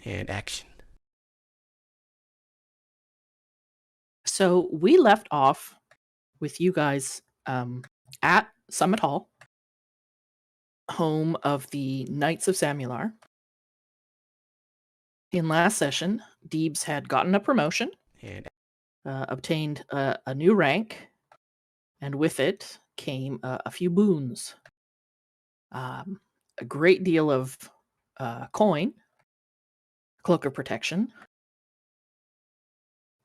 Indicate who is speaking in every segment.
Speaker 1: And action.
Speaker 2: So we left off with you guys at Summit Hall, home of the Knights of Samular. In last session, Deebs had gotten a promotion,
Speaker 1: And
Speaker 2: obtained a new rank, and with it came a few boons. A great deal of coin, cloak of protection,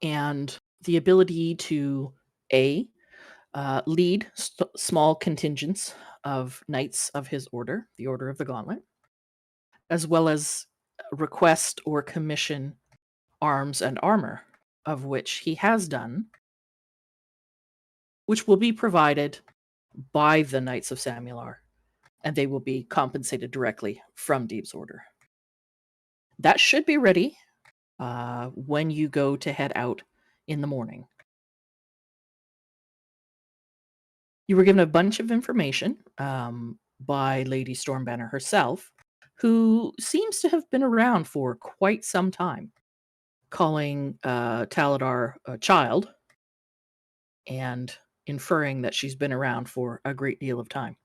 Speaker 2: and the ability to lead small contingents of knights of his order, the Order of the Gauntlet, as well as request or commission arms and armor, of which he has done, which will be provided by the Knights of Samular, and they will be compensated directly from Deeb's order. That should be ready when you go to head out in the morning. You were given a bunch of information by Lady Stormbanner herself, who seems to have been around for quite some time, calling Taladar a child and inferring that she's been around for a great deal of time.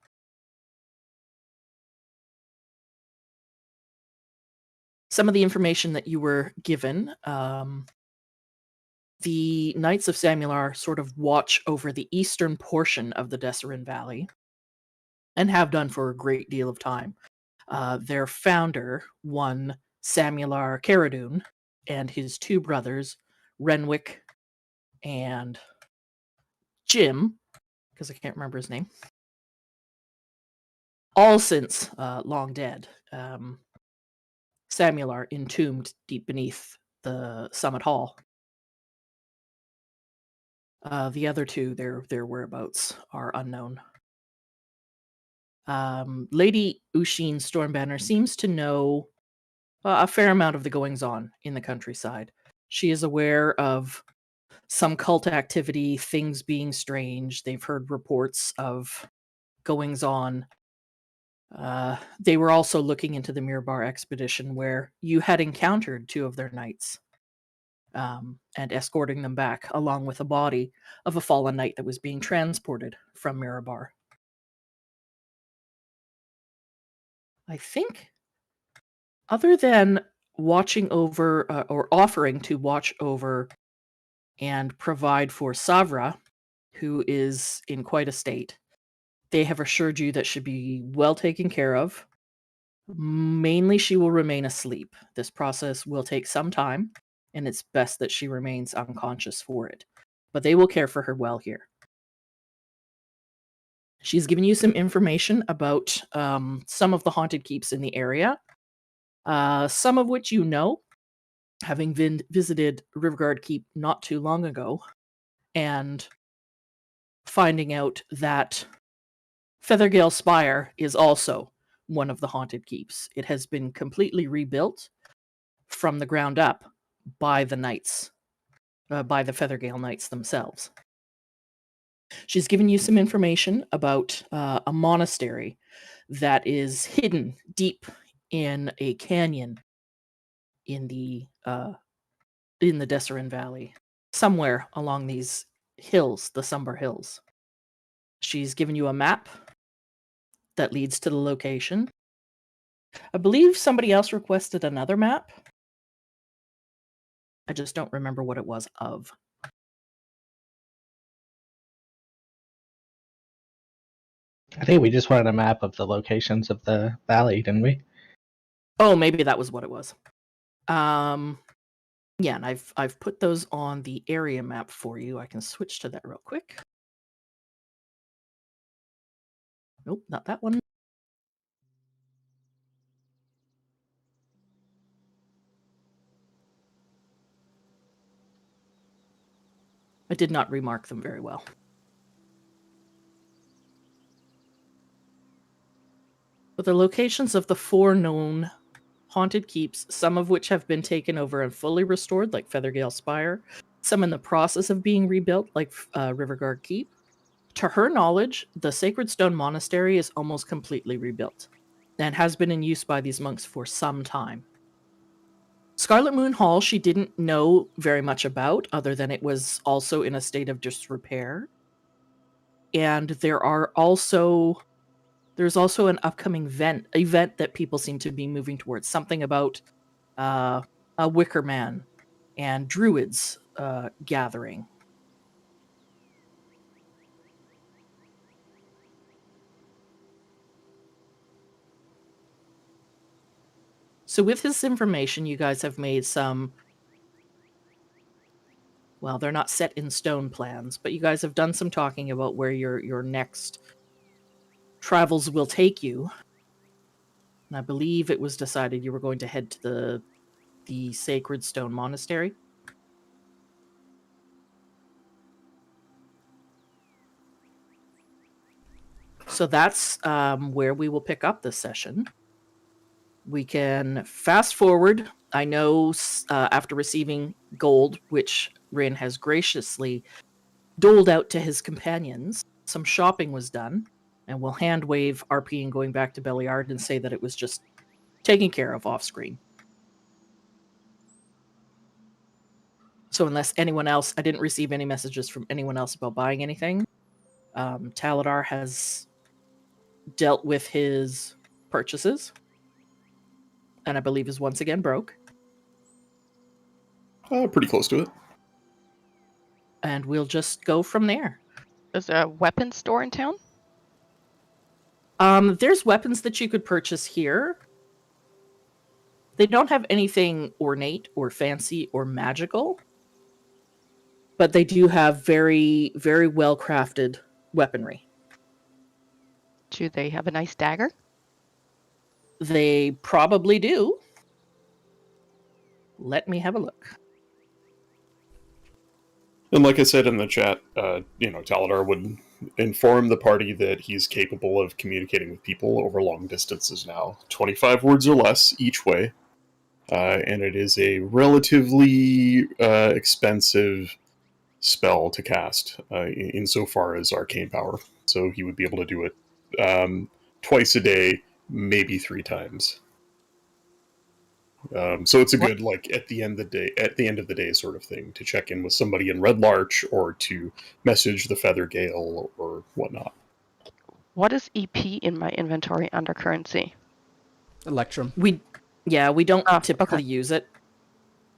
Speaker 2: Some of the information that you were given, the Knights of Samular sort of watch over the eastern portion of the Desserin Valley and have done for a great deal of time. Their founder, one Samular Caradun, and his two brothers, Renwick and Jim, because I can't remember his name, all since long dead. Samular entombed deep beneath the Summit Hall. The other two, their whereabouts are unknown. Lady Usheen Stormbanner seems to know a fair amount of the goings-on in the countryside. She is aware of some cult activity, things being strange. They've heard reports of goings-on. They were also looking into the Mirbar expedition where you had encountered two of their knights and escorting them back along with a body of a fallen knight that was being transported from Mirabar. I think, other than watching over or offering to watch over and provide for Savra, who is in quite a state, they have assured you that she'll be well taken care of. Mainly, she will remain asleep. This process will take some time, and it's best that she remains unconscious for it. But they will care for her well here. She's given you some information about some of the haunted keeps in the area, some of which you know, having visited Riverguard Keep not too long ago, and finding out that Feathergale Spire is also one of the haunted keeps. It has been completely rebuilt from the ground up by the knights, by the Feathergale Knights themselves. She's given you some information about a monastery that is hidden deep in a canyon in the Desserin Valley, somewhere along these hills, the Sumber Hills. She's given you a map that leads to the location. I believe somebody else requested another map. I just don't remember what it was of.
Speaker 3: I think we just wanted a map of the locations of the valley, didn't we?
Speaker 2: Oh, maybe that was what it was. Yeah, and I've put those on the area map for you. I can switch to that real quick. Nope, not that one. I did not remark them very well. But the locations of the 4 known haunted keeps, some of which have been taken over and fully restored, like Feathergale Spire, some in the process of being rebuilt, like Riverguard Keep. To her knowledge, the Sacred Stone Monastery is almost completely rebuilt and has been in use by these monks for some time. Scarlet Moon Hall, she didn't know very much about, other than it was also in a state of disrepair. And there's also an upcoming event that people seem to be moving towards. Something about a Wicker Man and druids gathering. So with this information, you guys have made some, well, they're not set in stone plans, but you guys have done some talking about where your next travels will take you. And I believe it was decided you were going to head to the Sacred Stone Monastery. So that's where we will pick up this session. We can fast forward. I know after receiving gold, which Rin has graciously doled out to his companions, some shopping was done, and we'll hand wave RP and going back to Belliard and say that it was just taken care of off screen. So unless anyone else, I didn't receive any messages from anyone else about buying anything. Taladar has dealt with his purchases, and I believe is once again broke.
Speaker 1: Pretty close to it.
Speaker 2: And we'll just go from there.
Speaker 4: Is there a weapons store in town?
Speaker 2: There's weapons that you could purchase here. They don't have anything ornate or fancy or magical, but they do have very, very well-crafted weaponry.
Speaker 4: Do they have a nice dagger?
Speaker 2: They probably do. Let me have a look.
Speaker 1: And like I said in the chat, Taladar would inform the party that he's capable of communicating with people over long distances now. 25 words or less each way. And it is a relatively expensive spell to cast insofar as arcane power. So he would be able to do it twice a day, maybe 3 times. So it's a good, at the end of the day sort of thing to check in with somebody in Red Larch or to message the Feather Gale or whatnot.
Speaker 4: What is EP in my inventory under currency?
Speaker 5: Electrum.
Speaker 2: We don't typically use it.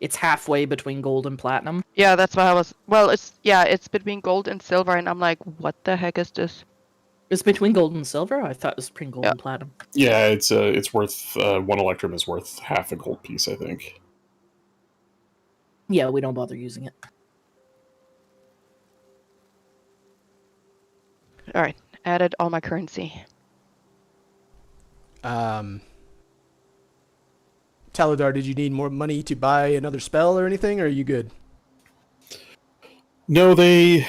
Speaker 2: It's halfway between gold and platinum.
Speaker 4: Yeah, that's what I was. Well, it's between gold and silver, and I'm like, what the heck is this?
Speaker 2: It's between gold and silver? I thought it was between gold and platinum.
Speaker 1: Yeah, it's worth 1 electrum is worth half a gold piece, I think.
Speaker 2: Yeah, we don't bother using it.
Speaker 4: All right, added all my currency.
Speaker 5: Taladar, did you need more money to buy another spell or anything, or are you good?
Speaker 1: No, they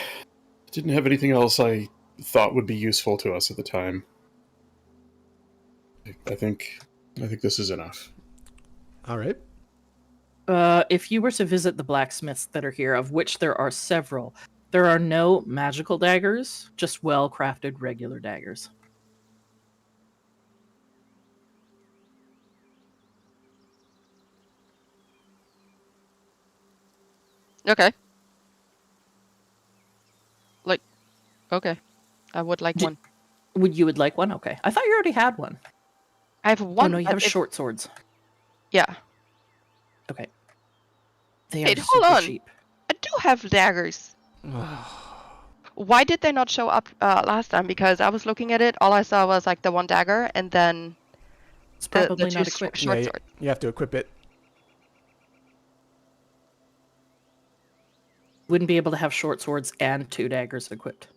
Speaker 1: didn't have anything else I thought would be useful to us at the time. I think this is enough.
Speaker 5: All right.
Speaker 2: If you were to visit the blacksmiths that are here, of which there are several, there are no magical daggers, just well-crafted regular daggers.
Speaker 4: Okay. Okay. I would like one.
Speaker 2: You would like one? Okay. I thought you already had one.
Speaker 4: I have one.
Speaker 2: Oh, no, you have short swords.
Speaker 4: Yeah.
Speaker 2: Okay. They
Speaker 4: Wait,
Speaker 2: are
Speaker 4: hold
Speaker 2: super
Speaker 4: on.
Speaker 2: cheap.
Speaker 4: I do have daggers. Why did they not show up last time? Because I was looking at it, all I saw was the one dagger, and then
Speaker 2: It's
Speaker 4: the
Speaker 2: probably
Speaker 4: two
Speaker 2: not equipped.
Speaker 4: short sword.
Speaker 5: You have to equip it.
Speaker 2: Wouldn't be able to have short swords and 2 daggers equipped.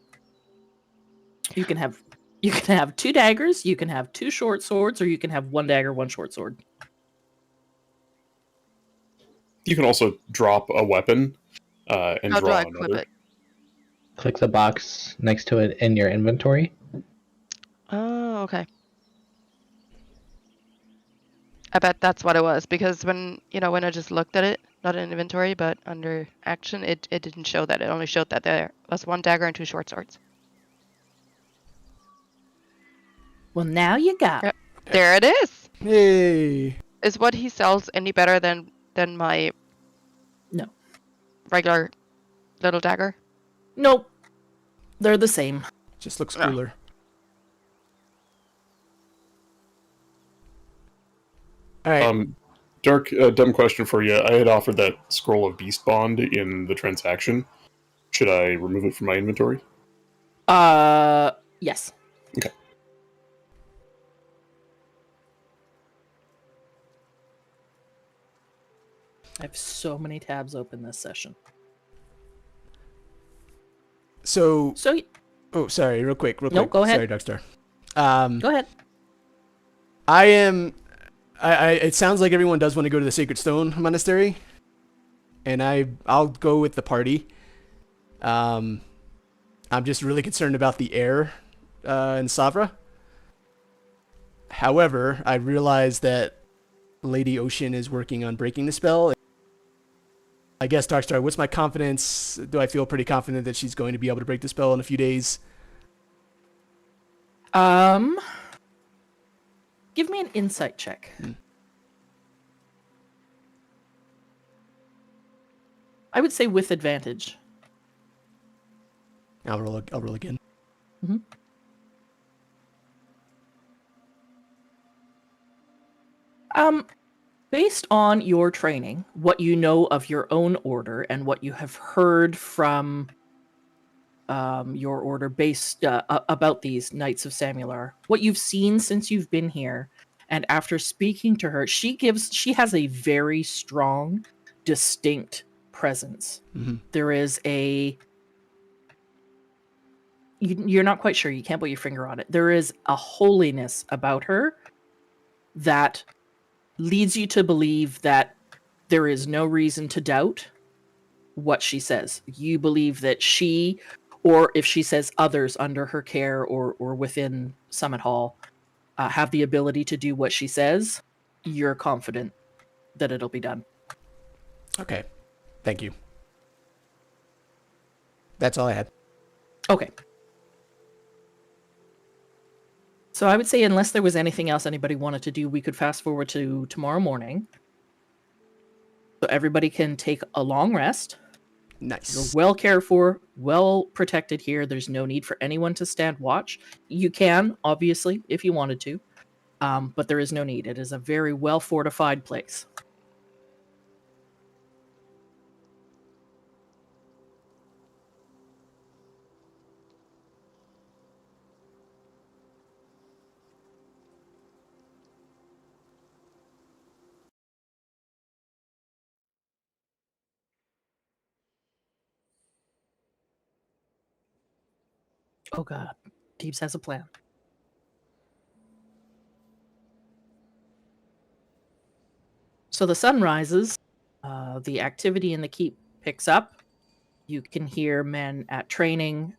Speaker 2: You can have 2 daggers, you can have 2 short swords, or you can have 1 dagger, 1 short sword.
Speaker 1: You can also drop a weapon and
Speaker 4: How do
Speaker 1: draw
Speaker 4: I equip
Speaker 1: another.
Speaker 4: it?
Speaker 3: Click the box next to it in your inventory.
Speaker 4: Oh, okay. I bet that's what it was, because when I just looked at it, not in inventory, but under action, it didn't show that. It only showed that there was 1 dagger and 2 short swords.
Speaker 2: Well, now you got it.
Speaker 4: There it is!
Speaker 5: Hey.
Speaker 4: Is what he sells any better than than my
Speaker 2: No.
Speaker 4: regular little dagger?
Speaker 2: Nope. They're the same.
Speaker 5: Just looks
Speaker 4: Ah.
Speaker 5: cooler. All right.
Speaker 1: Dark, dumb question for you. I had offered that scroll of beast bond in the transaction. Should I remove it from my inventory?
Speaker 2: Yes.
Speaker 1: Okay.
Speaker 2: I have so many tabs open this session.
Speaker 5: So,
Speaker 2: So,
Speaker 5: oh, sorry, real quick.
Speaker 2: No, go ahead.
Speaker 5: Sorry, Darkstar.
Speaker 2: go ahead.
Speaker 5: It sounds like everyone does want to go to the Sacred Stone Monastery, and I'll go with the party. I'm just really concerned about the air in Savra. However, I realize that Lady Ocean is working on breaking the spell. I guess, Darkstar, what's my confidence? Do I feel pretty confident that she's going to be able to break the spell in a few days?
Speaker 2: Give me an insight check. I would say with advantage.
Speaker 5: I'll roll again.
Speaker 2: Based on your training, what you know of your own order, and what you have heard from your order based about these Knights of Samular, what you've seen since you've been here, and after speaking to her, she has a very strong, distinct presence.
Speaker 5: Mm-hmm.
Speaker 2: There is you're not quite sure, you can't put your finger on it. There is a holiness about her that leads you to believe that there is no reason to doubt what she says. You believe that she, or if she says others under her care or within Summit Hall, have the ability to do what she says, you're confident that it'll be done.
Speaker 5: Okay. Thank you. That's all I had.
Speaker 2: Okay. So I would say, unless there was anything else anybody wanted to do, we could fast forward to tomorrow morning. So everybody can take a long rest.
Speaker 5: Nice.
Speaker 2: You're well cared for, well protected here. There's no need for anyone to stand watch. You can, obviously, if you wanted to, but there is no need. It is a very well fortified place. Oh god, Deeps has a plan. So the sun rises, the activity in the keep picks up. You can hear men at training.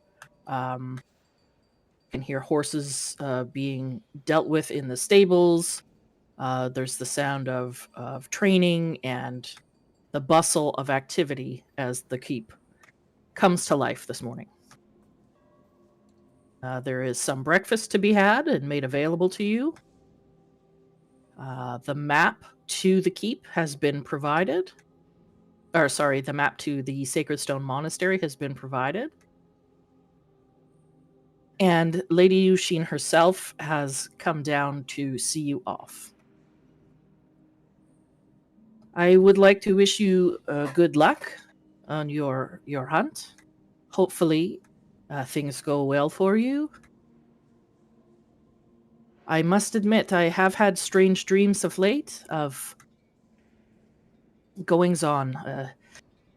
Speaker 2: You can hear horses being dealt with in the stables. There's the sound of training and the bustle of activity as the keep comes to life this morning. There is some breakfast to be had and made available to you. The map to the keep has been provided. Or, sorry, the map to the Sacred Stone Monastery has been provided. And Lady Yushin herself has come down to see you off. I would like to wish you good luck on your hunt. Hopefully, things go well for you. I must admit, I have had strange dreams of late of goings-on,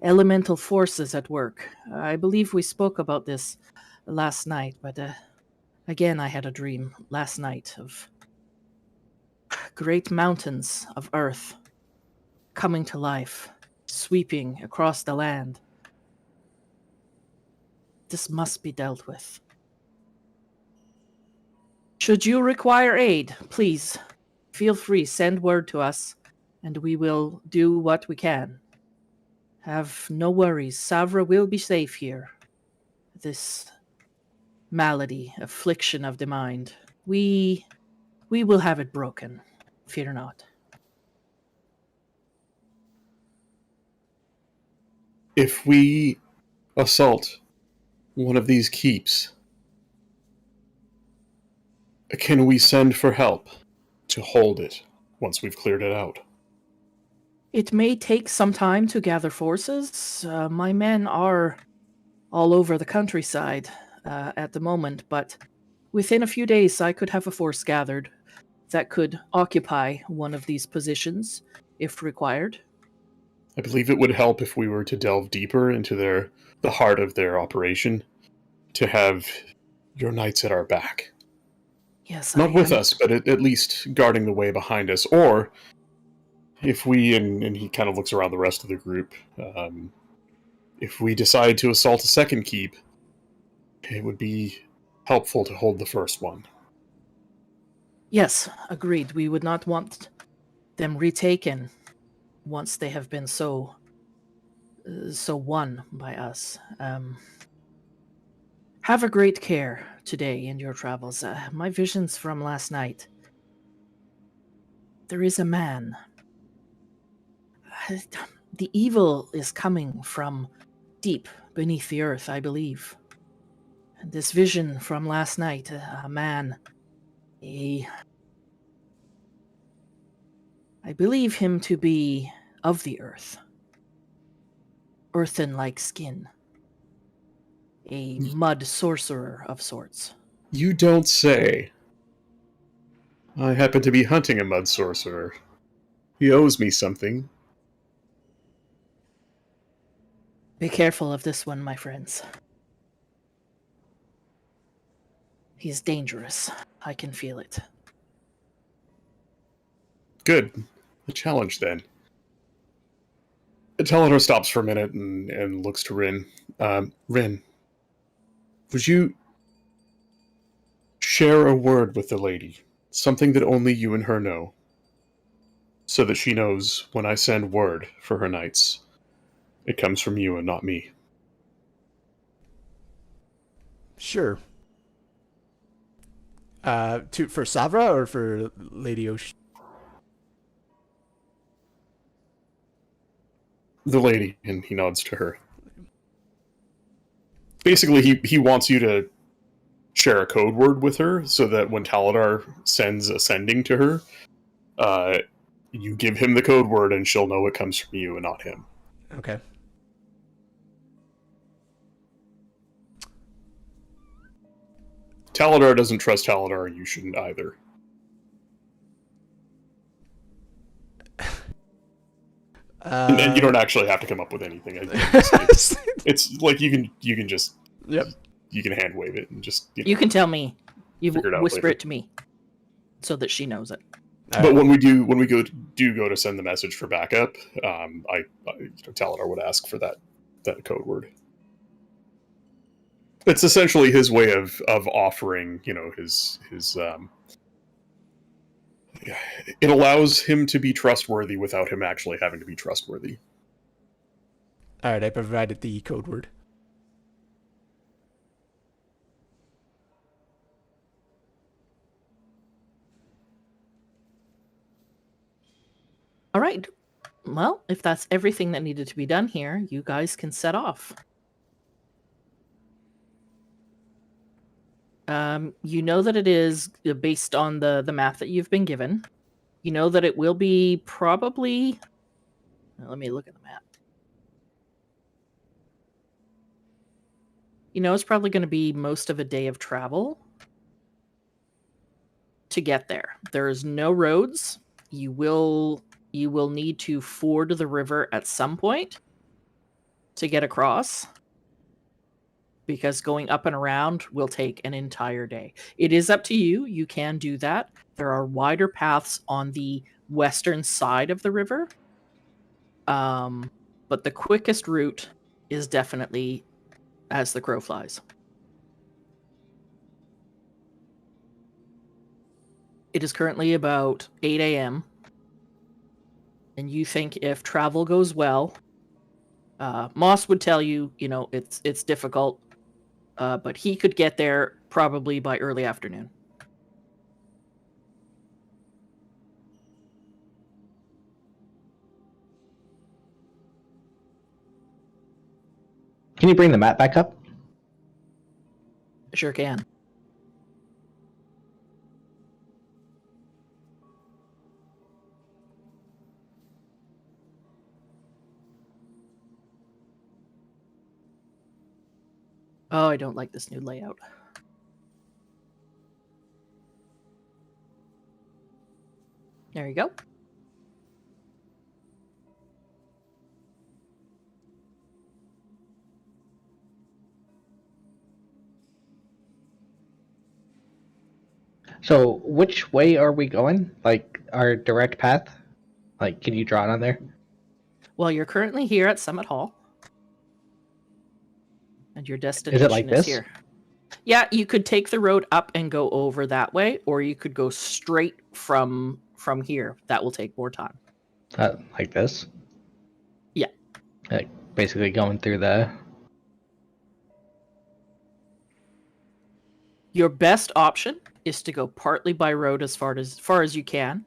Speaker 2: elemental forces at work. I believe we spoke about this last night, but again, I had a dream last night of great mountains of earth coming to life, sweeping across the land. This must be dealt with. Should you require aid, please feel free, send word to us, and we will do what we can. Have no worries, Savra will be safe here. This malady, affliction of the mind, we will have it broken. Fear not.
Speaker 1: if we assault one of these keeps, can we send for help to hold it once we've cleared it out?
Speaker 2: It may take some time to gather forces. My men are all over the countryside at the moment, but within a few days I could have a force gathered that could occupy one of these positions if required.
Speaker 1: I believe it would help if we were to delve deeper into the heart of their operation, to have your knights at our back.
Speaker 2: Yes,
Speaker 1: Not
Speaker 2: I
Speaker 1: with
Speaker 2: am.
Speaker 1: us, but at least guarding the way behind us. Or if we, and he kind of looks around the rest of the group, if we decide to assault a second keep, it would be helpful to hold the first one.
Speaker 2: Yes, agreed. We would not want them retaken once they have been so won by us. Have a great care today in your travels. My visions from last night. There is a man. The evil is coming from deep beneath the earth, I believe. And this vision from last night, a man, I believe him to be of the earth. Earthen-like skin. A mud sorcerer of sorts.
Speaker 1: You don't say. I happen to be hunting a mud sorcerer. He owes me something.
Speaker 2: Be careful of this one, my friends. He's dangerous. I can feel it.
Speaker 1: Good. A challenge, then. Teledor stops for a minute and looks to Rin. Rin, would you share a word with the lady? Something that only you and her know. So that she knows when I send word for her knights, it comes from you and not me.
Speaker 5: Sure. For Savra or for Lady Osh?
Speaker 1: The lady, and he nods to her. Basically, he wants you to share a code word with her so that when Taladar sends a sending to her, you give him the code word and she'll know it comes from you and not him.
Speaker 5: Okay.
Speaker 1: Taladar doesn't trust Taladar, and you shouldn't either. And you don't actually have to come up with anything. It's like you can just
Speaker 5: Yep.
Speaker 1: you can hand wave it and just
Speaker 2: You can tell me. You
Speaker 1: Figure it out
Speaker 2: whisper
Speaker 1: later.
Speaker 2: it to me, so that she knows it.
Speaker 1: But when we go to send the message for backup, Taladar would ask for that code word. It's essentially his way of offering, his it allows him to be trustworthy without him actually having to be trustworthy.
Speaker 5: All right, I provided the code word.
Speaker 2: All right. Well, if that's everything that needed to be done here, you guys can set off. You know that it is based on the map that you've been given. You know that it will be probably... Let me look at the map. You know it's probably going to be most of a day of travel to get there. There's no roads. You will need to ford the river at some point to get across, because going up and around will take an entire day. It is up to you. You can do that. There are wider paths on the western side of the river. But the quickest route is definitely as the crow flies. It is currently about 8 a.m. And you think if travel goes well, Moss would tell you, it's difficult, but he could get there probably by early afternoon.
Speaker 3: Can you bring the map back up?
Speaker 2: Sure can. Oh, I don't like this new layout. There you go.
Speaker 3: So, which way are we going? Like, our direct path? Like, can you draw it on there?
Speaker 2: Well, you're currently here at Summit Hall. And your destination
Speaker 3: like
Speaker 2: is
Speaker 3: this?
Speaker 2: here. Yeah, you could take the road up and go over that way, or you could go straight from here. That will take more time.
Speaker 3: Like this?
Speaker 2: Yeah.
Speaker 3: Like, basically going through the...
Speaker 2: Your best option is to go partly by road as far as you can,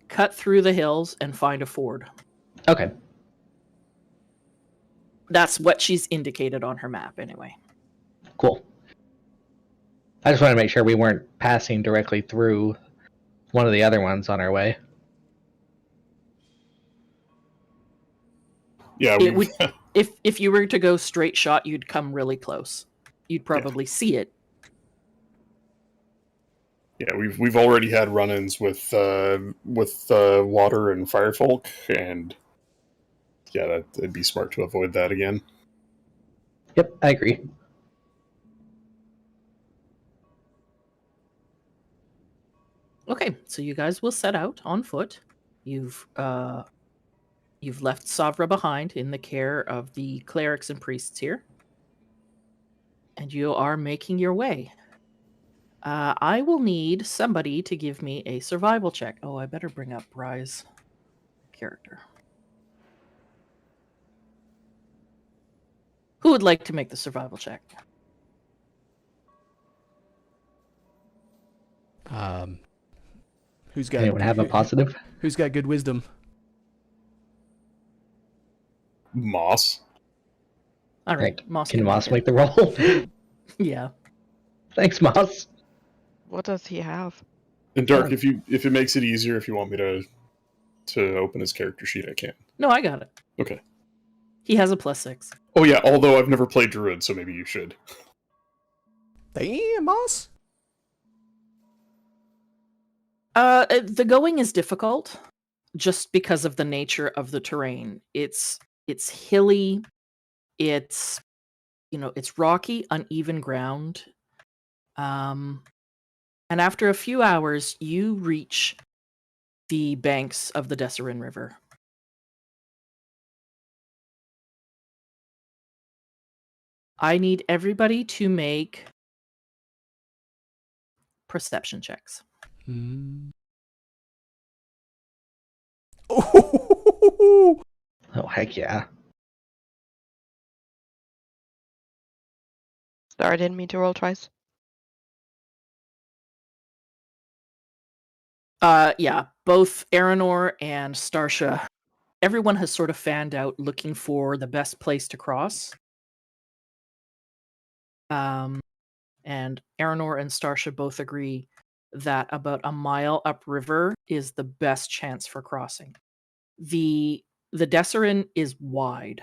Speaker 2: cut through the hills, and find a ford.
Speaker 3: Okay.
Speaker 2: That's what she's indicated on her map, anyway.
Speaker 3: Cool. I just wanted to make sure we weren't passing directly through one of the other ones on our way.
Speaker 1: Yeah,
Speaker 2: It would, if you were to go straight shot, you'd come really close. You'd probably see it.
Speaker 1: yeah, we've already had run-ins with water and firefolk, and yeah, it'd be smart to avoid that again.
Speaker 3: Yep, I agree.
Speaker 2: Okay, so you guys will set out on foot. You've left Savra behind in the care of the clerics and priests here, and you are making your way. I will need somebody to give me a survival check. Oh, I better bring up Bry's character. Who would like to make the survival check?
Speaker 5: Who's got
Speaker 3: Anyone have a positive?
Speaker 5: Who's got good wisdom?
Speaker 1: Moss.
Speaker 2: All right,
Speaker 3: Like,
Speaker 2: Moss.
Speaker 3: can Moss make the roll?
Speaker 2: Yeah.
Speaker 3: Thanks, Moss.
Speaker 4: What does he have?
Speaker 1: And Dark, if it makes it easier, if you want me to open his character sheet, I can.
Speaker 2: No, I got it.
Speaker 1: Okay.
Speaker 2: He has a +6.
Speaker 1: Oh yeah, although I've never played Druid, so maybe you should.
Speaker 5: Damn, Moss.
Speaker 2: The going is difficult just because of the nature of the terrain. It's hilly, it's rocky, uneven ground. And after a few hours, you reach the banks of the Desserin River. I need everybody to make perception checks.
Speaker 5: Oh,
Speaker 3: Oh, heck yeah.
Speaker 4: Sorry, I didn't mean to roll twice.
Speaker 2: Yeah, both Aranor and Starsha, everyone has sort of fanned out looking for the best place to cross. And Aranor and Starsha both agree that about a mile upriver is the best chance for crossing. The Desserin is wide.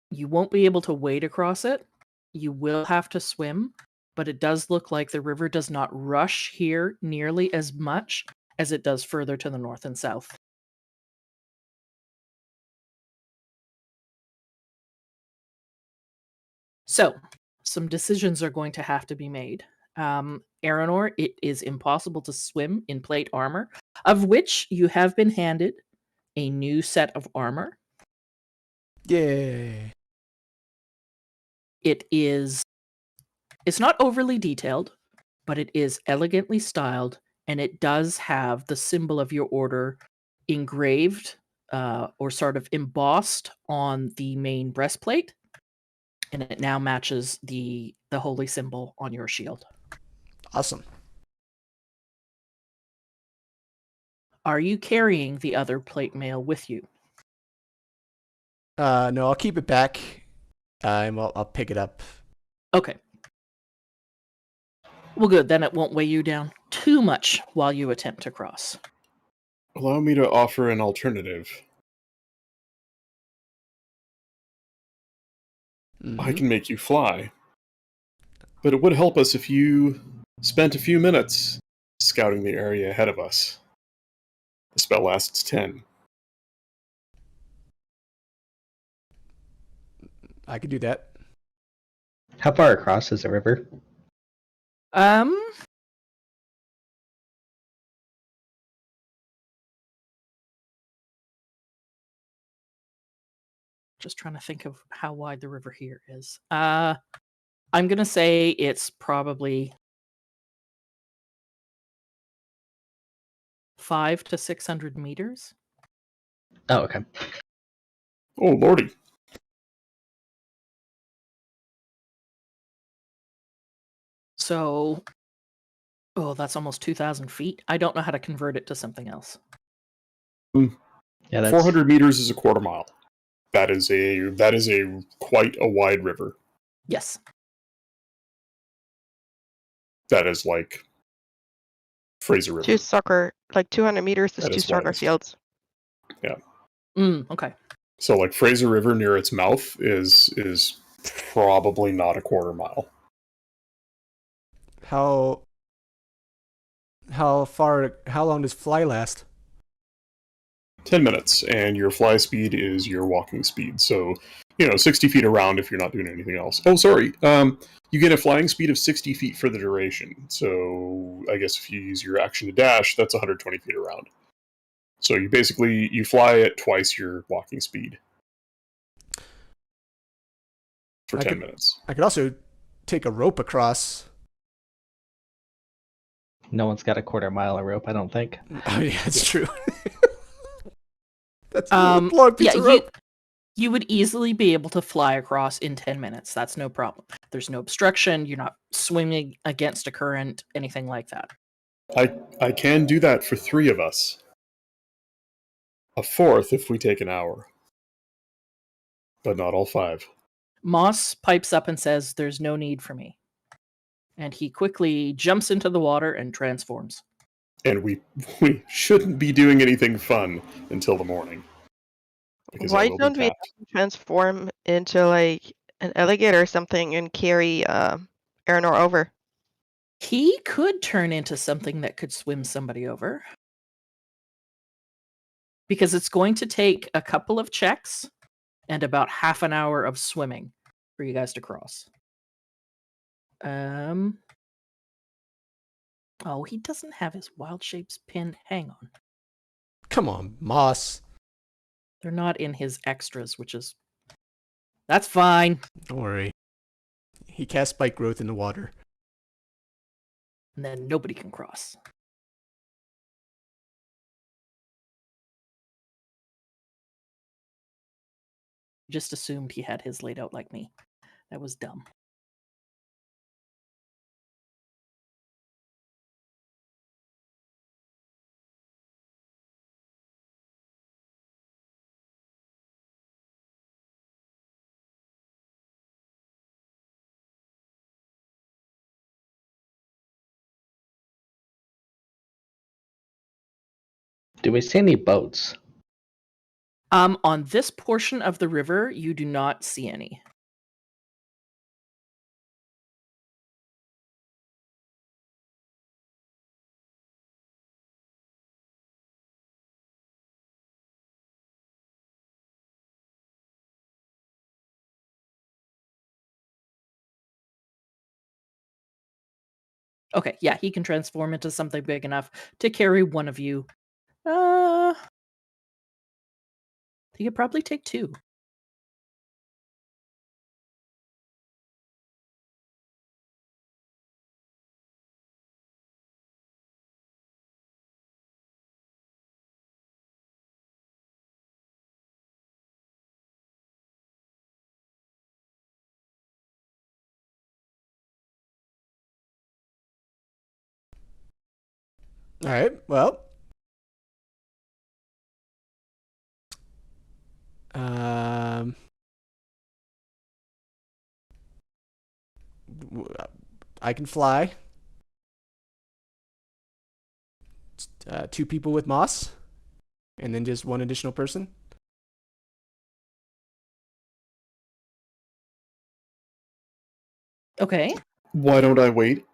Speaker 2: You won't be able to wade across it. You will have to swim, but it does look like the river does not rush here nearly as much as it does further to the north and south. So, some decisions are going to have to be made. Aranor, it is impossible to swim in plate armor, of which you have been handed a new set of armor.
Speaker 5: yay.
Speaker 2: It's not overly detailed, but it is elegantly styled, and it does have the symbol of your order engraved or sort of embossed on the main breastplate, and it now matches the holy symbol on your shield.
Speaker 5: Awesome.
Speaker 2: Are you carrying the other plate mail with you?
Speaker 5: No, I'll keep it back, and I'll pick it up.
Speaker 2: Okay. Well, good. Then it won't weigh you down too much while you attempt to cross.
Speaker 1: Allow me to offer an alternative. I
Speaker 5: Mhm.
Speaker 1: can make you fly. But it would help us if you spent a few minutes scouting the area ahead of us. The spell lasts 10.
Speaker 5: I could do that.
Speaker 3: How far across is the river?
Speaker 2: Um. Just trying to think of how wide the river here is. I'm gonna say it's probably 500 to 600 meters.
Speaker 3: Oh, okay.
Speaker 1: Oh, lordy.
Speaker 2: So, that's almost 2,000 feet. I don't know how to convert it to something else.
Speaker 3: Yeah, that's
Speaker 1: 400 meters is a quarter mile. That is a quite a wide river.
Speaker 2: Yes.
Speaker 1: That is like Fraser River.
Speaker 4: 200 meters is
Speaker 1: That
Speaker 4: two
Speaker 1: is
Speaker 4: soccer
Speaker 1: widest.
Speaker 4: fields.
Speaker 2: Okay.
Speaker 1: So like Fraser River near its mouth is probably not a quarter mile.
Speaker 5: How long does fly last?
Speaker 1: 10 minutes, and your fly speed is your walking speed. So, 60 feet around if you're not doing anything else. Oh, sorry. You get a flying speed of 60 feet for the duration. So, I guess if you use your action to dash, that's 120 feet around. So you fly at twice your walking speed for 10 minutes.
Speaker 5: I could also take a rope across.
Speaker 3: no one's got a quarter mile of rope, I don't think.
Speaker 5: Oh yeah, that's true. That's
Speaker 2: Um,
Speaker 5: a long piece
Speaker 2: yeah,
Speaker 5: of rope.
Speaker 2: you would easily be able to fly across in 10 minutes. That's no problem. There's no obstruction. You're not swimming against a current, anything like that.
Speaker 1: I can do that for 3 of us. A 4th if we take an hour. But not all 5.
Speaker 2: Moss pipes up and says, "There's no need for me." And he quickly jumps into the water and transforms.
Speaker 1: And we shouldn't be doing anything fun until the morning. Because I
Speaker 4: Why
Speaker 1: will be
Speaker 4: don't we
Speaker 1: tapped.
Speaker 4: transform into like an alligator or something and carry Aranor over?
Speaker 2: He could turn into something that could swim somebody over. Because it's going to take a couple of checks and about half an hour of swimming for you guys to cross. Oh, he doesn't have his wild shapes pinned. Hang on.
Speaker 5: Come on, Moss.
Speaker 2: They're not in his extras, which is... That's fine.
Speaker 5: Don't worry. He casts spike growth in the water.
Speaker 2: And then nobody can cross. Just assumed he had his laid out like me. That was dumb.
Speaker 3: Do we see any boats?
Speaker 2: On this portion of the river, you do not see any. Okay, yeah, he can transform into something big enough to carry one of you. He could probably take 2.
Speaker 5: All right. Well. Um. I can fly. 2 people with Moss, and then just 1 additional person.
Speaker 2: Okay.
Speaker 1: Why don't I wait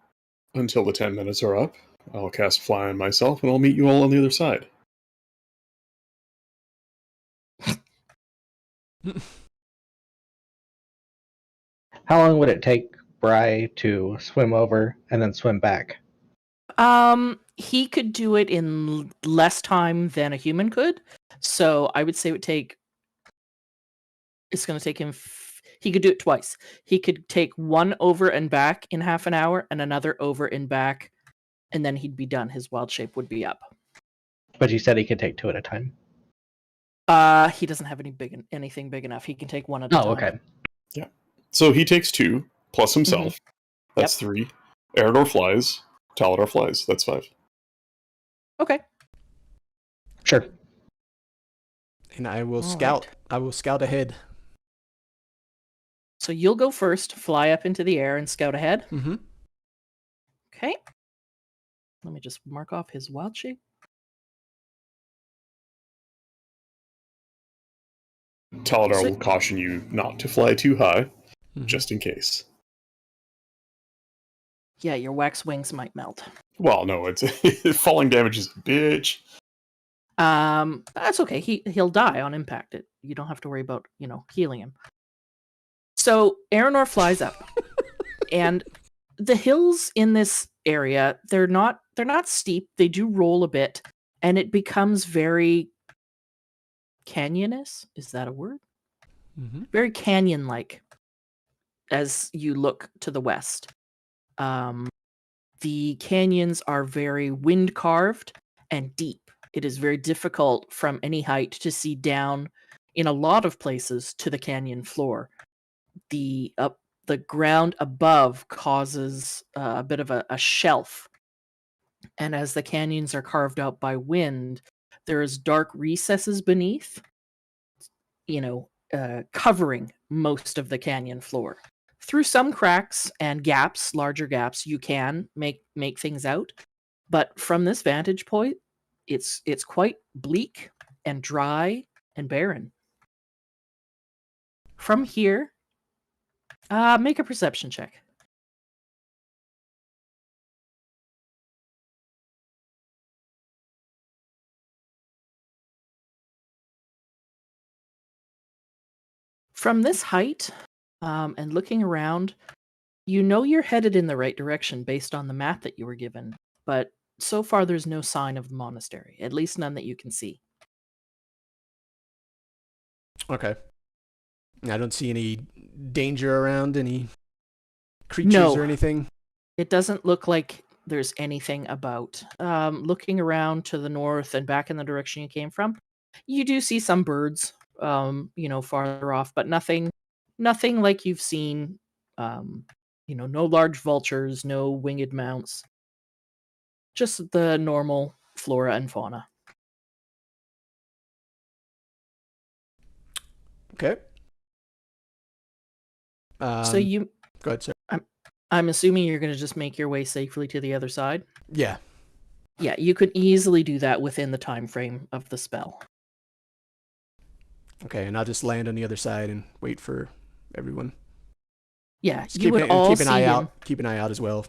Speaker 1: until the 10 minutes are up? I'll cast Fly on myself, and I'll meet you all on the other side.
Speaker 3: How long would it take Bry to swim over and then swim back?
Speaker 2: He could do it in less time than a human could. So I would say it would take. It's going to take him. He could do it twice. He could take 1 over and back in half an hour, and another over and back, and then he'd be done. His wild shape would be up.
Speaker 3: But you said he could take 2 at a time.
Speaker 2: He doesn't have anything big enough. He can take 1 at a time.
Speaker 3: Oh, okay.
Speaker 1: So he takes 2, plus himself. That's
Speaker 2: Yep.
Speaker 1: 3. Eridor flies. Taladar flies. That's 5.
Speaker 2: Okay.
Speaker 3: Sure.
Speaker 5: And I will
Speaker 2: All
Speaker 5: scout.
Speaker 2: right.
Speaker 5: I will scout ahead.
Speaker 2: So you'll go first, fly up into the air, and scout ahead.
Speaker 5: Mm-hmm.
Speaker 2: Okay. Let me just mark off his wild shape.
Speaker 1: Taladar
Speaker 2: So-
Speaker 1: will caution you not to fly too high,
Speaker 5: Mhm.
Speaker 1: just in case.
Speaker 2: Yeah, your wax wings might melt.
Speaker 1: Well, no, it's falling damage is a bitch.
Speaker 2: That's okay. He'll die on impact. You don't have to worry about, healing him. So Aranor flies up, and the hills in this area, they're not steep. They do roll a bit, and it becomes very canyonous. Is that a word?
Speaker 5: Mm-hmm.
Speaker 2: Very canyon-like as you look to the west. The canyons are very wind-carved and deep. It is very difficult from any height to see down in a lot of places to the canyon floor. The ground above causes a bit of a shelf. And as the canyons are carved out by wind, there is dark recesses beneath, covering most of the canyon floor. Through some cracks and gaps, larger gaps, you can make things out. But from this vantage point, it's quite bleak and dry and barren. From here, make a perception check. From this height, and looking around, you know you're headed in the right direction based on the map that you were given, but so far there's no sign of the monastery, at least none that you can see.
Speaker 5: Okay. I don't see any danger around, any creatures
Speaker 2: No.
Speaker 5: or anything.
Speaker 2: It doesn't look like there's anything about. Looking around to the north and back in the direction you came from, you do see some birds, farther off, but nothing like you've seen. No large vultures, no winged mounts. Just the normal flora and fauna.
Speaker 5: Okay.
Speaker 2: So you,
Speaker 5: Go ahead, sir.
Speaker 2: I'm assuming you're going to just make your way safely to the other side.
Speaker 5: Yeah.
Speaker 2: Yeah, you could easily do that within the time frame of the spell.
Speaker 5: Okay, and I'll just land on the other side and wait for everyone.
Speaker 2: Yeah,
Speaker 5: Just
Speaker 2: you would all
Speaker 5: keep
Speaker 2: see
Speaker 5: an eye
Speaker 2: him.
Speaker 5: out. Keep an eye out as well.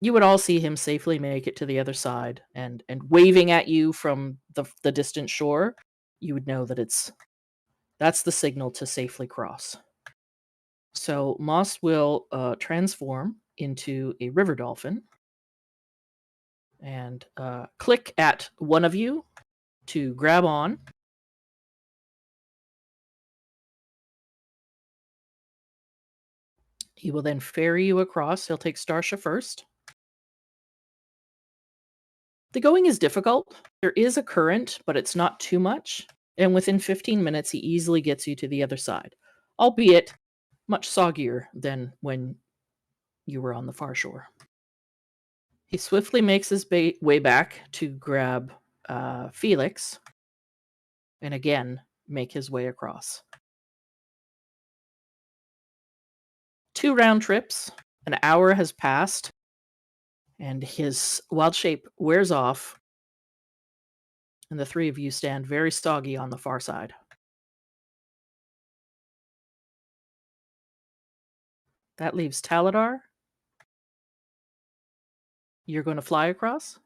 Speaker 2: You would all see him safely make it to the other side, and waving at you from the distant shore. You would know that that's the signal to safely cross. So Moss will transform into a river dolphin and click at one of you to grab on. He will then ferry you across. He'll take Starsha first. The going is difficult. There is a current, but it's not too much. And within 15 minutes, he easily gets you to the other side, albeit much soggier than when you were on the far shore. He swiftly makes his way back to grab Felix, and again, make his way across. 2 round trips, an hour has passed, and his wild shape wears off, and the 3 of you stand very soggy on the far side. That leaves Taladar. You're going to fly across?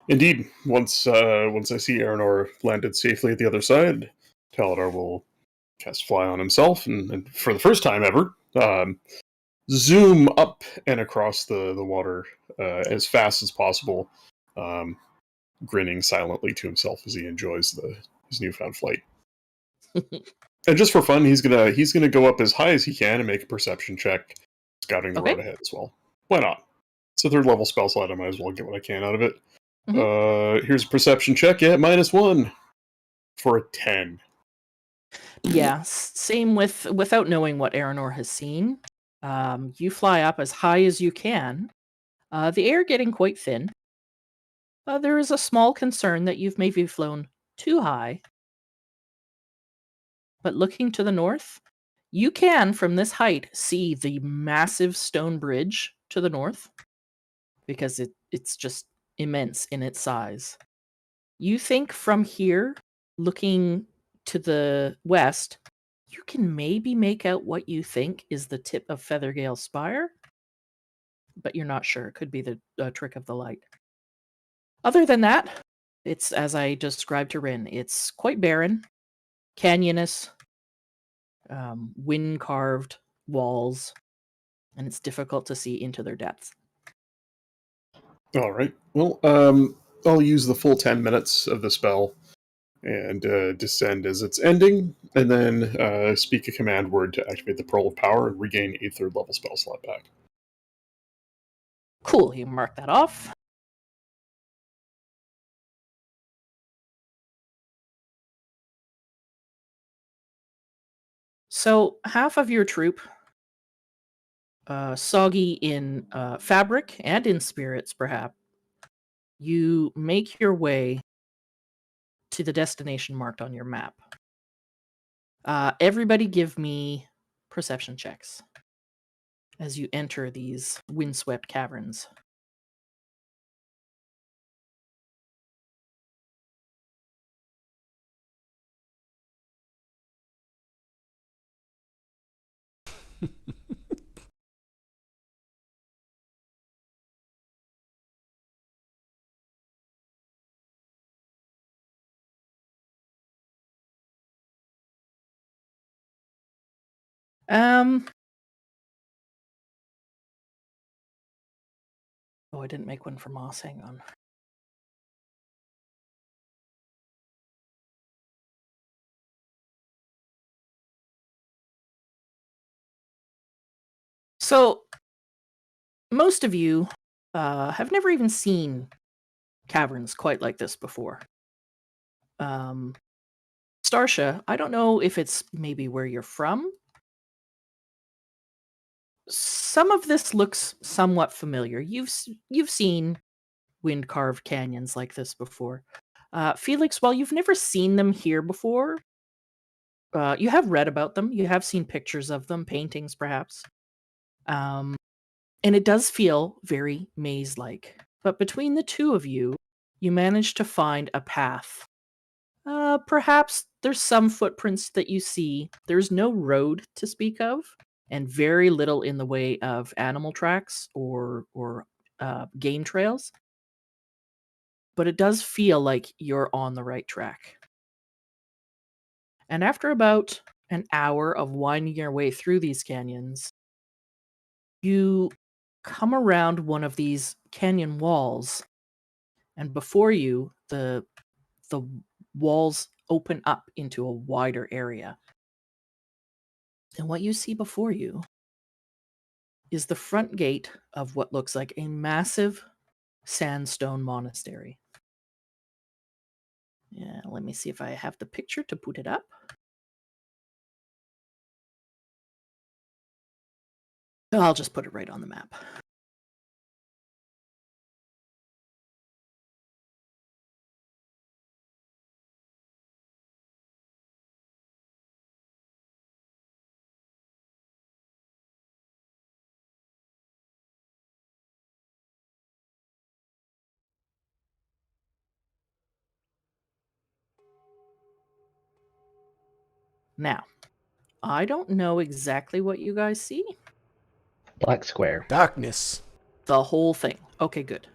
Speaker 1: Indeed, once I see Aranor landed safely at the other side, Taladar will cast Fly on himself, and for the first time ever, zoom up and across the water as fast as possible, grinning silently to himself as he enjoys his newfound flight. And just for fun, he's gonna go up as high as he can and make a perception check, scouting the
Speaker 2: Okay.
Speaker 1: road ahead as well. Why not? It's a 3rd level spell slot. I might as well get what I can out of it. Here's a perception check. Yeah, -1 for a 10.
Speaker 2: Yeah, same without knowing what Aranor has seen. You fly up as high as you can. The air getting quite thin. There is a small concern that you've maybe flown too high. But looking to the north, you can, from this height, see the massive stone bridge to the north, because it's just immense in its size. You think from here, looking to the west, you can maybe make out what you think is the tip of Feathergale Spire, but you're not sure. It could be the trick of the light. Other than that, it's, as I described to Rin, it's quite barren, canyonous, wind-carved walls, and it's difficult to see into their depths.
Speaker 1: All right. Well, I'll use the full 10 minutes of the spell and descend as it's ending, and then speak a command word to activate the Pearl of Power and regain a 3rd level spell slot back.
Speaker 2: Cool, you mark that off. So half of your troop, soggy in fabric and in spirits, perhaps, you make your way to the destination marked on your map. Everybody give me perception checks as you enter these windswept caverns. Oh, I didn't make one for Moss. Hang on. So, most of you have never even seen caverns quite like this before. Starsha, I don't know if it's maybe where you're from. Some of this looks somewhat familiar. You've seen wind-carved canyons like this before. Felix, while you've never seen them here before, you have read about them. You have seen pictures of them, paintings perhaps. And it does feel very maze-like. But between the 2 of you, you manage to find a path. Perhaps there's some footprints that you see. There's no road to speak of, and very little in the way of animal tracks or game trails. But it does feel like you're on the right track. And after about an hour of winding your way through these canyons, you come around one of these canyon walls, and before you, the walls open up into a wider area. And what you see before you is the front gate of what looks like a massive sandstone monastery. Yeah, let me see if I have the picture to put it up. I'll just put it right on the map. Now, I don't know exactly what you guys see.
Speaker 3: Black square.
Speaker 5: Darkness.
Speaker 2: The whole thing. Okay, good.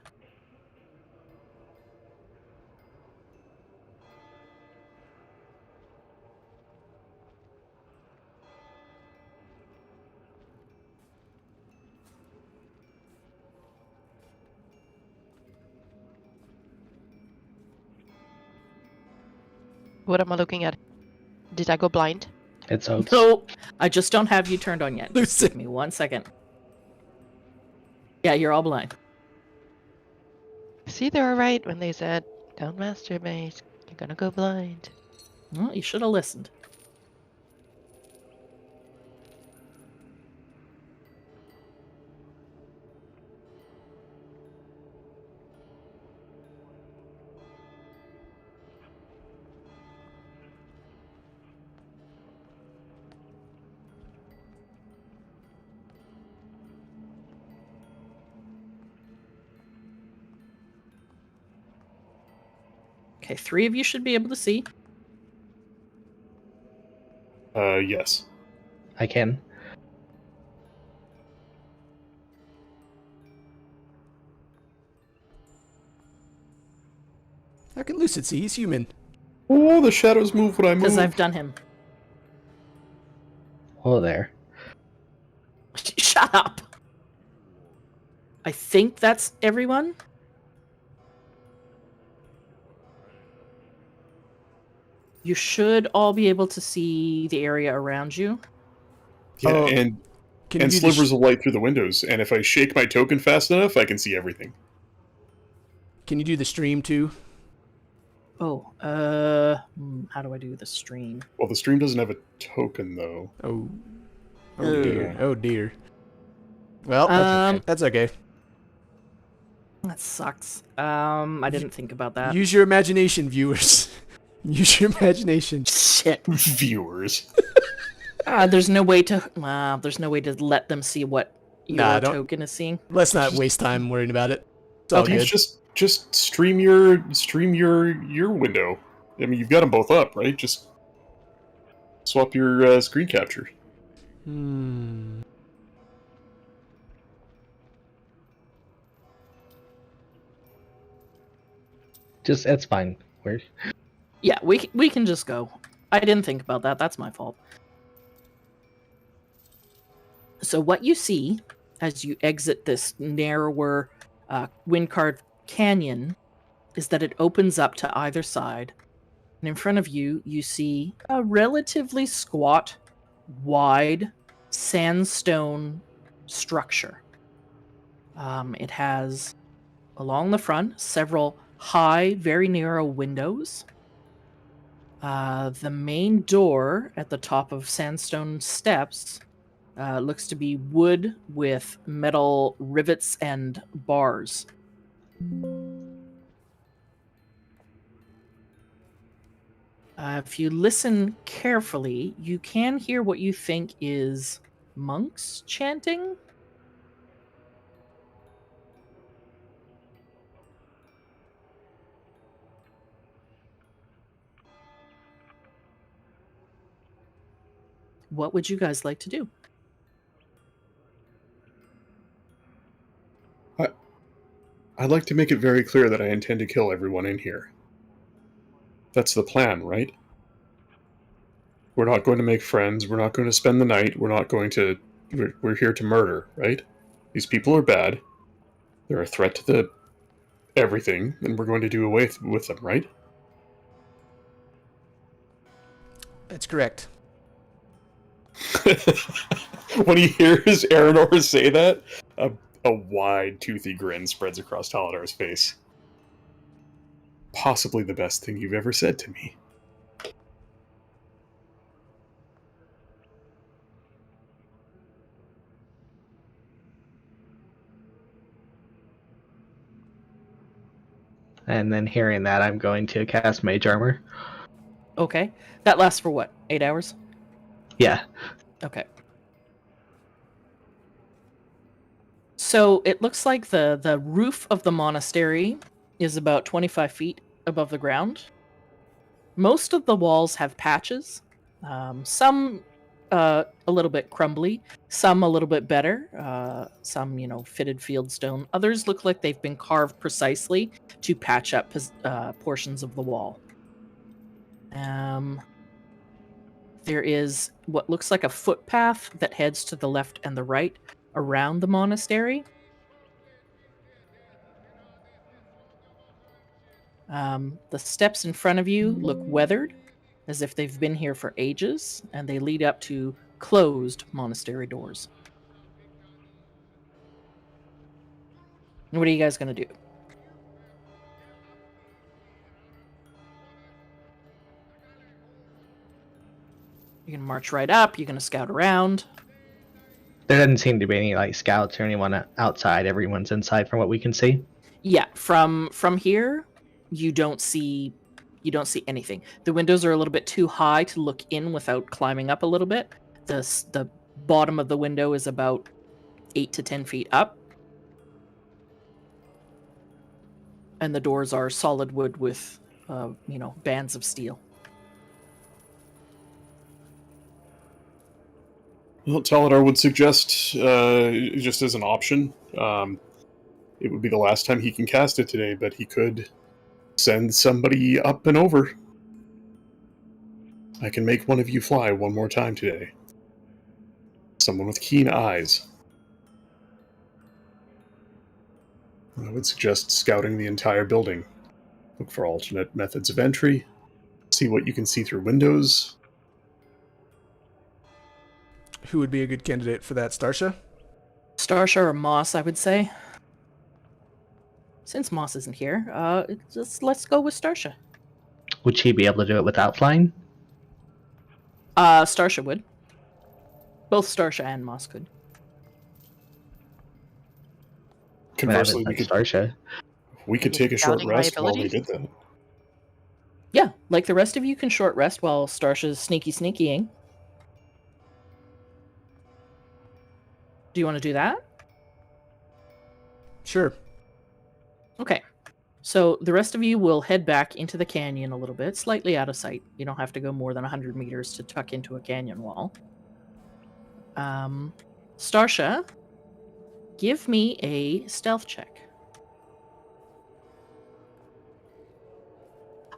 Speaker 4: What am I looking at? Did I go blind?
Speaker 3: It's oaks.
Speaker 2: No, I just don't have you turned on yet. Just
Speaker 5: Lucid.
Speaker 2: give me 1 second. Yeah, you're all blind.
Speaker 4: See, they were right when they said, "Don't masturbate. You're gonna go blind."
Speaker 2: Well, you should have listened. Okay, 3 of you should be able to see.
Speaker 1: Yes.
Speaker 3: I can.
Speaker 5: How can Lucid see? He's human.
Speaker 1: Oh, the shadows move when I move.
Speaker 2: Because I've done him.
Speaker 3: Hello there.
Speaker 2: Shut up! I think that's everyone. You should all be able to see the area around you.
Speaker 1: Yeah,
Speaker 5: Oh,
Speaker 1: and
Speaker 5: Can
Speaker 1: and
Speaker 5: you do the
Speaker 1: slivers of light through the windows. And if I shake my token fast enough, I can see everything.
Speaker 5: Can you do the stream too?
Speaker 2: Oh, how do I do the stream?
Speaker 1: Well, the stream doesn't have a token though.
Speaker 5: Oh. Oh
Speaker 2: Oh.
Speaker 5: dear. Oh dear. Well, that's okay.
Speaker 2: That sucks. I didn't think about that.
Speaker 5: Use your imagination, viewers. Use your imagination.
Speaker 2: Shit.
Speaker 1: Viewers.
Speaker 2: There's no way to. There's no way to let them see what your
Speaker 5: Nah, don't-
Speaker 2: token is seeing.
Speaker 5: Let's not waste time worrying about it. It's all
Speaker 2: Okay.
Speaker 5: good.
Speaker 1: Just stream your window. I mean, you've got them both up, right? Just swap your screen capture.
Speaker 5: Hmm.
Speaker 3: Just it's fine. We're
Speaker 2: Yeah, we can just go. I didn't think about that. That's my fault. So what you see as you exit this narrower wind-carved canyon is that it opens up to either side. And in front of you, you see a relatively squat, wide sandstone structure. It has, along the front, several high, very narrow windows. The main door at the top of sandstone steps looks to be wood with metal rivets and bars. If you listen carefully, you can hear what you think is monks chanting. What would you guys like to do?
Speaker 1: I'd like to make it very clear that I intend to kill everyone in here. That's the plan, right? We're not going to make friends. We're not going to spend the night. We're not going to... We're here to murder, right? These people are bad. They're a threat to the... everything, and we're going to do away with them, right?
Speaker 5: That's correct.
Speaker 1: When he hears Aranor say that, a wide, toothy grin spreads across Taladar's face. Possibly the best thing you've ever said to me.
Speaker 3: and then hearing that, I'm going to cast Mage Armor.
Speaker 2: Okay. That lasts for what? 8 hours?
Speaker 3: Yeah.
Speaker 2: Okay. So it looks like the roof of the monastery is about 25 feet above the ground. Most of the walls have patches. Some a little bit crumbly, some a little bit better, some, fitted fieldstone. Others look like they've been carved precisely to patch up portions of the wall. There is what looks like a footpath that heads to the left and the right around the monastery. The steps in front of you look weathered, as if they've been here for ages, and they lead up to closed monastery doors. And what are you guys going to do? You're going to march right up, you're going to scout around.
Speaker 3: There doesn't seem to be any like scouts or anyone outside. Everyone's inside from what we can see.
Speaker 2: Yeah, from here, you don't see anything. The windows are a little bit too high to look in without climbing up a little bit. The bottom of the window is about 8 to 10 feet up. And the doors are solid wood with, bands of steel.
Speaker 1: Well, Taladar would suggest, just as an option, it would be the last time he can cast it today, but he could send somebody up and over. I can make one of you fly one more time today. Someone with keen eyes. I would suggest scouting the entire building. Look for alternate methods of entry. See what you can see through windows.
Speaker 5: Who would be a good candidate for that, Starsha?
Speaker 2: Starsha or Moss, I would say. Since Moss isn't here, let's go with Starsha.
Speaker 3: Would she be able to do it without flying?
Speaker 2: Starsha would. Both Starsha and Moss could.
Speaker 1: Conversely,
Speaker 3: Starsha.
Speaker 1: we could take a short
Speaker 4: Scouting my
Speaker 1: rest while we
Speaker 4: abilities?
Speaker 1: did that.
Speaker 2: Yeah, like the rest of you can short rest while Starsha's sneakying. Do you want to do that?
Speaker 5: Sure.
Speaker 2: Okay. So the rest of you will head back into the canyon a little bit, slightly out of sight. You don't have to go more than 100 meters to tuck into a canyon wall. Starsha, give me a stealth check.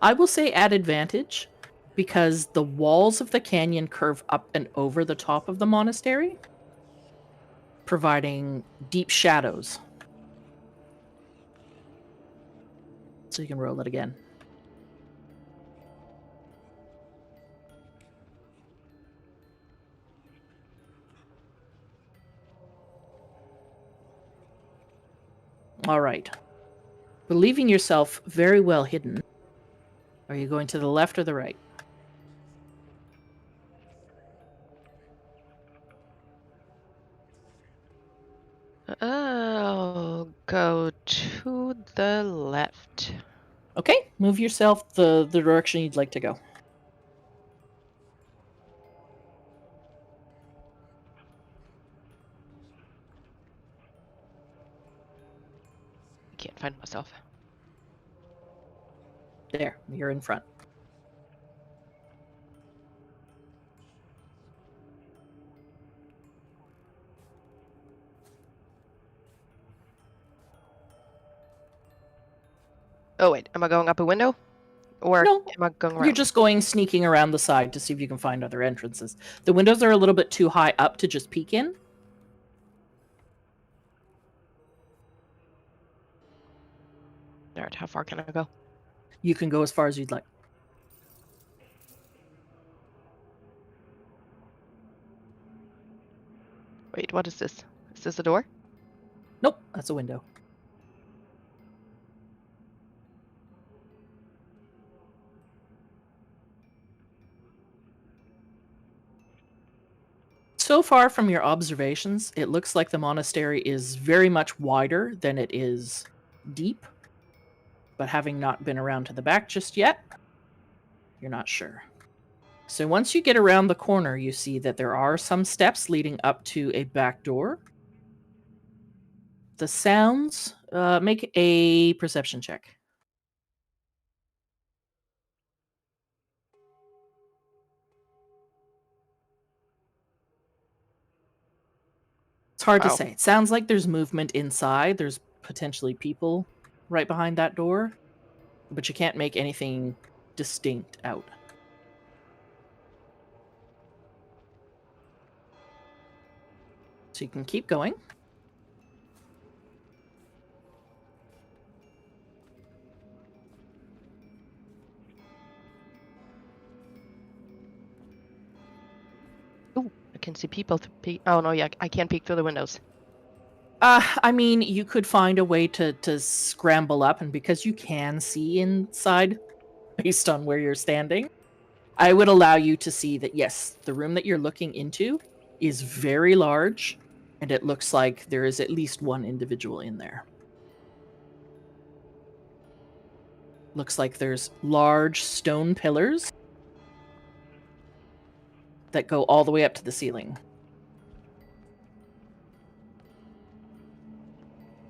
Speaker 2: I will say at advantage, because the walls of the canyon curve up and over the top of the monastery, providing deep shadows. So you can roll it again. All right. Believing yourself very well hidden, are you going to the left or the right?
Speaker 4: I'll go to the left.
Speaker 2: Okay, move yourself the direction you'd like to go.
Speaker 4: Can't find myself.
Speaker 2: There, you're in front.
Speaker 4: Oh wait, am I going up a window? Or
Speaker 2: No,
Speaker 4: am I going around?
Speaker 2: You're just going sneaking around the side to see if you can find other entrances. The windows are a little bit too high up to just peek in.
Speaker 4: Alright, how far can I go?
Speaker 2: You can go as far as you'd like.
Speaker 4: Wait, what is this? Is this a door?
Speaker 2: Nope, that's a window. So far from your observations, it looks like the monastery is very much wider than it is deep. But having not been around to the back just yet, you're not sure. So once you get around the corner, you see that there are some steps leading up to a back door. The sounds, make a perception check. hard to
Speaker 4: Wow.
Speaker 2: say. It sounds like there's movement inside. There's potentially people right behind that door, but you can't make anything distinct out. So you can keep going.
Speaker 4: Ooh, I can see people. Oh no, yeah, I can't peek through the windows.
Speaker 2: I mean, you could find a way to scramble up, and because you can see inside based on where you're standing, I would allow you to see that, yes, the room that you're looking into is very large, and it looks like there is at least one individual in there. Looks like there's large stone pillars that go all the way up to the ceiling.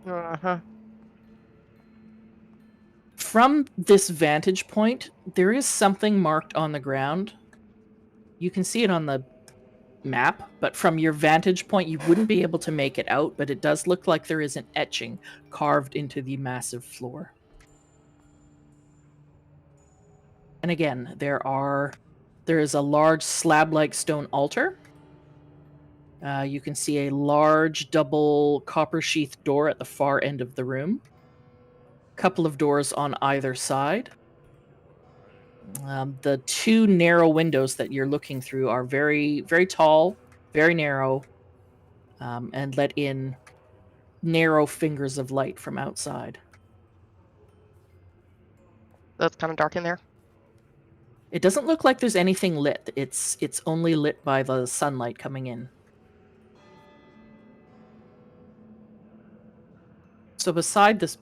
Speaker 4: Uh-huh.
Speaker 2: From this vantage point, there is something marked on the ground. You can see it on the map, but from your vantage point, you wouldn't be able to make it out, but it does look like there is an etching carved into the massive floor. And again, there is a large slab-like stone altar. You can see a large double copper sheath door at the far end of the room. Couple of doors on either side. The two narrow windows that you're looking through are very, very tall, very narrow, and let in narrow fingers of light from outside.
Speaker 4: That's kind of dark in there.
Speaker 2: It doesn't look like there's anything lit. It's only lit by the sunlight coming in. So beside this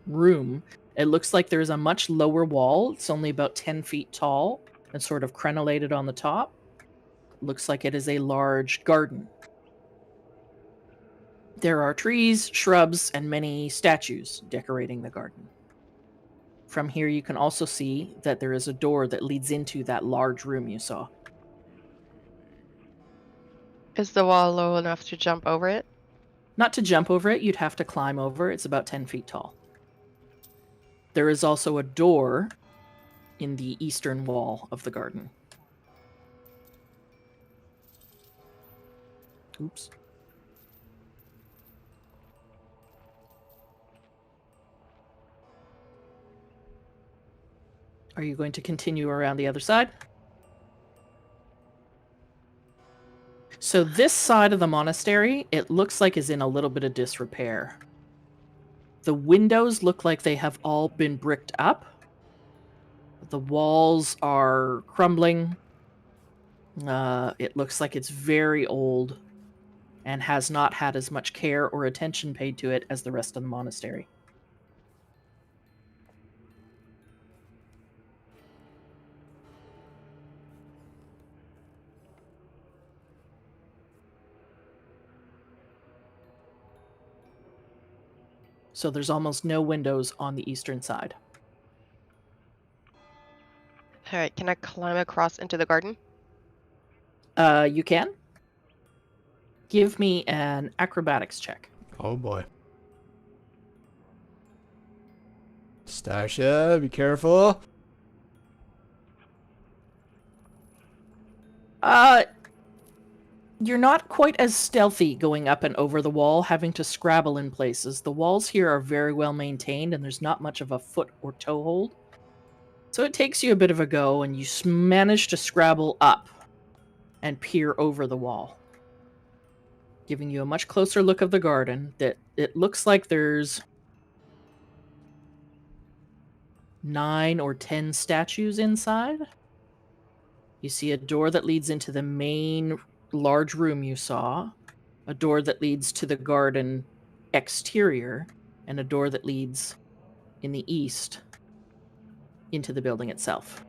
Speaker 2: room, it looks like there's a much lower wall. It's only about 10 feet tall and sort of crenellated on the top. Looks like it is a large garden. There are trees, shrubs, and many statues decorating the garden. From here, you can also see that there is a door that leads into that large room you saw.
Speaker 4: Is the wall low enough to jump over it?
Speaker 2: Not to jump over it, you'd have to climb over. It's about 10 feet tall. There is also a door in the eastern wall of the garden. Oops. Are you going to continue around the other side? So this side of the monastery, it looks like is in a little bit of disrepair. The windows look like they have all been bricked up. The walls are crumbling. It looks like it's very old and has not had as much care or attention paid to it as the rest of the monastery. So there's almost no windows on the eastern side.
Speaker 4: All right, can I climb across into the garden?
Speaker 2: You can. Give me an acrobatics check.
Speaker 5: Oh boy. Stasha, be careful.
Speaker 2: You're not quite as stealthy going up and over the wall, having to scrabble in places. The walls here are very well maintained, and there's not much of a foot or toe hold. So it takes you a bit of a go, and you manage to scrabble up and peer over the wall, giving you a much closer look of the garden. That it looks like there's 9 or 10 statues inside. You see a door that leads into the main large room you saw, a door that leads to the garden exterior, and a door that leads in the east into the building itself.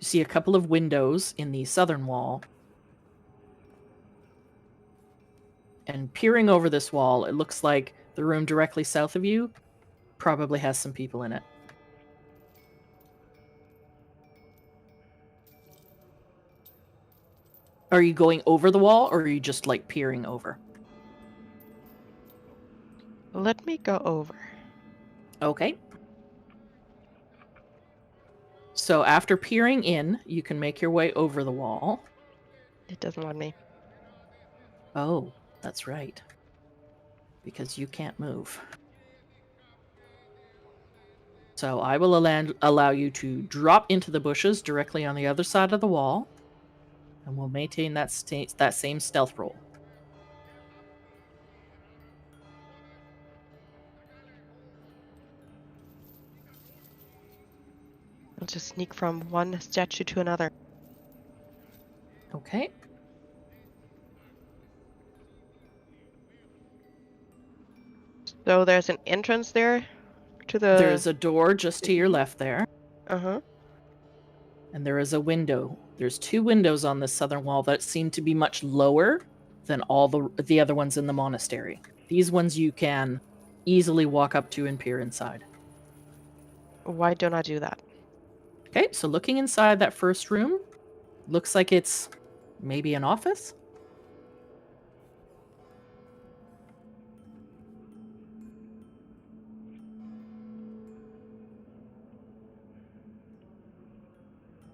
Speaker 2: You see a couple of windows in the southern wall, and peering over this wall, it looks like the room directly south of you probably has some people in it. Are you going over the wall, or are you just like peering over?
Speaker 4: Let me go over.
Speaker 2: Okay. So after peering in, you can make your way over the wall.
Speaker 4: It doesn't want me.
Speaker 2: Oh, that's right. Because you can't move. So I will allow you to drop into the bushes directly on the other side of the wall, and we'll maintain that same stealth roll.
Speaker 4: I'll just sneak from one statue to another.
Speaker 2: Okay.
Speaker 4: So there's an entrance there to the...
Speaker 2: There's a door just to your left there,
Speaker 4: Uh-huh.
Speaker 2: and there is a window. There's 2 windows on this southern wall that seem to be much lower than all the other ones in the monastery. These ones you can easily walk up to and peer inside.
Speaker 4: Why don't I do that?
Speaker 2: Okay, so looking inside that first room, looks like it's maybe an office.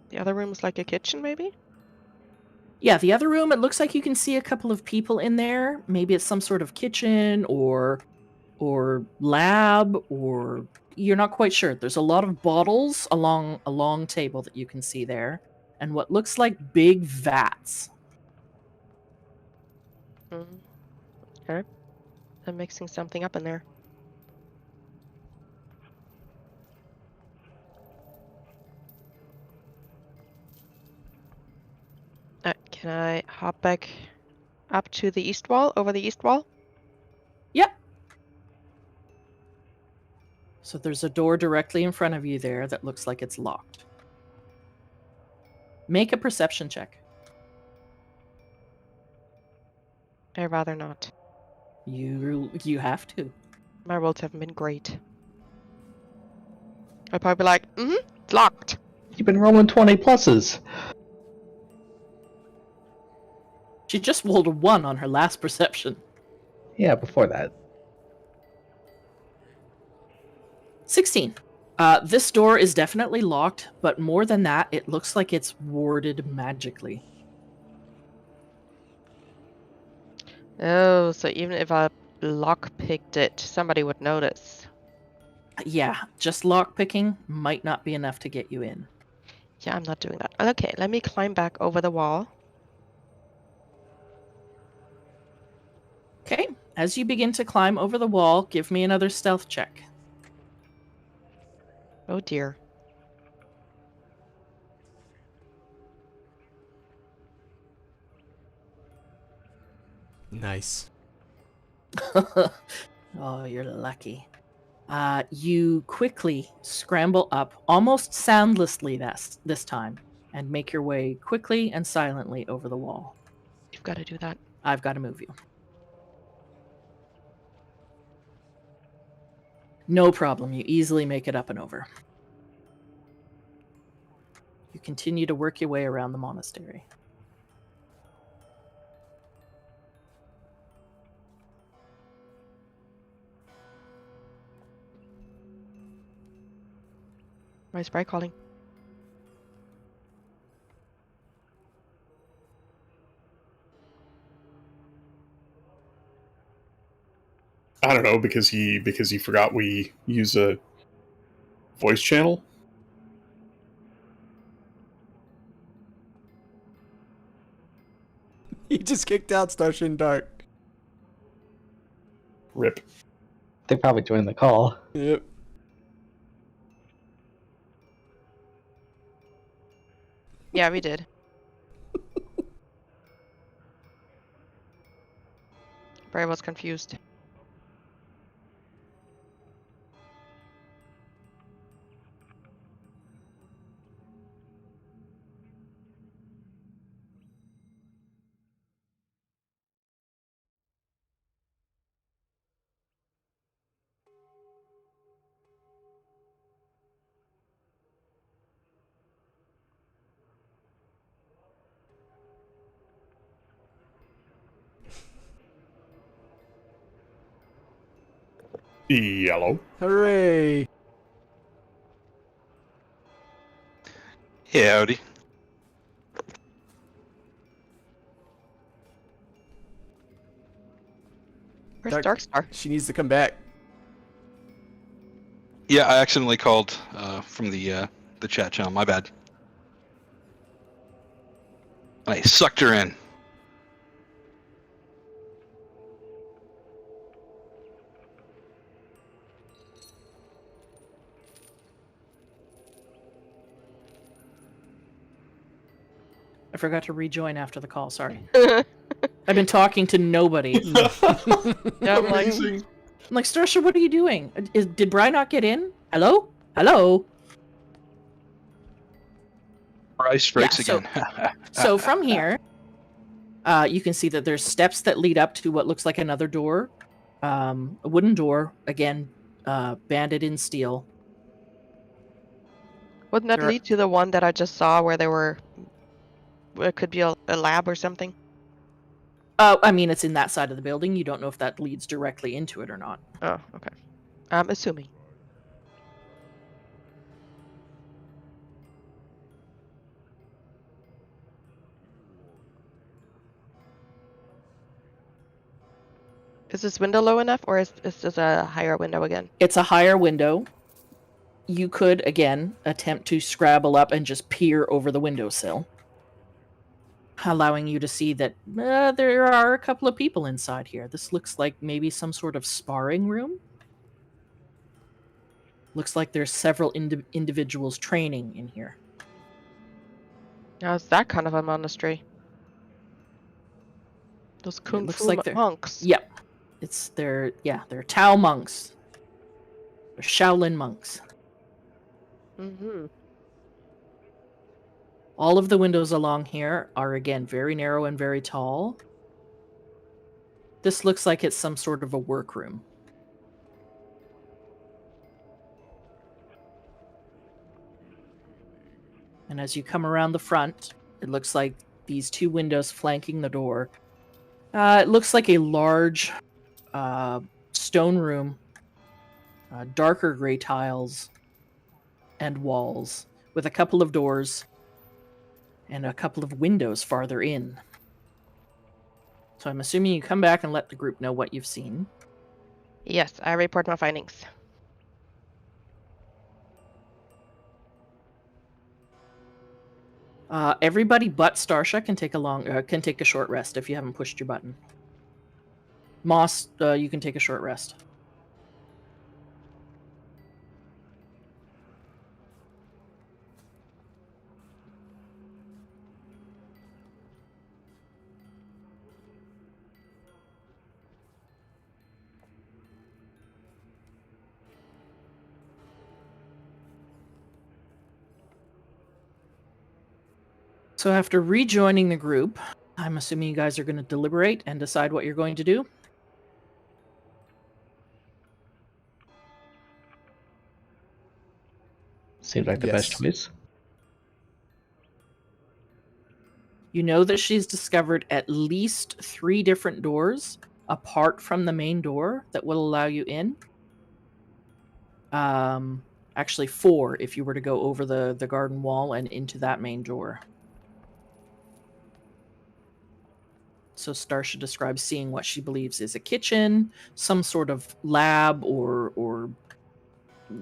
Speaker 4: The other room's like a kitchen, maybe?
Speaker 2: Yeah, the other room, it looks like you can see a couple of people in there. Maybe it's some sort of kitchen or lab, or you're not quite sure. There's a lot of bottles along a long table that you can see there, and what looks like big vats.
Speaker 4: Mm. Okay. I'm mixing something up in there. Can I hop back up to the east wall, over the east wall?
Speaker 2: Yep. So there's a door directly in front of you there that looks like it's locked. Make a perception check.
Speaker 4: I'd rather not.
Speaker 2: You have to.
Speaker 4: My rolls haven't been great. I'd probably be like, it's locked.
Speaker 3: You've been rolling 20 pluses.
Speaker 2: She just rolled a 1 on her last perception.
Speaker 3: Yeah, before that.
Speaker 2: 16. This door is definitely locked, but more than that, it looks like it's warded magically.
Speaker 4: Oh, so even if I lockpicked it, somebody would notice.
Speaker 2: Yeah, just lockpicking might not be enough to get you in.
Speaker 4: Yeah, I'm not doing that. Okay, let me climb back over the wall.
Speaker 2: Okay, as you begin to climb over the wall, give me another stealth check.
Speaker 4: Oh dear.
Speaker 5: Nice.
Speaker 2: Oh, you're lucky. You quickly scramble up, almost soundlessly this time, and make your way quickly and silently over the wall.
Speaker 4: You've got to do that.
Speaker 2: I've got to move you. No problem. You easily make it up and over. You continue to work your way around the monastery.
Speaker 4: My sprite calling.
Speaker 1: I don't know, because he forgot we use a voice channel.
Speaker 5: He just kicked out Starshin Dark.
Speaker 1: Rip.
Speaker 3: They probably joined the call.
Speaker 5: Yep.
Speaker 4: Yeah, we did. Bray was confused.
Speaker 1: Yellow.
Speaker 5: Hooray!
Speaker 6: Yeah, howdy.
Speaker 4: Where's Darkstar?
Speaker 5: She needs to come back.
Speaker 6: Yeah, I accidentally called from the chat channel. My bad. I sucked her in.
Speaker 2: I forgot to rejoin after the call. Sorry. I've been talking to nobody.
Speaker 4: Yeah, I'm like,
Speaker 1: Amazing.
Speaker 2: I'm like, Starsha, what are you doing? Did Bri not get in? Hello? Hello?
Speaker 6: Price strikes
Speaker 2: Yeah, so-
Speaker 6: again.
Speaker 2: So from here, you can see that there's steps that lead up to what looks like another door. A wooden door, again, banded in steel.
Speaker 4: wouldn't that
Speaker 2: There-
Speaker 4: lead to the one that I just saw where it could be a lab or something?
Speaker 2: I mean, it's in that side of the building. You don't know if that leads directly into it or not.
Speaker 4: Oh, okay. I'm assuming. Is this window low enough, or is this a higher window again?
Speaker 2: It's a higher window. You could, again, attempt to scrabble up and just peer over the windowsill, allowing you to see that there are a couple of people inside here. This looks like maybe some sort of sparring room. Looks like there's several individuals training in here.
Speaker 4: Now, it's that kind of a monastery. Those kung
Speaker 2: looks
Speaker 4: fu
Speaker 2: like they're-
Speaker 4: monks.
Speaker 2: Yep. They're Tao monks. They're Shaolin monks.
Speaker 4: Mm-hmm.
Speaker 2: All of the windows along here are, again, very narrow and very tall. This looks like it's some sort of a workroom. And as you come around the front, it looks like these two windows flanking the door. It looks like a large stone room, darker gray tiles and walls, with a couple of doors and a couple of windows farther in. So I'm assuming you come back and let the group know what you've seen.
Speaker 4: Yes, I report my findings.
Speaker 2: Everybody but Starsha can take a short rest if you haven't pushed your button. Moss, you can take a short rest. So after rejoining the group, I'm assuming you guys are going to deliberate and decide what you're going to do.
Speaker 3: Seems like the best
Speaker 5: Yes.
Speaker 3: choice.
Speaker 2: You know that she's discovered at least 3 different doors apart from the main door that will allow you in. Actually 4 if you were to go over the garden wall and into that main door. So Starsha describes seeing what she believes is a kitchen, some sort of lab or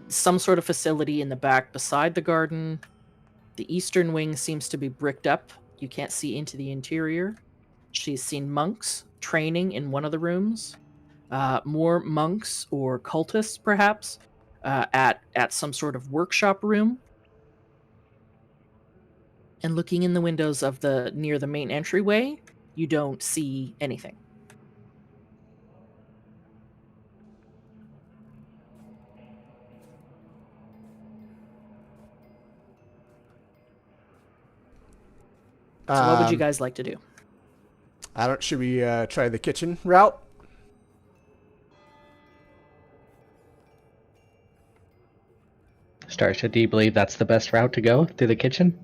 Speaker 2: some sort of facility in the back beside the garden. The eastern wing seems to be bricked up. You can't see into the interior. She's seen monks training in one of the rooms. More monks or cultists, perhaps, at some sort of workshop room. And looking in the windows of near the main entryway, you don't see anything. So what would you guys like to do?
Speaker 5: Should we try the kitchen route?
Speaker 3: Starsha, do you believe that's the best route to go through the kitchen?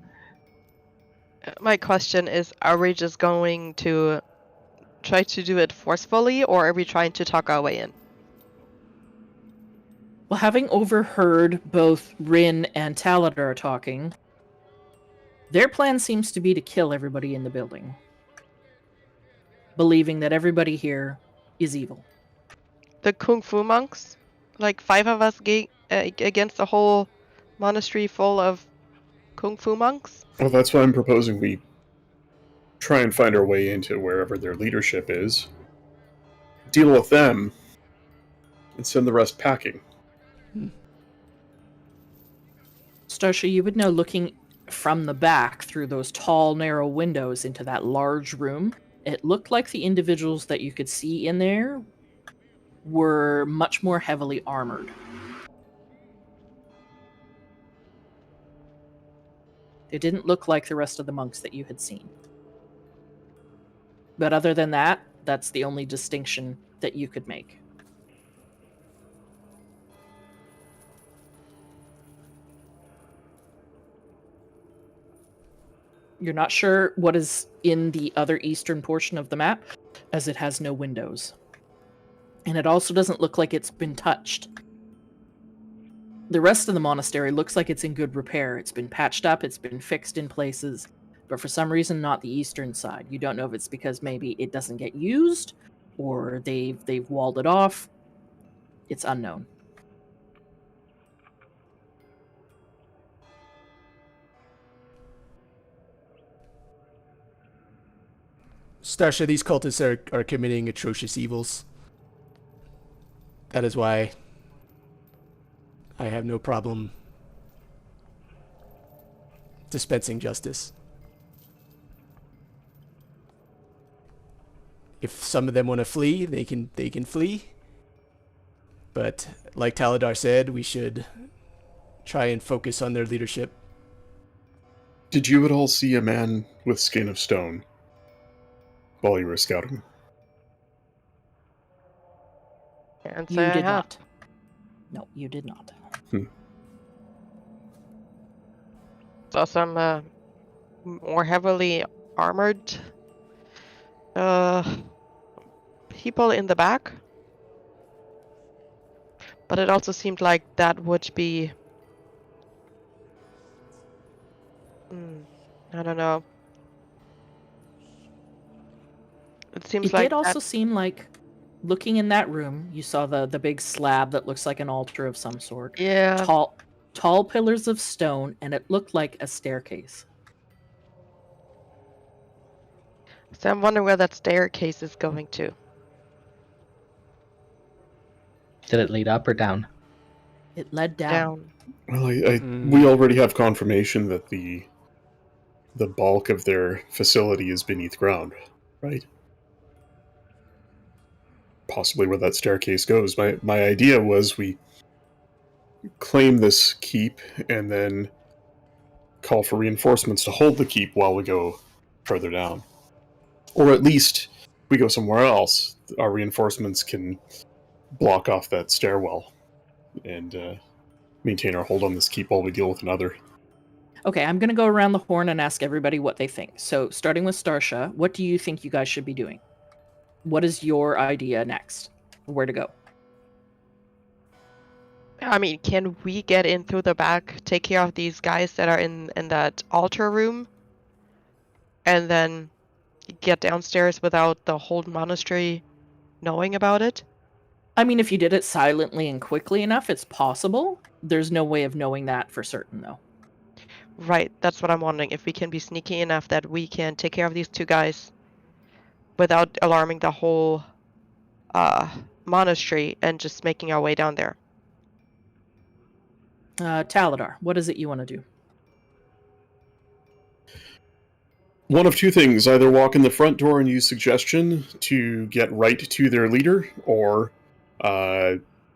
Speaker 4: My question is, are we just going to try to do it forcefully, or are we trying to talk our way in?
Speaker 2: Well, having overheard both Rin and Taladar talking, their plan seems to be to kill everybody in the building, believing that everybody here is evil.
Speaker 4: The Kung Fu monks? Like 5 of us against the whole monastery full of Kung Fu monks?
Speaker 1: Well, that's why I'm proposing we try and find our way into wherever their leadership is, deal with them, and send the rest packing.
Speaker 2: Starsha, you would know, looking from the back through those tall, narrow windows into that large room, it looked like the individuals that you could see in there were much more heavily armored. They didn't look like the rest of the monks that you had seen. But other than that, that's the only distinction that you could make. You're not sure what is in the other eastern portion of the map, as it has no windows. And it also doesn't look like it's been touched. The rest of the monastery looks like it's in good repair. It's been patched up, it's been fixed in places, but for some reason not the eastern side. You don't know if it's because maybe it doesn't get used, or they've walled it off. It's unknown.
Speaker 5: Starsha, these cultists are committing atrocious evils. That is why I have no problem dispensing justice. If some of them want to flee, they can flee. But like Taladar said, we should try and focus on their leadership.
Speaker 1: Did you at all see a man with skin of stone while you were scouting?
Speaker 4: And
Speaker 2: You
Speaker 4: say I
Speaker 2: did
Speaker 4: have.
Speaker 2: not. No, you did not.
Speaker 4: Saw some more heavily armored people in the back. But it also seemed like that would be... I don't know. It seems
Speaker 2: It
Speaker 4: like
Speaker 2: did also seem like, looking in that room, you saw the big slab that looks like an altar of some sort.
Speaker 4: Yeah.
Speaker 2: Tall pillars of stone, and it looked like a staircase.
Speaker 4: So I'm wondering where that staircase is going to.
Speaker 3: Did it lead up or down?
Speaker 2: It led down.
Speaker 1: Well, we already have confirmation that the bulk of their facility is beneath ground, right? Possibly where that staircase goes. My idea was we claim this keep and then call for reinforcements to hold the keep while we go further down. Or at least we go somewhere else. Our reinforcements can block off that stairwell and maintain our hold on this keep while we deal with another.
Speaker 2: Okay, I'm going to go around the horn and ask everybody what they think. So, starting with Starsha, what do you think you guys should be doing? What is your idea next? Where to go?
Speaker 4: I mean, can we get in through the back, take care of these guys that are in that altar room, and then get downstairs without the whole monastery knowing about it?
Speaker 2: I mean, if you did it silently and quickly enough, it's possible. There's no way of knowing that for certain, though.
Speaker 4: Right, that's what I'm wondering. If we can be sneaky enough that we can take care of these 2 guys without alarming the whole monastery and just making our way down there.
Speaker 2: Taladar, what is it you want to do?
Speaker 1: One of two things: either walk in the front door and use suggestion to get right to their leader, or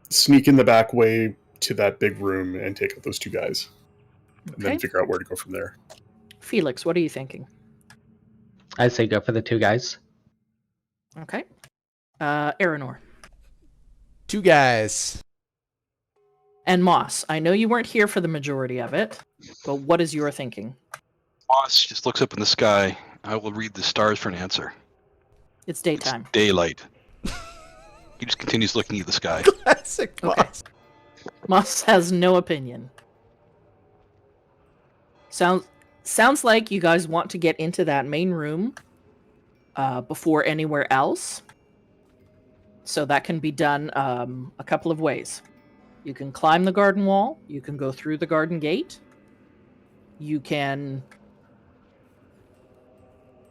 Speaker 1: sneak in the back way to that big room and take out those 2 guys. And
Speaker 2: Okay.
Speaker 1: then figure out where to go from there.
Speaker 2: Felix, what are you thinking?
Speaker 3: I'd say go for the 2 guys.
Speaker 2: Okay. Aranor.
Speaker 5: 2 guys.
Speaker 2: And Moss, I know you weren't here for the majority of it, but what is your thinking?
Speaker 6: Moss just looks up in the sky. I will read the stars for an answer.
Speaker 2: It's daytime.
Speaker 6: Daylight. He just continues looking at the sky.
Speaker 5: Classic
Speaker 2: Okay.
Speaker 5: boss.
Speaker 2: Moss has no opinion. Sounds like you guys want to get into that main room before anywhere else. So that can be done a couple of ways. You can climb the garden wall. You can go through the garden gate. You can...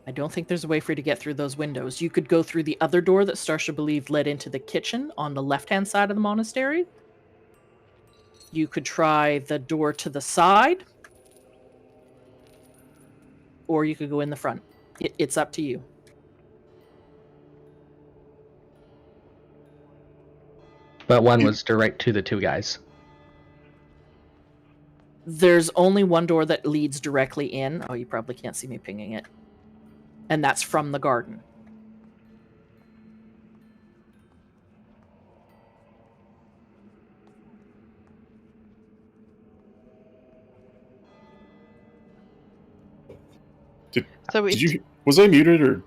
Speaker 2: I don't think there's a way for you to get through those windows. You could go through the other door that Starsha believed led into the kitchen on the left-hand side of the monastery. You could try the door to the side. Or you could go in the front. It's up to you.
Speaker 3: But one was direct to the two guys.
Speaker 2: There's only one door that leads directly in. Oh, you probably can't see me pinging it. And that's from the garden.
Speaker 1: Was I muted or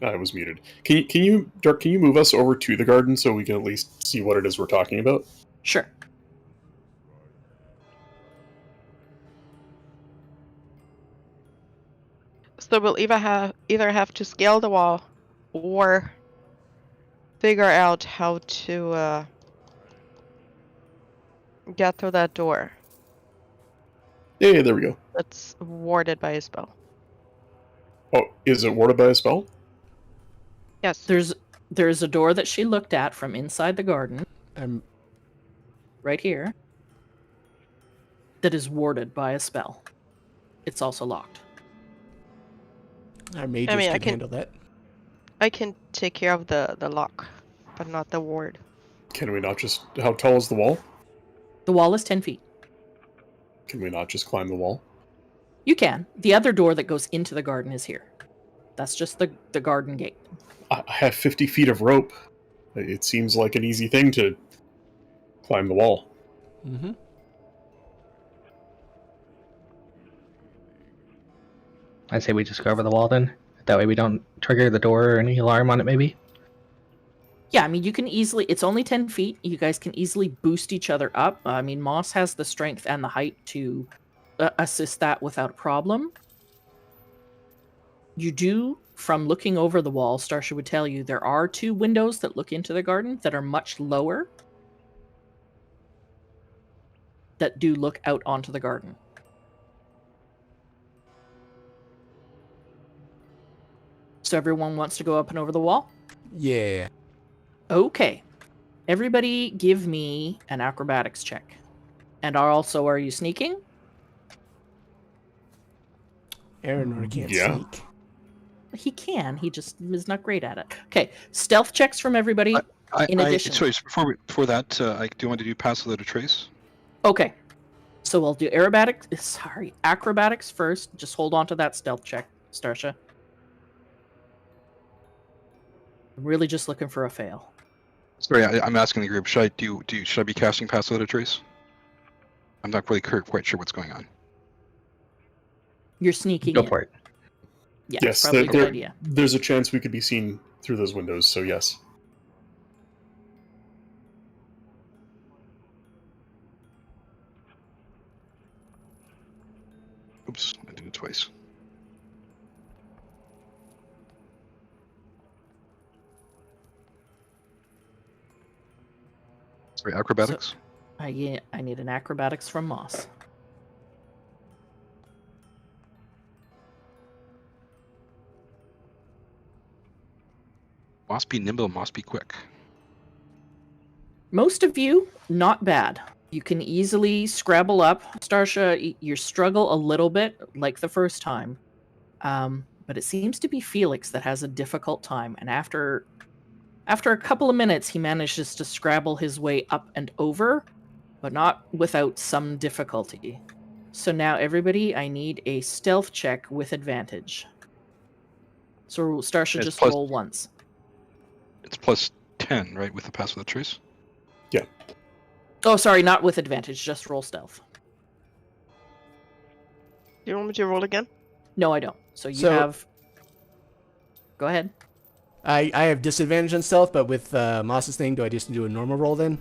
Speaker 1: I was muted? Can you Dirk, can you move us over to the garden so we can at least see what it is we're talking about?
Speaker 2: Sure.
Speaker 4: So we'll either have to scale the wall, or figure out how to get through that door
Speaker 1: Yeah, there we go.
Speaker 4: that's warded by a spell.
Speaker 1: Oh, is it warded by a spell?
Speaker 4: Yes.
Speaker 2: There's a door that she looked at from inside the garden, right here, that is warded by a spell. It's also locked.
Speaker 5: Our mages
Speaker 4: I
Speaker 5: can
Speaker 4: can-
Speaker 5: handle that.
Speaker 4: I can take care of the lock, but not the ward.
Speaker 1: Can we not just... How tall is the wall?
Speaker 2: The wall is 10 feet.
Speaker 1: Can we not just climb the wall?
Speaker 2: You can. The other door that goes into the garden is here. That's just the garden gate.
Speaker 1: I have 50 feet of rope. It seems like an easy thing to climb the wall.
Speaker 5: Mm-hmm.
Speaker 3: I say we just go over the wall then. That way we don't trigger the door or any alarm on it, maybe.
Speaker 2: Yeah, I mean, you can easily... It's only 10 feet. You guys can easily boost each other up. I mean, Moss has the strength and the height to assist that without a problem. You do, from looking over the wall, Starsha would tell you, there are 2 windows that look into the garden that are much lower, that do look out onto the garden. So everyone wants to go up and over the wall?
Speaker 5: Yeah.
Speaker 2: Okay. Everybody give me an acrobatics check. And are you sneaking?
Speaker 5: Aaron can't
Speaker 1: Yeah.
Speaker 5: sneak.
Speaker 2: He can, he just is not great at it. Okay, stealth checks from everybody. In addition.
Speaker 6: Sorry, before that, do you want to do pass without a trace?
Speaker 2: Okay. So we'll do acrobatics first. Just hold on to that stealth check, Starsha. I'm really just looking for a fail.
Speaker 6: Sorry, I'm asking the group. Should I be casting pass without a trace? I'm not really quite sure what's going on.
Speaker 2: You're sneaking
Speaker 3: Go
Speaker 2: in.
Speaker 3: for it.
Speaker 2: Yeah,
Speaker 1: Yes,
Speaker 2: probably a
Speaker 1: there-
Speaker 2: good idea.
Speaker 1: There's a chance we could be seen through those windows, so yes.
Speaker 6: Oops, I did it twice. Sorry, acrobatics?
Speaker 2: I need an acrobatics from Moss.
Speaker 6: Must be nimble, must be quick.
Speaker 2: Most of you, not bad. You can easily scrabble up. Starsha, you struggle a little bit, like the first time. But it seems to be Felix that has a difficult time. And after a couple of minutes, he manages to scrabble his way up and over, but not without some difficulty. So now, everybody, I need a stealth check with advantage. So Starsha,
Speaker 6: It's
Speaker 2: just
Speaker 6: plus-
Speaker 2: roll once.
Speaker 6: It's plus 10, right, with the pass without a trace?
Speaker 2: Oh, sorry, not with advantage. Just roll stealth.
Speaker 4: Do you want me to roll again?
Speaker 2: No, I don't. So you
Speaker 5: So-
Speaker 2: have... Go ahead.
Speaker 5: I have disadvantage on stealth, but with Moss's thing, do I just do a normal roll then?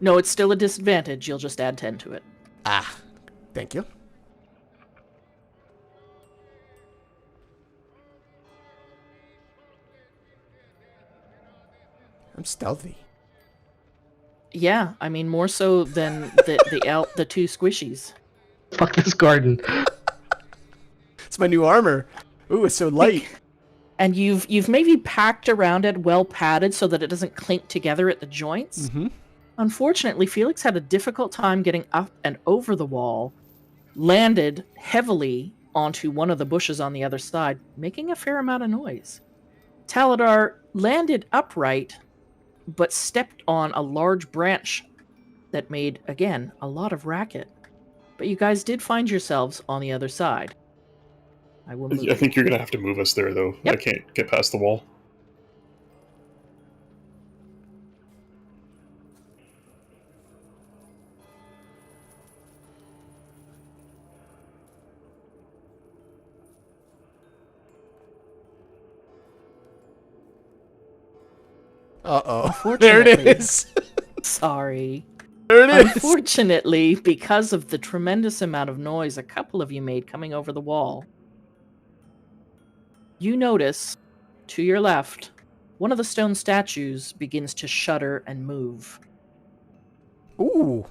Speaker 2: No, it's still a disadvantage. You'll just add 10 to it.
Speaker 5: Ah, thank you. I'm stealthy.
Speaker 2: Yeah, I mean more so than the two squishies.
Speaker 3: Fuck this garden.
Speaker 5: It's my new armor. Ooh, it's so light.
Speaker 2: And you've maybe packed around it well padded so that it doesn't clink together at the joints.
Speaker 5: Mm-hmm.
Speaker 2: Unfortunately, Felix had a difficult time getting up and over the wall, landed heavily onto one of the bushes on the other side, making a fair amount of noise. Taladar landed upright, but stepped on a large branch that made, again, a lot of racket. But you guys did find yourselves on the other side. I will move.
Speaker 1: I think you're gonna have to move us there, though.
Speaker 2: Yep.
Speaker 1: I can't get past the wall.
Speaker 5: Uh-oh. There it
Speaker 2: Unfortunately-
Speaker 5: is.
Speaker 2: Sorry.
Speaker 5: There it is.
Speaker 2: Unfortunately, because of the tremendous amount of noise a couple of you made coming over the wall, you notice, to your left, one of the stone statues begins to shudder and move.
Speaker 5: Ooh.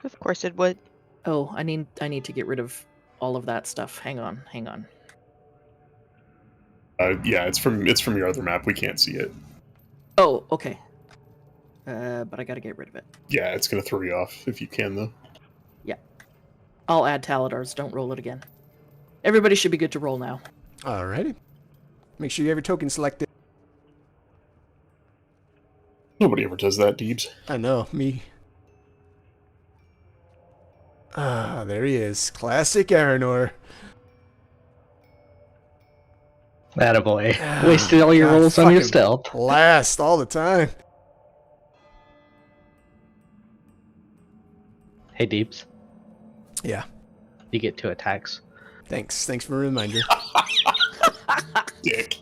Speaker 4: Of course it would.
Speaker 2: Oh, I need to get rid of all of that stuff. Hang on.
Speaker 1: Yeah, it's from your other map. We can't see it.
Speaker 2: Oh, okay. But I gotta get rid of it.
Speaker 1: Yeah, it's gonna throw you off if you can, though.
Speaker 2: I'll add Taladar's. Don't roll it again. Everybody should be good to roll now.
Speaker 5: Alrighty. Make sure you have your token selected.
Speaker 1: Nobody ever does that, Deebs.
Speaker 5: I know, me. Ah, there he is. Classic Aranor.
Speaker 3: Attaboy.
Speaker 5: Ah,
Speaker 3: Wasted all your
Speaker 5: God,
Speaker 3: rolls on your
Speaker 5: fucking
Speaker 3: stealth.
Speaker 5: Blast all the time.
Speaker 3: Hey, Deeps.
Speaker 5: Yeah.
Speaker 3: You get 2 attacks.
Speaker 5: Thanks for a reminder.
Speaker 1: Dick.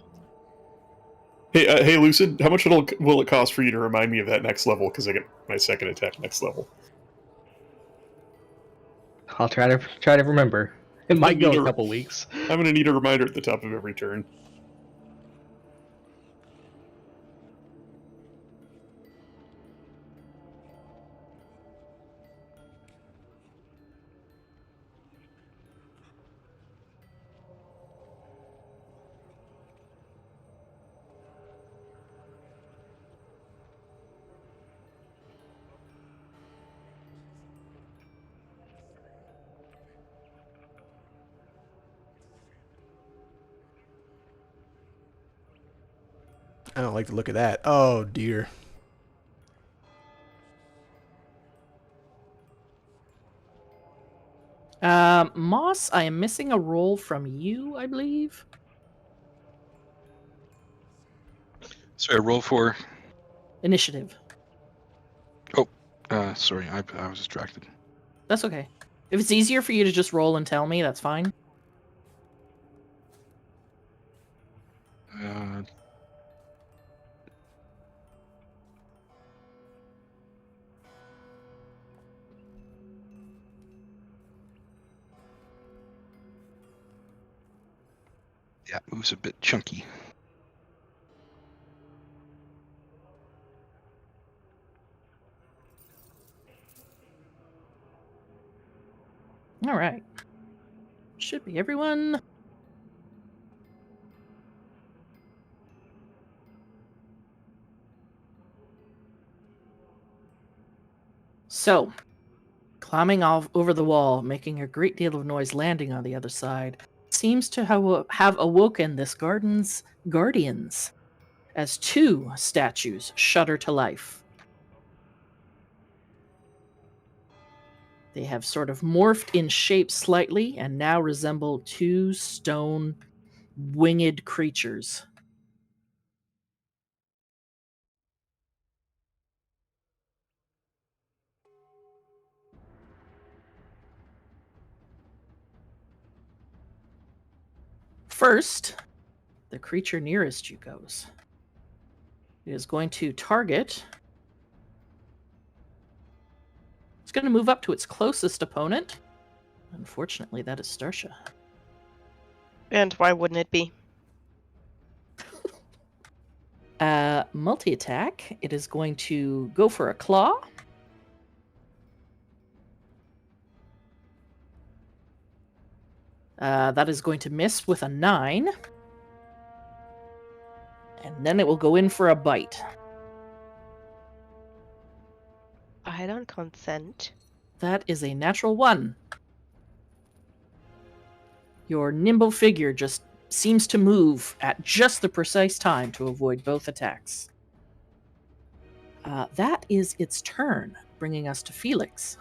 Speaker 1: Hey, Lucid. How much will it cost for you to remind me of that next level? Because I get my second attack next level.
Speaker 3: I'll try to remember. It might go
Speaker 1: need
Speaker 3: a
Speaker 1: a-
Speaker 3: couple weeks.
Speaker 1: I'm gonna need a reminder at the top of every turn.
Speaker 5: I don't like the look of that. Oh, dear.
Speaker 2: Moss, I am missing a roll from you, I believe.
Speaker 6: Sorry, roll for.
Speaker 2: Initiative.
Speaker 6: Sorry, I was distracted.
Speaker 2: That's okay. If it's easier for you to just roll and tell me, that's fine.
Speaker 6: Yeah, moves a bit chunky.
Speaker 2: All right. Should be everyone. So, climbing off over the wall, making a great deal of noise landing on the other side, seems to have awoken this garden's guardians as 2 statues shudder to life. They have sort of morphed in shape slightly and now resemble 2 stone winged creatures. First, the creature nearest you goes. It is going to target going to move up to its closest opponent. Unfortunately, that is Starsha.
Speaker 4: And why wouldn't it be?
Speaker 2: Multi-attack. It is going to go for a claw. That is going to miss with a 9. And then it will go in for a bite.
Speaker 4: I don't consent.
Speaker 2: That is a natural 1. Your nimble figure just seems to move at just the precise time to avoid both attacks. That is its turn, bringing us to Felix.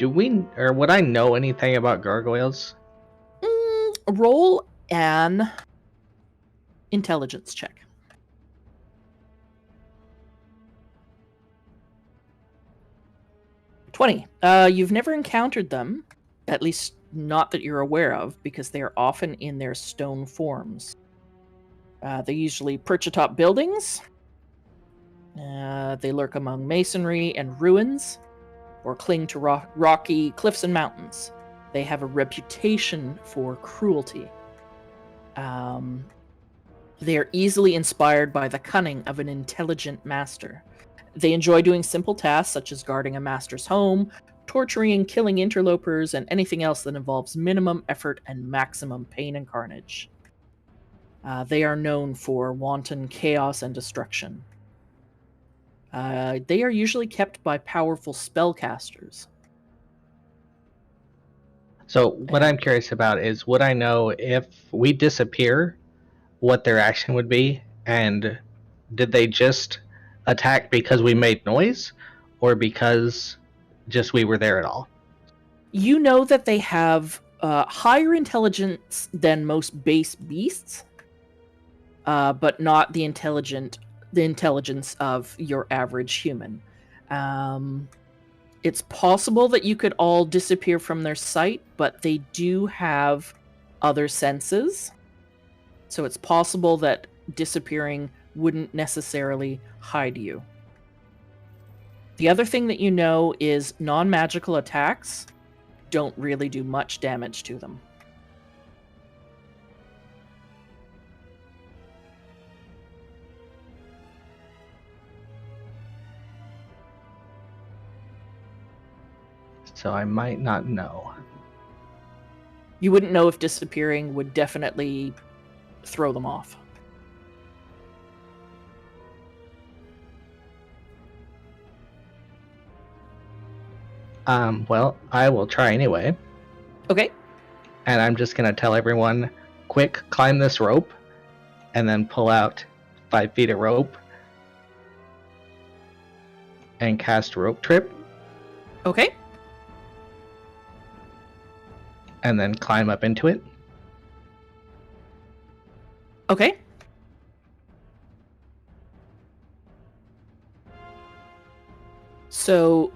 Speaker 3: Would I know anything about gargoyles?
Speaker 2: Roll an intelligence check. 20. You've never encountered them, at least not that you're aware of, because they are often in their stone forms. They usually perch atop buildings. They lurk among masonry and ruins, or cling to rocky cliffs and mountains. They have a reputation for cruelty. They are easily inspired by the cunning of an intelligent master. They enjoy doing simple tasks such as guarding a master's home, torturing and killing interlopers, and anything else that involves minimum effort and maximum pain and carnage. They are known for wanton chaos and destruction. They are usually kept by powerful spellcasters.
Speaker 3: So what I'm curious about is, would I know if we disappear, what their action would be? And did they just attack because we made noise, or because just we were there at all?
Speaker 2: You know that they have higher intelligence than most base beasts, but not the intelligence of your average human. It's possible that you could all disappear from their sight, but they do have other senses. So it's possible that disappearing wouldn't necessarily hide you. The other thing that you know is non-magical attacks don't really do much damage to them.
Speaker 3: So I might not know.
Speaker 2: You wouldn't know if disappearing would definitely throw them off.
Speaker 3: Well, I will try anyway.
Speaker 2: Okay.
Speaker 3: And I'm just gonna tell everyone, quick, climb this rope, and then pull out 5 feet of rope, and cast rope trip,
Speaker 2: Okay.
Speaker 3: and then climb up into it.
Speaker 2: Okay. So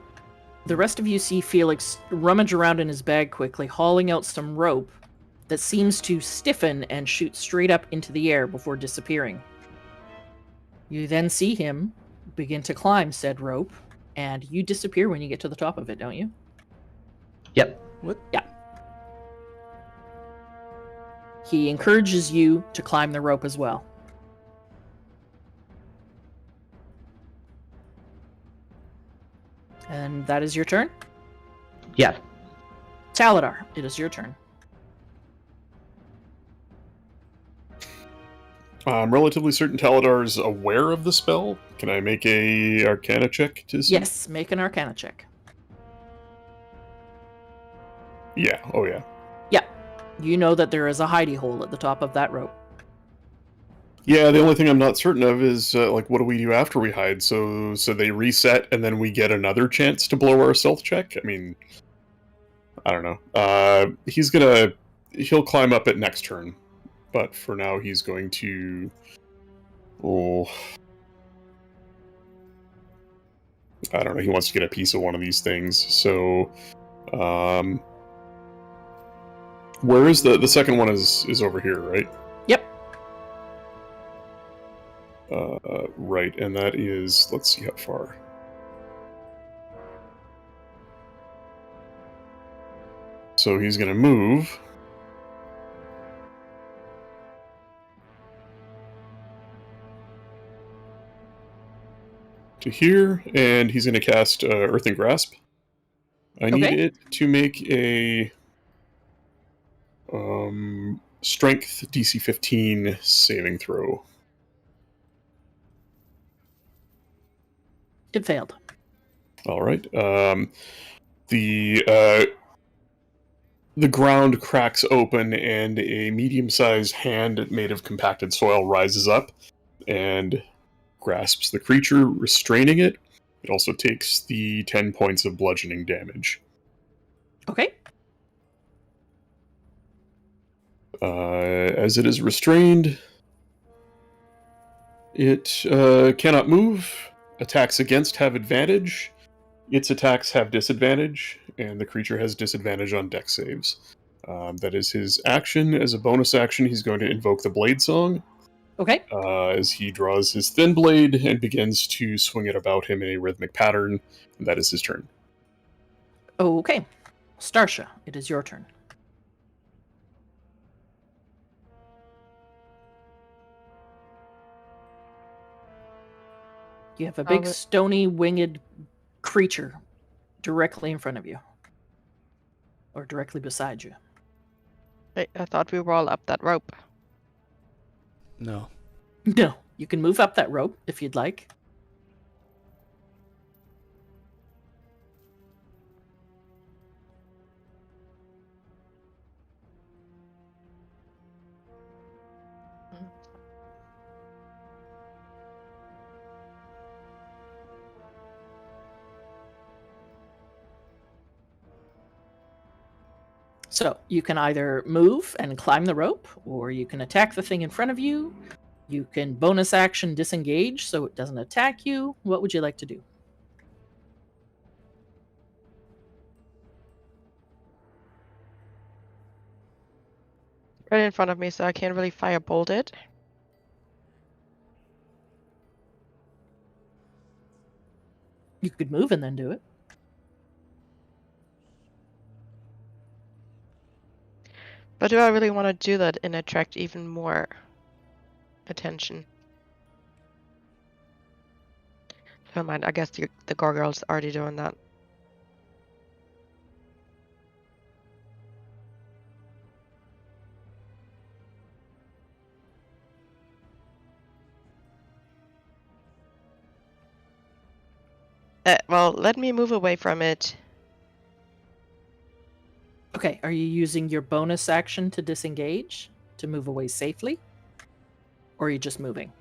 Speaker 2: the rest of you see Felix rummage around in his bag quickly, hauling out some rope that seems to stiffen and shoot straight up into the air before disappearing. You then see him begin to climb said rope, and you disappear when you get to the top of it, don't you?
Speaker 3: Yep.
Speaker 5: What?
Speaker 2: Yeah. He encourages you to climb the rope as well. And that is your turn?
Speaker 3: Yeah.
Speaker 2: Taladar, it is your turn.
Speaker 1: I'm relatively certain Taladar's aware of the spell. Can I make a Arcana check to see?
Speaker 2: Yes, make an Arcana check.
Speaker 1: Yeah. Oh, yeah.
Speaker 2: Yeah, you know that there is a hidey hole at the top of that rope.
Speaker 1: Yeah, the only thing I'm not certain of is, like, what do we do after we hide? So they reset, and then we get another chance to blow our stealth check? I mean, I don't know. He'll climb up it next turn. But for now, he's going to... Oh... I don't know, he wants to get a piece of one of these things, so... Where is the second one is over here, right?
Speaker 2: Yep.
Speaker 1: Right, and that is, let's see how far. So he's going to move. To here, and he's going to cast Earthen Grasp. I need
Speaker 2: Okay.
Speaker 1: it to make a Strength DC 15 saving throw.
Speaker 2: It failed.
Speaker 1: All right. The ground cracks open, and a medium-sized hand made of compacted soil rises up and grasps the creature, restraining it. It also takes the 10 points of bludgeoning damage.
Speaker 2: Okay.
Speaker 1: As it is restrained, it cannot move. Attacks against have advantage. Its attacks have disadvantage, and the creature has disadvantage on dex saves. That is his action. As a bonus action, he's going to invoke the Blade Song.
Speaker 2: Okay.
Speaker 1: As he draws his thin blade and begins to swing it about him in a rhythmic pattern. And that is his turn.
Speaker 2: Okay. Starsha, it is your turn. You have a big stony winged creature directly in front of you. Or directly beside you.
Speaker 4: I thought we were all up that rope.
Speaker 5: No.
Speaker 2: No. You can move up that rope if you'd like. So you can either move and climb the rope, or you can attack the thing in front of you. You can bonus action disengage so it doesn't attack you. What would you like to do?
Speaker 4: Right in front of me, so I can't really firebolt it.
Speaker 2: You could move and then do it.
Speaker 4: But do I really want to do that and attract even more attention? Never mind, I guess the gargoyle's already doing that. Well, let me move away from it.
Speaker 2: Okay, are you using your bonus action to disengage to move away safely? Or are you just moving?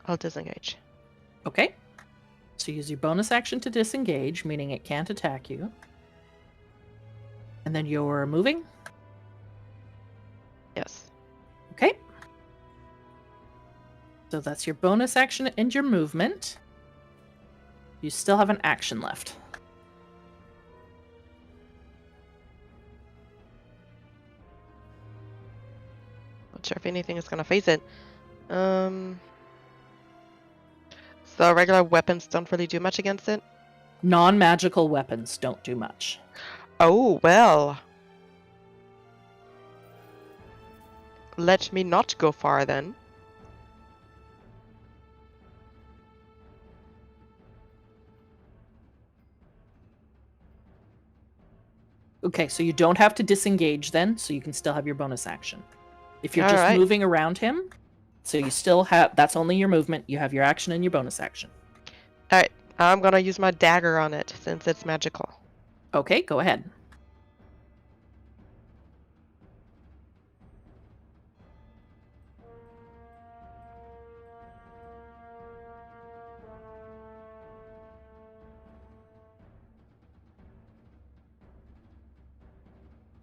Speaker 4: I'll disengage.
Speaker 2: Okay. So use your bonus action to disengage, meaning it can't attack you. And then you're moving?
Speaker 4: Yes.
Speaker 2: Okay. So that's your bonus action and your movement. You still have an action left.
Speaker 4: Not sure if anything is gonna face it. So regular weapons don't really do much against it?
Speaker 2: Non-magical weapons don't do much.
Speaker 4: Oh, well. Let me not go far then.
Speaker 2: Okay, so you don't have to disengage then, so you can still have your bonus action. If you're
Speaker 4: All
Speaker 2: just
Speaker 4: right.
Speaker 2: moving around him, so you still have, that's only your movement, you have your action and your bonus action.
Speaker 4: Alright, I'm gonna use my dagger on it since it's magical.
Speaker 2: Okay, go ahead.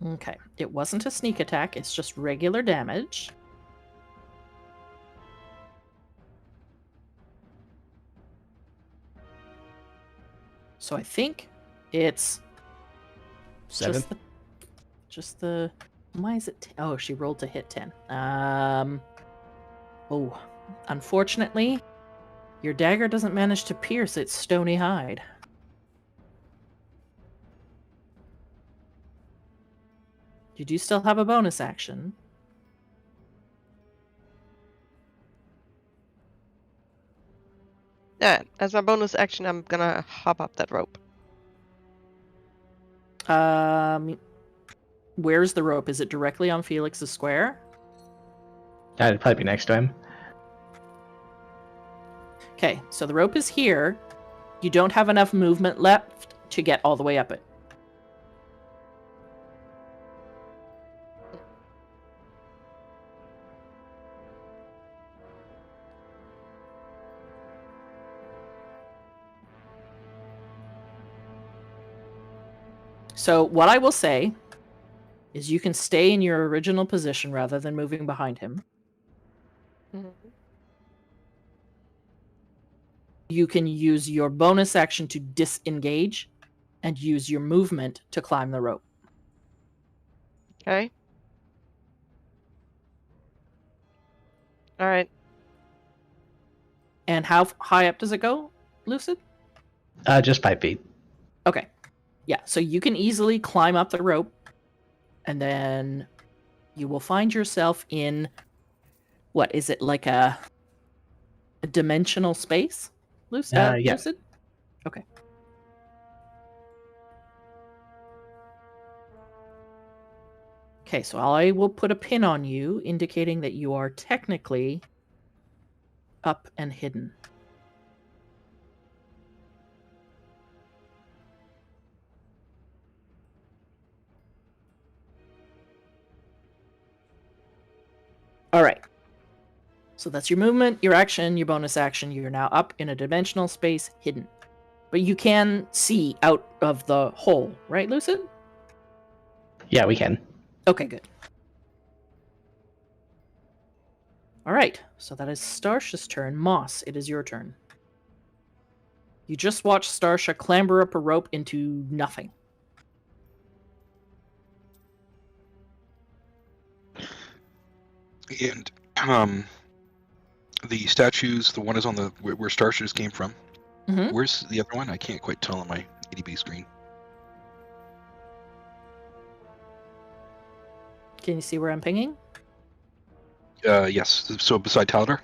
Speaker 2: Okay, it wasn't a sneak attack, it's just regular damage. So I think it's
Speaker 5: 7.
Speaker 2: just the Why is it? Oh, she rolled to hit 10. Oh, unfortunately, your dagger doesn't manage to pierce its stony hide. You do still have a bonus action.
Speaker 4: Yeah, as my bonus action, I'm gonna hop up that rope.
Speaker 2: Where's the rope? Is it directly on Felix's square?
Speaker 3: That'd probably be next to him.
Speaker 2: Okay, so the rope is here. You don't have enough movement left to get all the way up it. So what I will say is you can stay in your original position rather than moving behind him.
Speaker 4: Mhm.
Speaker 2: You can use your bonus action to disengage and use your movement to climb the rope.
Speaker 4: Okay. All right.
Speaker 2: And how high up does it go, Lucid?
Speaker 3: Just 5 feet.
Speaker 2: Okay. Yeah, so you can easily climb up the rope, and then you will find yourself in, what is it, like a dimensional space?
Speaker 3: Yeah.
Speaker 2: Lucid? Okay. Okay, so I will put a pin on you, indicating that you are technically up and hidden. All right. So that's your movement, your action, your bonus action. You're now up in a dimensional space, hidden. But you can see out of the hole, right, Lucid?
Speaker 3: Yeah, we can.
Speaker 2: Okay, good. All right, so that is Starsha's turn. Moss, it is your turn. You just watched Starsha clamber up a rope into nothing.
Speaker 6: And the statues, the one is on the where Starsha just came from.
Speaker 2: Mhm.
Speaker 6: Where's the other one? I can't quite tell on my ADB screen.
Speaker 2: Can you see where I'm pinging?
Speaker 6: Yes. So beside Taladar,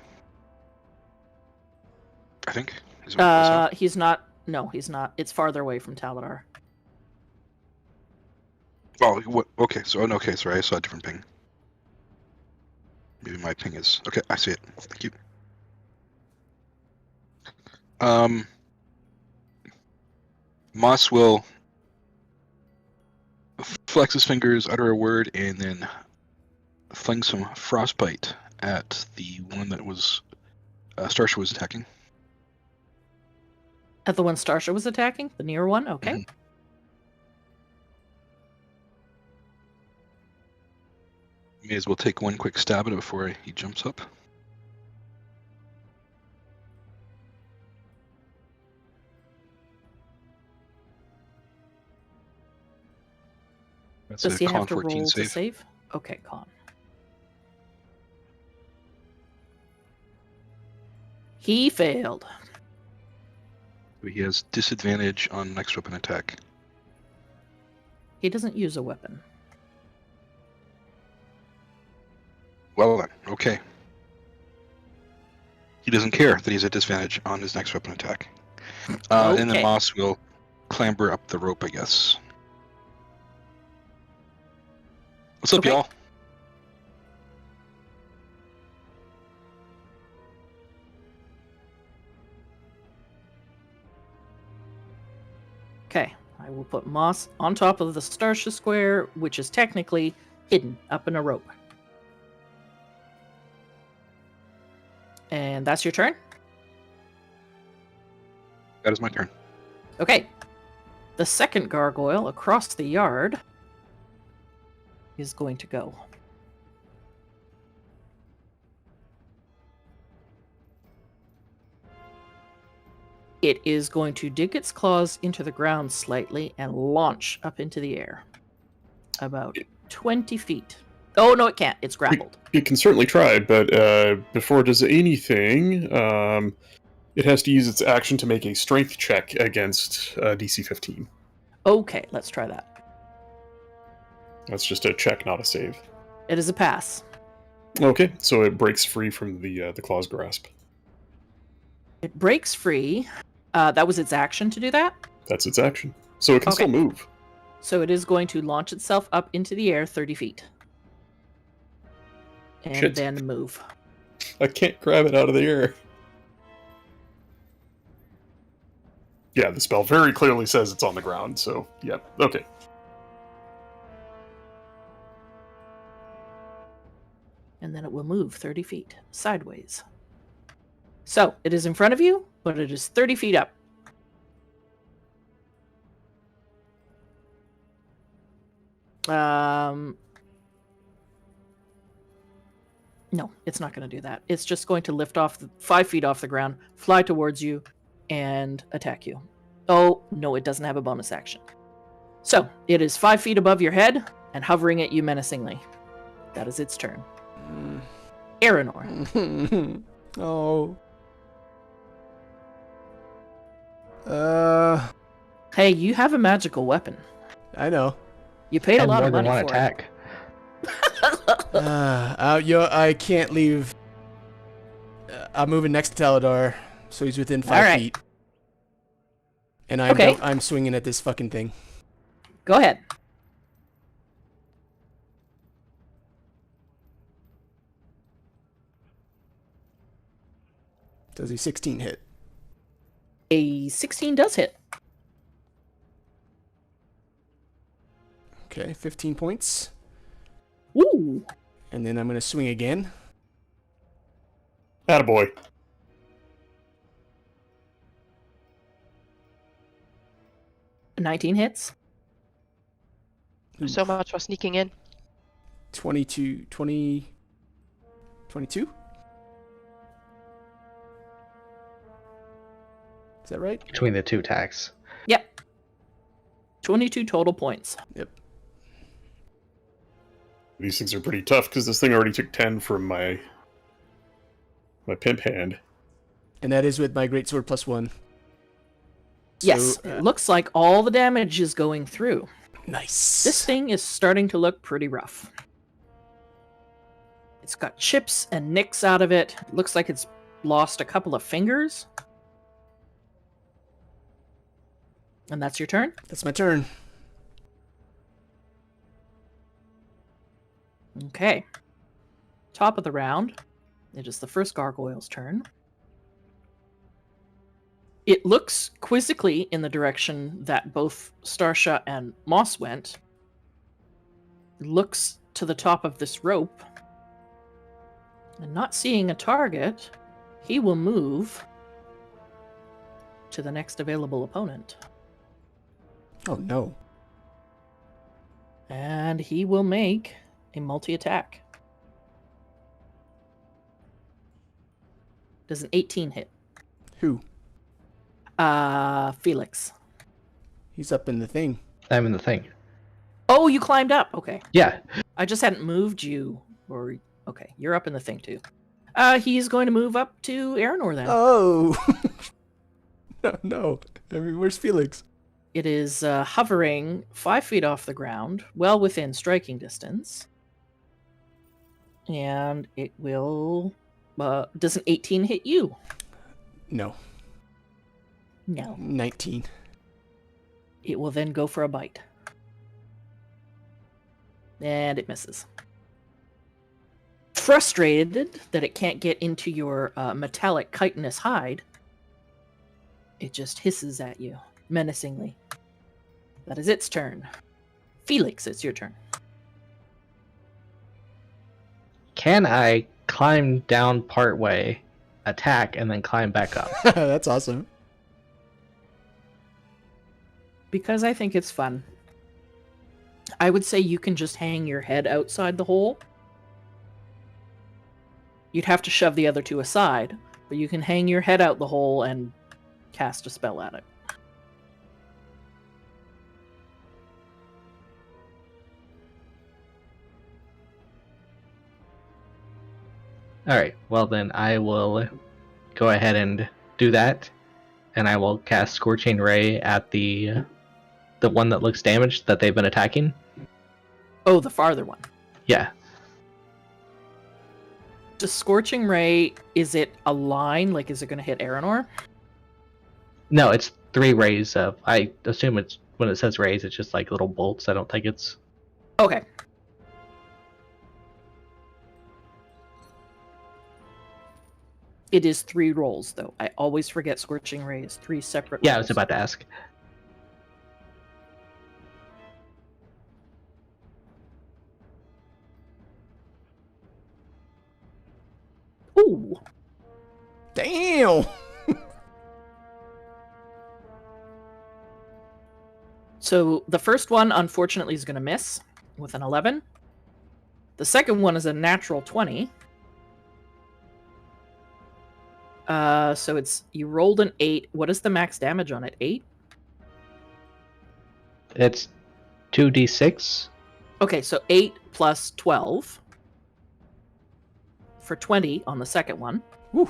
Speaker 6: I think. Is what I saw.
Speaker 2: He's not. No, he's not. It's farther away from Taladar.
Speaker 6: Oh, what? Okay. So, okay. Sorry, I saw a different ping. Maybe my ping is okay. I see it. Thank you. Moss will flex his fingers, utter a word, and then fling some frostbite at the one that was Starsha was attacking.
Speaker 2: At the one Starsha was attacking? The near one? Okay.
Speaker 6: Mhm. May as well take one quick stab at it before he jumps up. That's
Speaker 2: Does
Speaker 6: a
Speaker 2: he
Speaker 6: con
Speaker 2: have to
Speaker 6: 14
Speaker 2: roll
Speaker 6: save.
Speaker 2: to save? Okay, con. He failed.
Speaker 6: He has disadvantage on next weapon attack.
Speaker 2: He doesn't use a weapon.
Speaker 6: Well then, okay. He doesn't care that he's at disadvantage on his next weapon attack. And then
Speaker 2: Okay.
Speaker 6: Moss will clamber up the rope, I guess. What's up,
Speaker 2: Okay.
Speaker 6: y'all?
Speaker 2: Okay, I will put Moss on top of the Starsha square, which is technically hidden up in a rope. And that's your turn?
Speaker 6: That is my turn.
Speaker 2: Okay. The second gargoyle across the yard is going to go. It is going to dig its claws into the ground slightly and launch up into the air. about 20 feet. Oh, no, it can't. It's grappled.
Speaker 1: It can certainly try, but before it does anything, it has to use its action to make a strength check against DC 15.
Speaker 2: Okay, let's try that.
Speaker 1: That's just a check, not a save.
Speaker 2: It is a pass.
Speaker 1: Okay, so it breaks free from the claw's grasp.
Speaker 2: It breaks free. That was its action to do that.
Speaker 1: That's its action. So it can
Speaker 2: Okay.
Speaker 1: still move.
Speaker 2: So it is going to launch itself up into the air 30 feet. And
Speaker 1: Shit.
Speaker 2: then move.
Speaker 1: I can't grab it out of the air. Yeah, the spell very clearly says it's on the ground, so yeah, okay.
Speaker 2: And then it will move 30 feet sideways. So it is in front of you, but it is 30 feet up. No, it's not going to do that. It's just going to lift off 5 feet off the ground, fly towards you, and attack you. Oh, no, it doesn't have a bonus action. So it is 5 feet above your head and hovering at you menacingly. That is its turn. Aranor.
Speaker 5: Oh.
Speaker 2: Hey, you have a magical weapon.
Speaker 5: I know.
Speaker 2: You paid a
Speaker 3: And
Speaker 2: lot
Speaker 3: more
Speaker 2: of
Speaker 3: than
Speaker 2: money
Speaker 3: one
Speaker 2: for
Speaker 3: attack.
Speaker 5: I can't leave. I'm moving next to Taladar, so he's within 5
Speaker 2: Alright.
Speaker 5: feet. And I'm
Speaker 2: Okay.
Speaker 5: I'm swinging at this fucking thing.
Speaker 2: it. Go ahead.
Speaker 5: Does a 16 hit?
Speaker 2: A 16 does hit.
Speaker 5: Okay, 15 points.
Speaker 2: Woo!
Speaker 5: And then I'm going to swing again.
Speaker 1: Attaboy.
Speaker 2: A 19 hits.
Speaker 4: So much for sneaking in.
Speaker 5: 22. 22? Is that right?
Speaker 3: Between the two attacks.
Speaker 2: Yep. 22 total points.
Speaker 5: Yep.
Speaker 1: These things are pretty tough because this thing already took 10 from my pimp hand.
Speaker 5: And that is with my greatsword +1.
Speaker 2: Yes,
Speaker 5: So,
Speaker 2: it looks like all the damage is going through.
Speaker 5: Nice.
Speaker 2: This thing is starting to look pretty rough. It's got chips and nicks out of it. It looks like it's lost a couple of fingers. And that's your turn?
Speaker 5: That's my turn.
Speaker 2: Okay. Top of the round. It is the first gargoyle's turn. It looks quizzically in the direction that both Starsha and Moss went. Looks to the top of this rope. And not seeing a target, he will move to the next available opponent.
Speaker 5: Oh no.
Speaker 2: And he will make a multi-attack. Does an 18 hit?
Speaker 5: Who?
Speaker 2: Felix.
Speaker 5: He's up in the thing.
Speaker 3: I'm in the thing.
Speaker 2: Oh, you climbed up. Okay.
Speaker 3: Yeah.
Speaker 2: I just hadn't moved you. Or okay, you're up in the thing too. He's going to move up to Aranor then.
Speaker 5: Oh. No. I mean, where's Felix?
Speaker 2: It is hovering 5 feet off the ground, well within striking distance. And it will... does an 18 hit you?
Speaker 5: No.
Speaker 2: No.
Speaker 5: 19.
Speaker 2: It will then go for a bite. And it misses. Frustrated that it can't get into your metallic chitinous hide, it just hisses at you, menacingly. That is its turn. Felix, it's your turn.
Speaker 3: Can I climb down partway, attack, and then climb back up?
Speaker 5: That's awesome.
Speaker 2: Because I think it's fun. I would say you can just hang your head outside the hole. You'd have to shove the other two aside, but you can hang your head out the hole and cast a spell at it.
Speaker 3: All right. Well, then I will go ahead and do that, and I will cast Scorching Ray at the one that looks damaged that they've been attacking.
Speaker 2: Oh, the farther one.
Speaker 3: Yeah.
Speaker 2: The Scorching Ray, is it a line? Like, is it going to hit Aranor?
Speaker 3: No, it's 3 rays of. I assume it's when it says rays, it's just like little bolts. I don't think it's.
Speaker 2: Okay. It is 3 rolls, though. I always forget Scorching Ray is 3 separate
Speaker 3: Yeah, I
Speaker 2: rolls.
Speaker 3: was about to ask.
Speaker 2: Ooh.
Speaker 5: Damn.
Speaker 2: So the first one, unfortunately, is going to miss with an 11. The second one is a natural 20. So it's you rolled an 8. What is the max damage on it? 8?
Speaker 3: It's 2d6.
Speaker 2: Okay, so 8 plus 12 for 20 on the second one.
Speaker 5: Woo.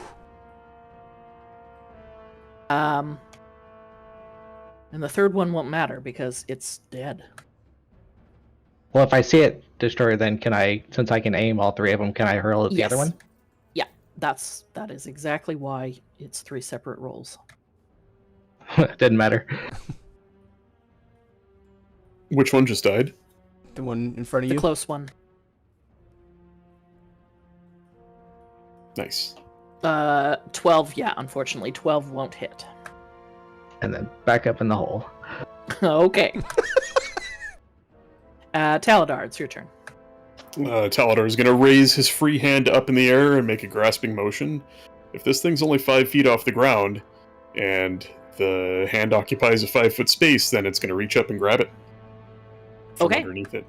Speaker 2: And the third one won't matter because it's dead.
Speaker 3: Well, if I see it destroy, then can I, since I can aim all 3 of them, can I hurl at the other
Speaker 2: Yes.
Speaker 3: one?
Speaker 2: Yeah, that is exactly why it's 3 separate rolls.
Speaker 3: Didn't matter.
Speaker 1: Which one just died?
Speaker 5: The one in front of
Speaker 2: The
Speaker 5: you.
Speaker 2: close one.
Speaker 1: Nice.
Speaker 2: 12, yeah, unfortunately, 12 won't hit.
Speaker 3: And then back up in the hole.
Speaker 2: Okay. Taladar, it's your turn.
Speaker 1: Taladar is going to raise his free hand up in the air and make a grasping motion. If this thing's only 5 feet off the ground, and the hand occupies a 5-foot space, then it's going to reach up and grab it from
Speaker 2: Okay.
Speaker 1: underneath it.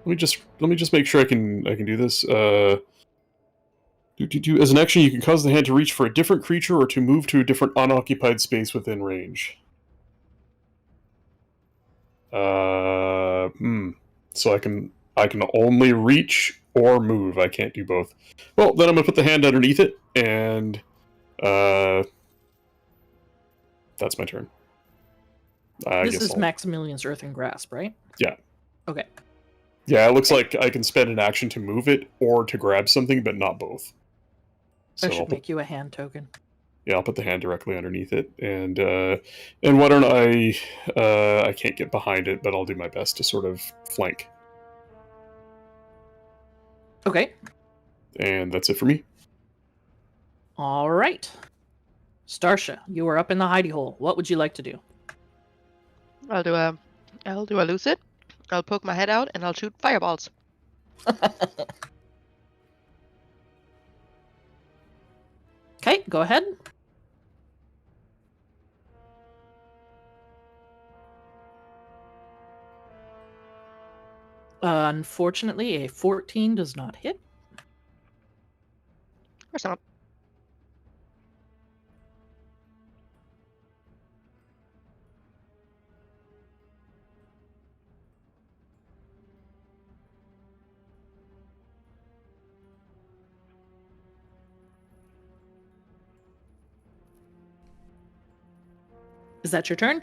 Speaker 1: Let me just make sure I can do this. As an action, you can cause the hand to reach for a different creature or to move to a different unoccupied space within range. So I can only reach or move. I can't do both. Well, then I'm gonna put the hand underneath it, and that's my turn.
Speaker 2: This is Maximilian's Earthen Grasp, right?
Speaker 1: Yeah.
Speaker 2: Okay.
Speaker 1: Yeah, it looks like I can spend an action to move it or to grab something, but not both. So
Speaker 2: I
Speaker 1: I'll
Speaker 2: should
Speaker 1: put,
Speaker 2: make you a hand token.
Speaker 1: yeah, I'll put the hand directly underneath it, and why don't I can't get behind it, but I'll do my best to sort of flank,
Speaker 2: Okay.
Speaker 1: and that's it for me.
Speaker 2: All right. Starsha, you are up in the hidey hole. What would you like to do?
Speaker 4: I'll do a lucid. I'll poke my head out and I'll shoot fireballs.
Speaker 2: Okay, go ahead. Unfortunately, a 14 does not hit.
Speaker 4: Of course not.
Speaker 2: Is that your turn?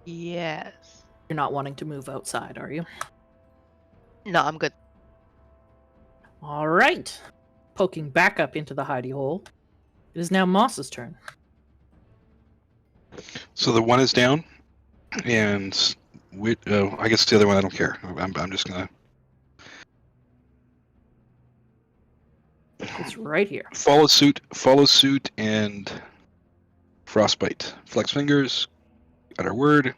Speaker 4: Yes.
Speaker 2: You're not wanting to move outside, are you?
Speaker 4: No, I'm good.
Speaker 2: All right. Poking back up into the hidey hole. It is now Moss's turn.
Speaker 6: So the one is down, and I guess the other one I don't care. I'm just gonna
Speaker 2: It's right here.
Speaker 6: follow suit, and frostbite. Flex fingers, utter word.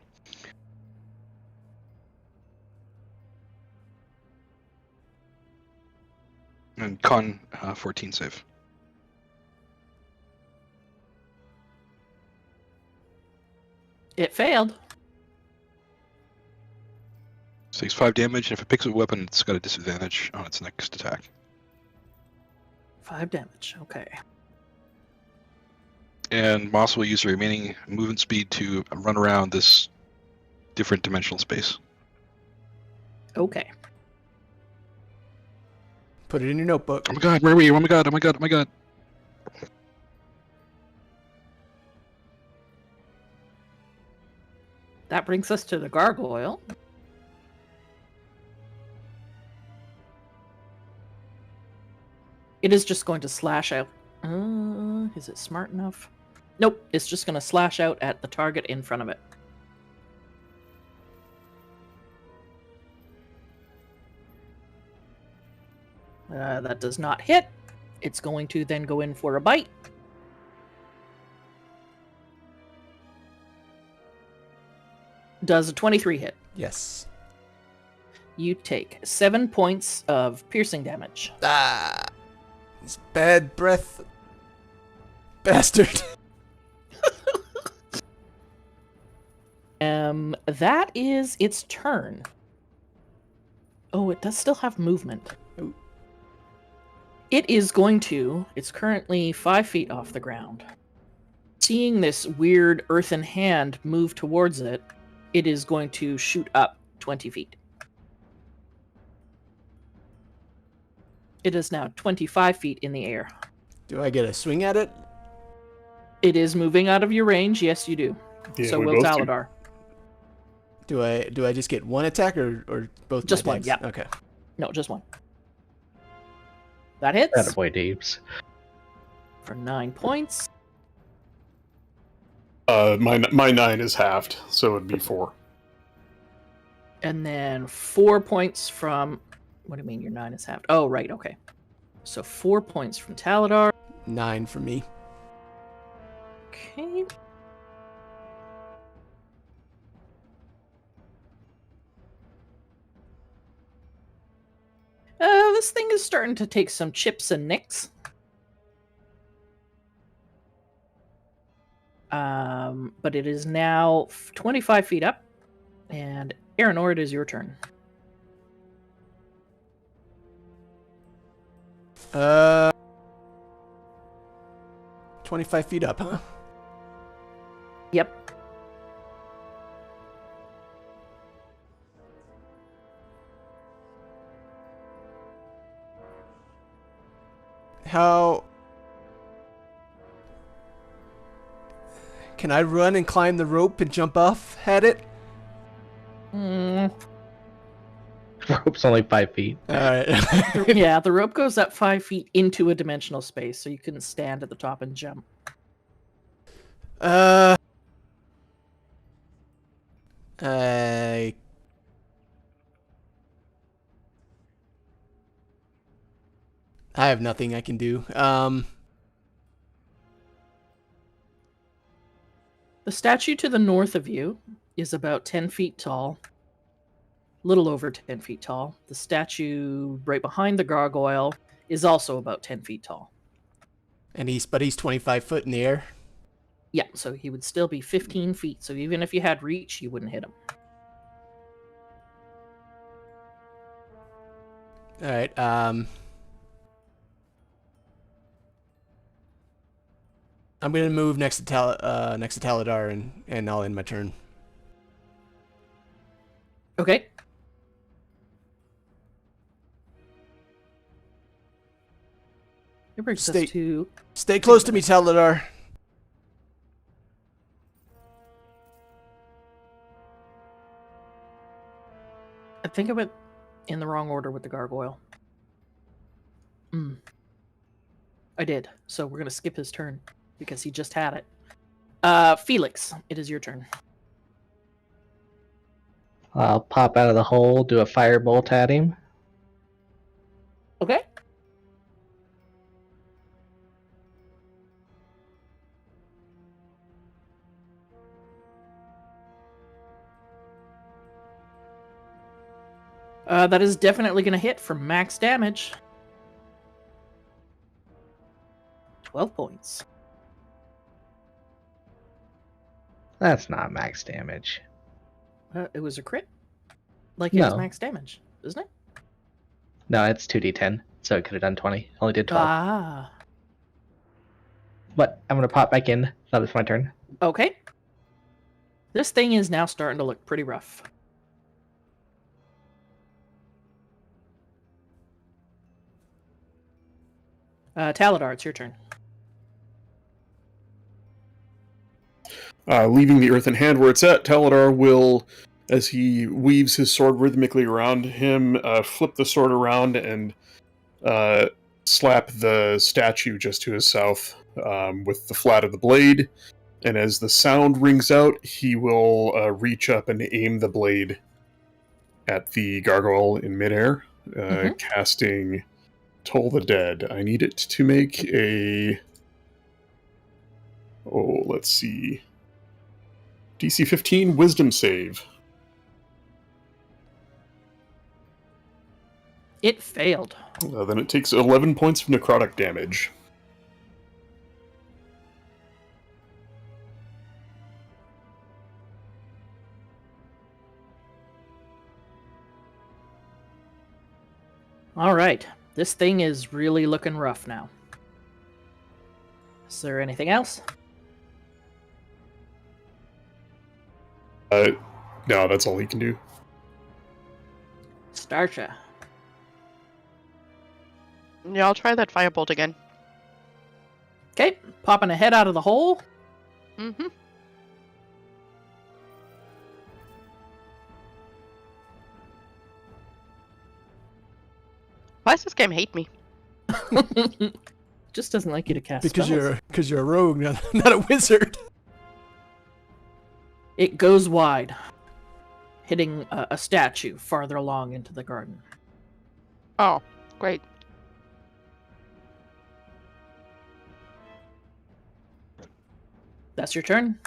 Speaker 6: And con 14 save.
Speaker 2: It failed.
Speaker 6: So takes 5 damage, and if it picks up a weapon, it's got a disadvantage on its next attack.
Speaker 2: 5 damage. Okay.
Speaker 6: And Moss will use the remaining movement speed to run around this different dimensional space.
Speaker 2: Okay.
Speaker 5: Put it in your notebook.
Speaker 6: Oh my god, where are we? Oh my god, oh my god, oh my god.
Speaker 2: That brings us to the gargoyle. It is just going to slash out. Is it smart enough? Nope, it's just going to slash out at the target in front of it. That does not hit. It's going to then go in for a bite. Does a 23 hit?
Speaker 5: Yes.
Speaker 2: You take 7 points of piercing damage.
Speaker 5: Ah, this bad breath bastard.
Speaker 2: That is its turn. Oh, it does still have movement.
Speaker 5: Ooh.
Speaker 2: It is going to. It's currently 5 feet off the ground. Seeing this weird earthen hand move towards it, it is going to shoot up 20 feet. It is now 25 feet in the air.
Speaker 5: Do I get a swing at it?
Speaker 2: It is moving out of your range. Yes, you do.
Speaker 1: Yeah,
Speaker 2: So
Speaker 1: we
Speaker 2: will
Speaker 1: both do.
Speaker 2: Taladar.
Speaker 5: Do I just get one attack or both? my
Speaker 2: Just one,
Speaker 5: attacks?
Speaker 2: yeah.
Speaker 5: Okay.
Speaker 2: No, just one. That hits
Speaker 3: Attaboy, Deeps.
Speaker 2: for 9 points.
Speaker 1: My 9 is halved, so it'd be 4.
Speaker 2: And then 4 points from... What do you mean your 9 is halved? Oh, right, okay. So 4 points from Taladar.
Speaker 5: 9 for me.
Speaker 2: Okay. This thing is starting to take some chips and nicks. But it is now 25 feet up. And Aranor, it is your turn.
Speaker 5: 25 feet up, huh?
Speaker 2: Yep.
Speaker 5: How... Can I run and climb the rope and jump off at it?
Speaker 3: Rope's only 5 feet.
Speaker 5: Alright.
Speaker 2: Yeah, the rope goes up 5 feet into a dimensional space, so you couldn't stand at the top and jump.
Speaker 5: I have nothing I can do.
Speaker 2: The statue to the north of you is about 10 feet tall. Little over 10 feet tall. The statue right behind the gargoyle is also about 10 feet tall.
Speaker 5: And he's 25 foot in the air.
Speaker 2: Yeah, so he would still be 15 feet. So even if you had reach, you wouldn't hit him.
Speaker 5: Alright, I'm gonna move next to Taladar and I'll end my turn.
Speaker 2: Okay. It brings
Speaker 5: Stay-
Speaker 2: us to...
Speaker 5: Stay close to me, Taladar.
Speaker 2: I think I went in the wrong order with the gargoyle. I did. So we're going to skip his turn because he just had it. Felix, it is your turn.
Speaker 3: I'll pop out of the hole, do a firebolt at him.
Speaker 2: Okay. That is definitely going to hit for max damage. 12 points.
Speaker 3: That's not max damage.
Speaker 2: It was a crit. Like it was
Speaker 3: No.
Speaker 2: max damage, isn't it?
Speaker 3: No, it's 2d10, so it could have done 20. Only did 12.
Speaker 2: Ah.
Speaker 3: But I'm gonna pop back in. That was my turn.
Speaker 2: Okay. This thing is now starting to look pretty rough. Taladar, it's your turn.
Speaker 1: Leaving the earthen hand where it's at, Taladar will, as he weaves his sword rhythmically around him, flip the sword around and slap the statue just to his south with the flat of the blade. And as the sound rings out, he will reach up and aim the blade at the gargoyle in midair, casting Toll the Dead. I need it to make a... Oh, let's see. DC 15 Wisdom save.
Speaker 2: It failed.
Speaker 1: Then it takes 11 points of necrotic damage.
Speaker 2: All right. This thing is really looking rough now. Is there anything else?
Speaker 1: No, that's all he can do.
Speaker 2: Starsha.
Speaker 4: Yeah, I'll try that firebolt again.
Speaker 2: Okay, popping a head out of the hole.
Speaker 4: Mm-hmm. Why does this game hate me?
Speaker 2: Just doesn't like you to cast
Speaker 5: Because
Speaker 2: spells.
Speaker 5: you're a rogue, not a wizard.
Speaker 2: It goes wide, hitting a statue farther along into the garden.
Speaker 4: Oh, great.
Speaker 2: That's your turn.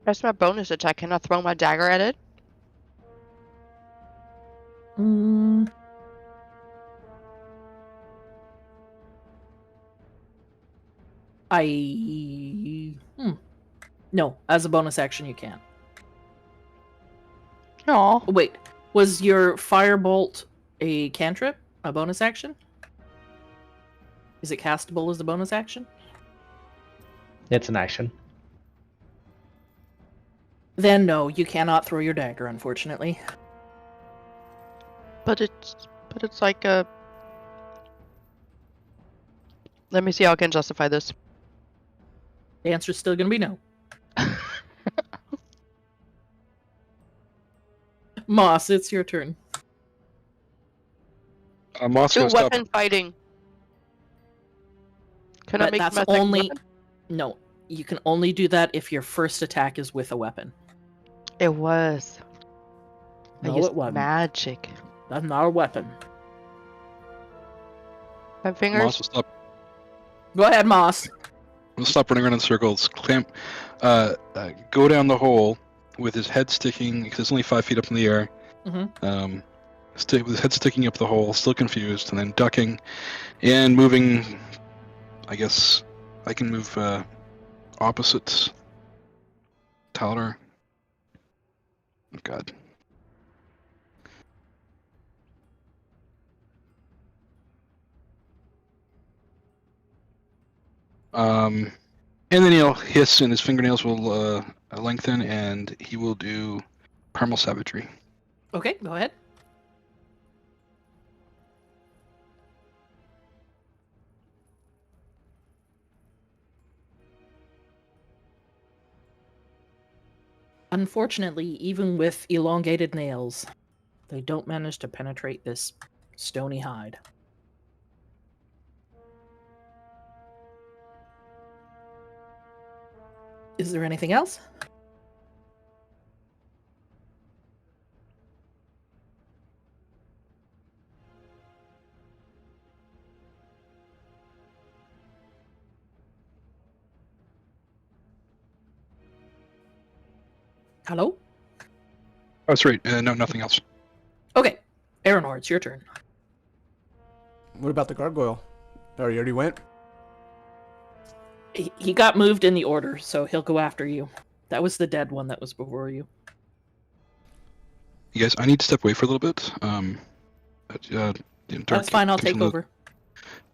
Speaker 4: That's my bonus attack. Can I throw my dagger at it?
Speaker 2: Mm. No, as a bonus action you can't.
Speaker 4: No.
Speaker 2: Wait, was your firebolt a cantrip? A bonus action? Is it castable as a bonus action?
Speaker 3: It's an action.
Speaker 2: Then no, you cannot throw your dagger, unfortunately.
Speaker 4: But it's like a... Let me see how I can justify this.
Speaker 2: The answer's still gonna be no. Moss, it's your turn.
Speaker 6: Moss
Speaker 4: Do
Speaker 6: gonna stop.
Speaker 4: weapon fighting. Can I
Speaker 2: But
Speaker 4: make
Speaker 2: that's
Speaker 4: my second
Speaker 2: only...
Speaker 4: weapon?
Speaker 2: No, you can only do that if your first attack is with a weapon.
Speaker 4: It was. I
Speaker 2: No,
Speaker 4: used
Speaker 2: it wasn't.
Speaker 4: magic.
Speaker 2: That's not a weapon.
Speaker 4: My fingers.
Speaker 6: Moss will stop.
Speaker 2: Go ahead, Moss.
Speaker 6: We'll stop running around in circles. Clamp. Go down the hole with his head sticking, because it's only 5 feet up in the air.
Speaker 2: Mhm.
Speaker 6: With his head sticking up the hole, still confused, and then ducking and moving. I guess I can move opposite Taladar. Oh, God. And then he'll hiss, and his fingernails will lengthen, and he will do Primal Savagery.
Speaker 2: Okay, go ahead. Unfortunately, even with elongated nails, they don't manage to penetrate this stony hide. Is there anything else? Hello?
Speaker 6: Oh, that's right. No, nothing else.
Speaker 2: Okay, Aranor, it's your turn.
Speaker 5: What about the gargoyle? Oh, you already went?
Speaker 2: He got moved in the order, so he'll go after you. That was the dead one that was before you.
Speaker 6: You guys, I need to step away for a little bit.
Speaker 2: That's fine, I'll take over.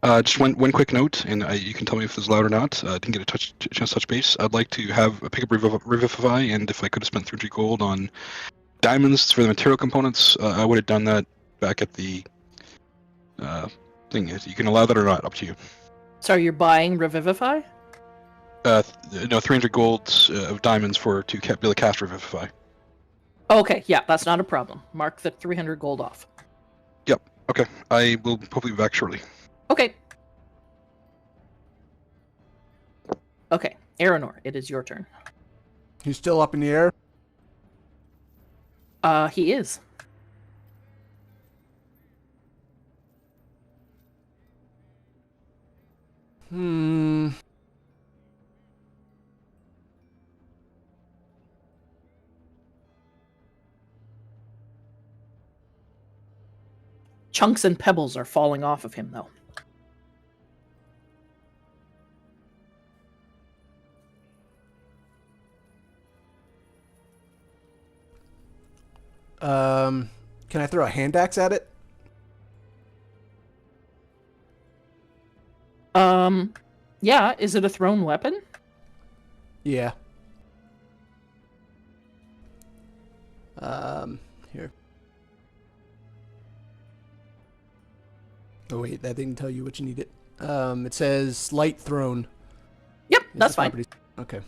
Speaker 6: Just one quick note, and you can tell me if this is loud or not. I didn't get a chance to touch base. I'd like to have pick up Revivify, and if I could have spent 300 gold on diamonds for the material components, I would have done that back at the thing. You can allow that or not, up to you.
Speaker 2: Sorry, you're buying Revivify?
Speaker 6: No, 300 golds of diamonds to be able to cast Revivify.
Speaker 2: Okay, yeah, that's not a problem. Mark the 300 gold off.
Speaker 6: Yep. Okay. I will hopefully be back shortly.
Speaker 2: Okay. Okay, Aeronor, it is your turn.
Speaker 5: He's still up in the air.
Speaker 2: He is. Chunks and pebbles are falling off of him, though.
Speaker 5: Can I throw a hand axe at it?
Speaker 2: Yeah, is it a thrown weapon?
Speaker 5: Yeah. Here. Oh wait, that didn't tell you what you needed. It says light thrown.
Speaker 2: Yep,
Speaker 5: Is
Speaker 2: that's
Speaker 5: the
Speaker 2: fine.
Speaker 5: property- Okay.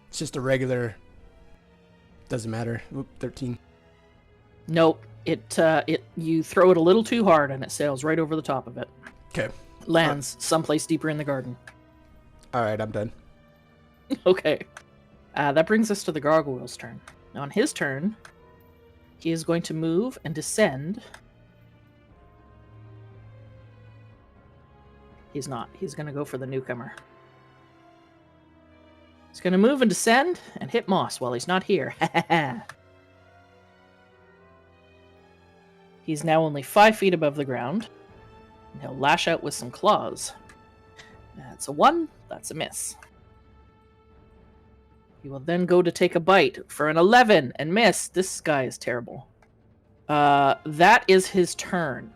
Speaker 5: It's just a regular. Doesn't matter. Oop, 13.
Speaker 2: Nope. You throw it a little too hard and it sails right over the top of it.
Speaker 5: Okay.
Speaker 2: Lands someplace deeper in the garden.
Speaker 5: All right, I'm done.
Speaker 2: Okay. That brings us to the gargoyle's turn. Now, on his turn, he is going to move and descend. He's not. He's going to go for the newcomer. He's going to move and descend and hit Moss while he's not here. He's now only 5 feet above the ground. And he'll lash out with some claws. That's a 1. That's a miss. He will then go to take a bite for an 11 and miss. This guy is terrible. That is his turn.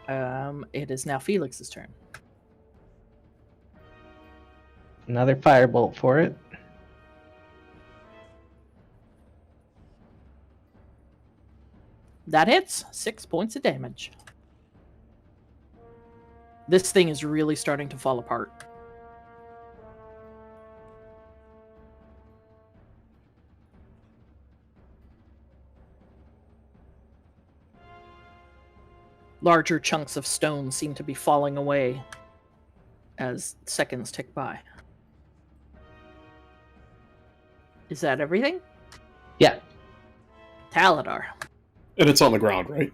Speaker 2: It is now Felix's turn.
Speaker 3: Another firebolt for it.
Speaker 2: That hits. 6 points of damage. This thing is really starting to fall apart. Larger chunks of stone seem to be falling away as seconds tick by. Is that everything?
Speaker 3: Yeah.
Speaker 2: Taladar.
Speaker 1: And it's on the ground, right?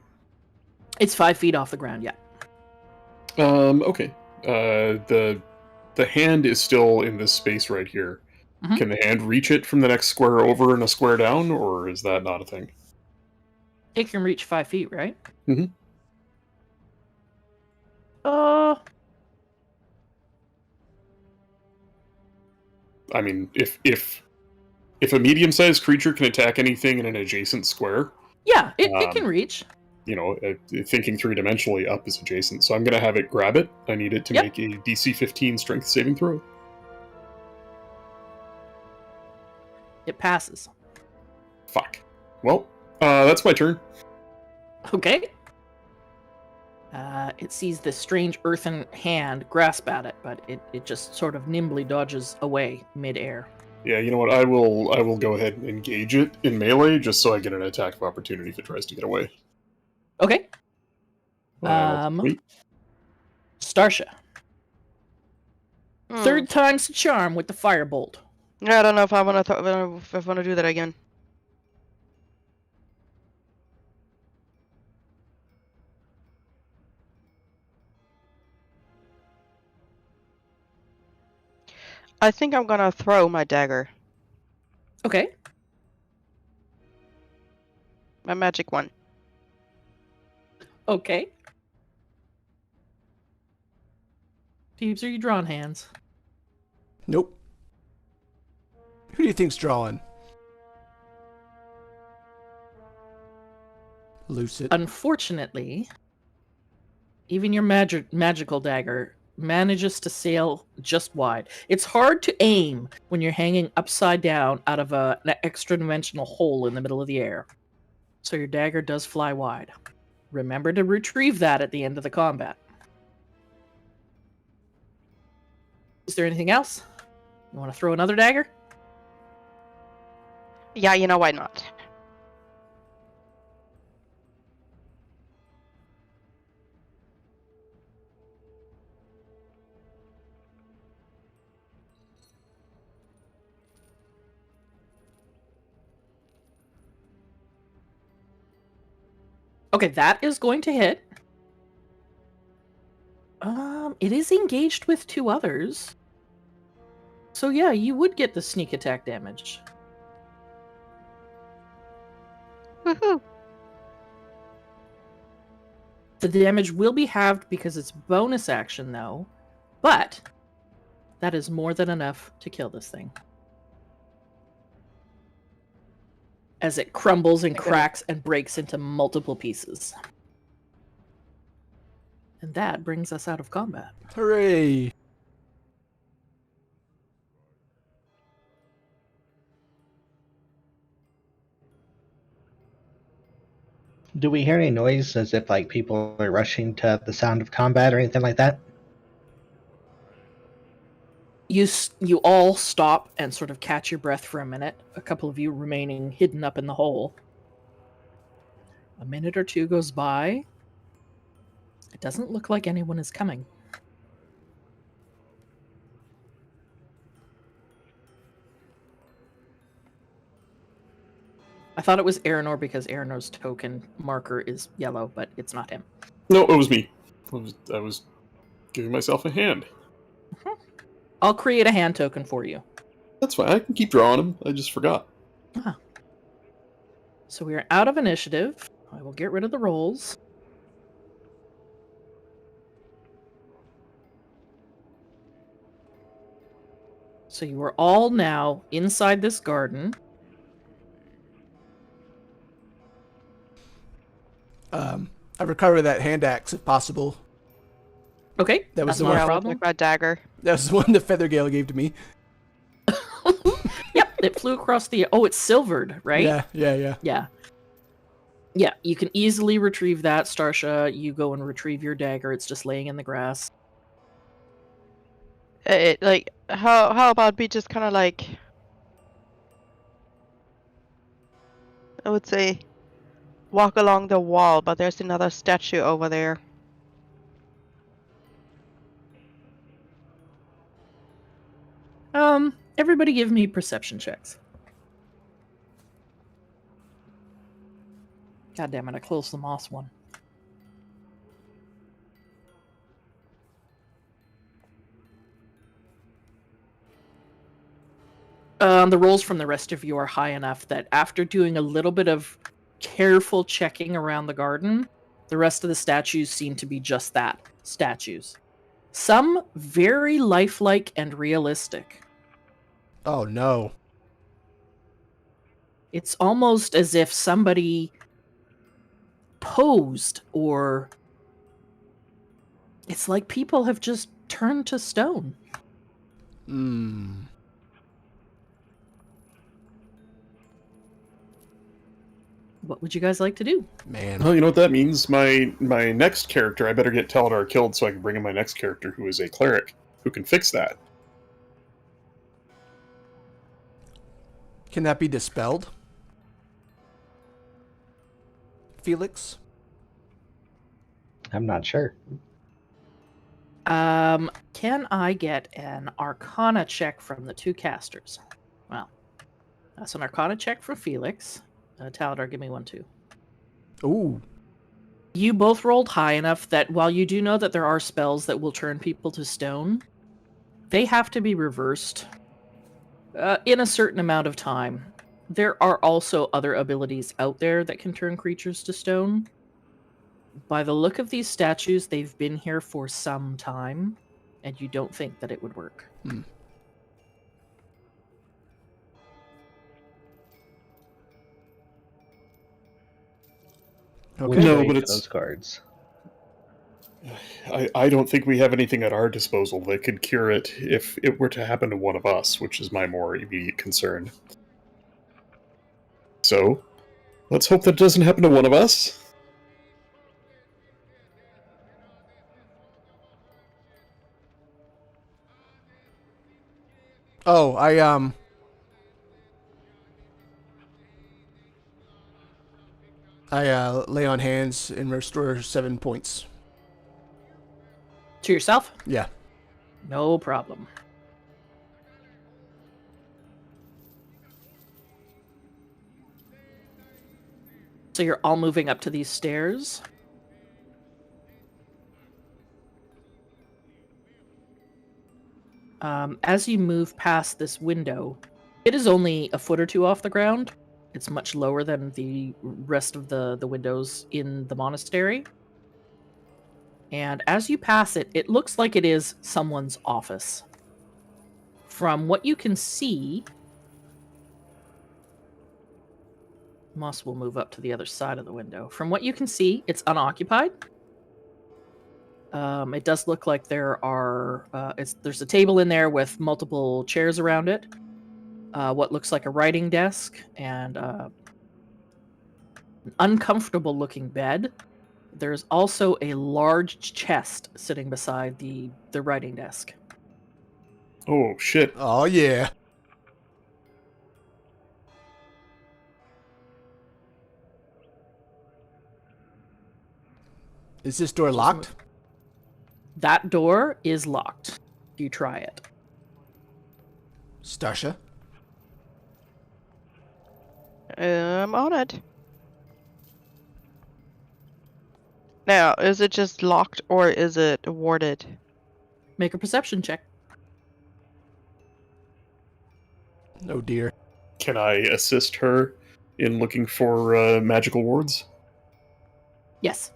Speaker 2: It's 5 feet off the ground, yeah.
Speaker 1: Okay. The hand is still in this space right here.
Speaker 2: Mhm.
Speaker 1: Can the hand reach it from the next square over and a square down, or is that not a thing?
Speaker 2: It can reach 5 feet, right?
Speaker 1: Mhm. I mean, if a medium-sized creature can attack anything in an adjacent square,
Speaker 2: Yeah, it can reach.
Speaker 1: Thinking three-dimensionally, up is adjacent. So I'm going to have it grab it. I need it to
Speaker 2: Yep.
Speaker 1: make a DC 15 strength saving throw.
Speaker 2: It passes.
Speaker 1: Fuck. Well, that's my turn.
Speaker 2: Okay. It sees this strange earthen hand grasp at it, but it just sort of nimbly dodges away mid-air.
Speaker 1: Yeah, you know what? I will go ahead and engage it in melee just so I get an attack of opportunity if it tries to get away.
Speaker 2: Okay.
Speaker 1: Wait.
Speaker 2: Starsha.
Speaker 4: Hmm.
Speaker 2: Third time's the charm with the firebolt.
Speaker 4: Yeah, I don't know if I want to do that again. I think I'm gonna throw my dagger,
Speaker 2: Okay.
Speaker 4: my magic one.
Speaker 2: Okay. Teebs, are you drawing hands?
Speaker 5: Nope. Who do you think's drawing? Lucid.
Speaker 2: Unfortunately, even your magical dagger manages to sail just wide. It's hard to aim when you're hanging upside down out of an extra-dimensional hole in the middle of the air. So your dagger does fly wide. Remember to retrieve that at the end of the combat. Is there anything else? You want to throw another dagger?
Speaker 4: Yeah, you know, why not?
Speaker 2: Okay, that is going to hit. It is engaged with 2 others. So yeah, you would get the sneak attack damage.
Speaker 4: Woohoo!
Speaker 2: The damage will be halved because it's bonus action, though. But that is more than enough to kill this thing. As it crumbles and
Speaker 4: Okay.
Speaker 2: cracks and breaks into multiple pieces. And that brings us out of combat.
Speaker 5: Hooray!
Speaker 3: Do we hear any noise as if like people are rushing to the sound of combat or anything like that?
Speaker 2: You all stop and sort of catch your breath for a minute, a couple of you remaining hidden up in the hole. A minute or 2 goes by. It doesn't look like anyone is coming. I thought it was Aranor because Aranor's token marker is yellow, but it's not him.
Speaker 1: No, it was me. I was giving myself a hand.
Speaker 2: I'll create a hand token for you.
Speaker 1: That's fine. I can keep drawing them. I just forgot.
Speaker 2: So we are out of initiative. I will get rid of the rolls. So you are all now inside this garden.
Speaker 5: I recover that hand axe if possible.
Speaker 2: Okay,
Speaker 5: That was
Speaker 2: that's
Speaker 5: the
Speaker 2: not
Speaker 5: one-
Speaker 2: a
Speaker 4: Yeah, we'll
Speaker 2: problem.
Speaker 4: take my dagger.
Speaker 5: That was the one that Feathergale gave to me.
Speaker 2: Yep, it flew across the... Oh, it's silvered, right?
Speaker 5: Yeah.
Speaker 2: Yeah. Yeah, you can easily retrieve that, Starsha. You go and retrieve your dagger. It's just laying in the grass.
Speaker 4: Like, how about we just kind of like, I would say, walk along the wall, but there's another statue over there.
Speaker 2: Everybody give me perception checks. God damn it, I closed the moss one. The rolls from the rest of you are high enough that after doing a little bit of careful checking around the garden, the rest of the statues seem to be just that, statues. Some very lifelike and realistic.
Speaker 5: Oh no.
Speaker 2: It's almost as if somebody posed, or it's like people have just turned to stone. What would you guys like to do?
Speaker 5: Man.
Speaker 1: Well, you know what that means? My next character, I better get Taladar killed so I can bring in my next character who is a cleric who can fix that.
Speaker 5: Can that be dispelled? Felix?
Speaker 3: I'm not sure.
Speaker 2: Can I get an Arcana check from the 2 casters? Well, that's an Arcana check for Felix. Taladar, give me one too.
Speaker 5: Ooh.
Speaker 2: You both rolled high enough that while you do know that there are spells that will turn people to stone, they have to be reversed in a certain amount of time. There are also other abilities out there that can turn creatures to stone. By the look of these statues, they've been here for some time, and you don't think that it would work.
Speaker 5: Okay.
Speaker 3: Which
Speaker 1: No,
Speaker 3: way
Speaker 1: but
Speaker 3: for
Speaker 1: it's-
Speaker 3: those cards.
Speaker 1: I don't think we have anything at our disposal that could cure it if it were to happen to one of us, which is my more immediate concern. So, let's hope that doesn't happen to one of us.
Speaker 5: Oh, I lay on hands and restore 7 points.
Speaker 2: To yourself?
Speaker 5: Yeah.
Speaker 2: No problem. So you're all moving up to these stairs. As you move past this window, it is only a foot or two off the ground. It's much lower than the rest of the windows in the monastery. And as you pass it, it looks like it is someone's office. From what you can see, Moss will move up to the other side of the window. From what you can see, it's unoccupied. It does look like there are there's a table in there with multiple chairs around it. What looks like a writing desk and an uncomfortable looking bed. There's also a large chest sitting beside the writing desk.
Speaker 1: Oh, shit.
Speaker 5: Oh, yeah. Is this door locked?
Speaker 2: That door is locked. You try it.
Speaker 5: Starsha?
Speaker 4: I'm on it. Now, is it just locked or is it warded?
Speaker 2: Make a perception check.
Speaker 5: Oh, dear.
Speaker 1: Can I assist her in looking for magical wards?
Speaker 2: Yes.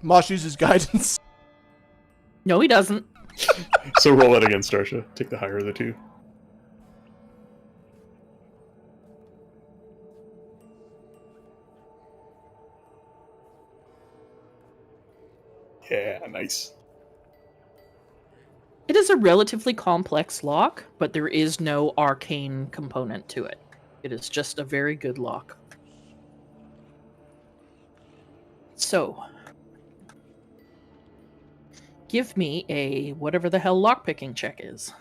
Speaker 5: Mosh uses guidance.
Speaker 2: No, he doesn't.
Speaker 1: So roll that again, Starsha. Take the higher of the two. Yeah, nice.
Speaker 2: It is a relatively complex lock, but there is no arcane component to it. It is just a very good lock. So, give me a whatever the hell lockpicking check is.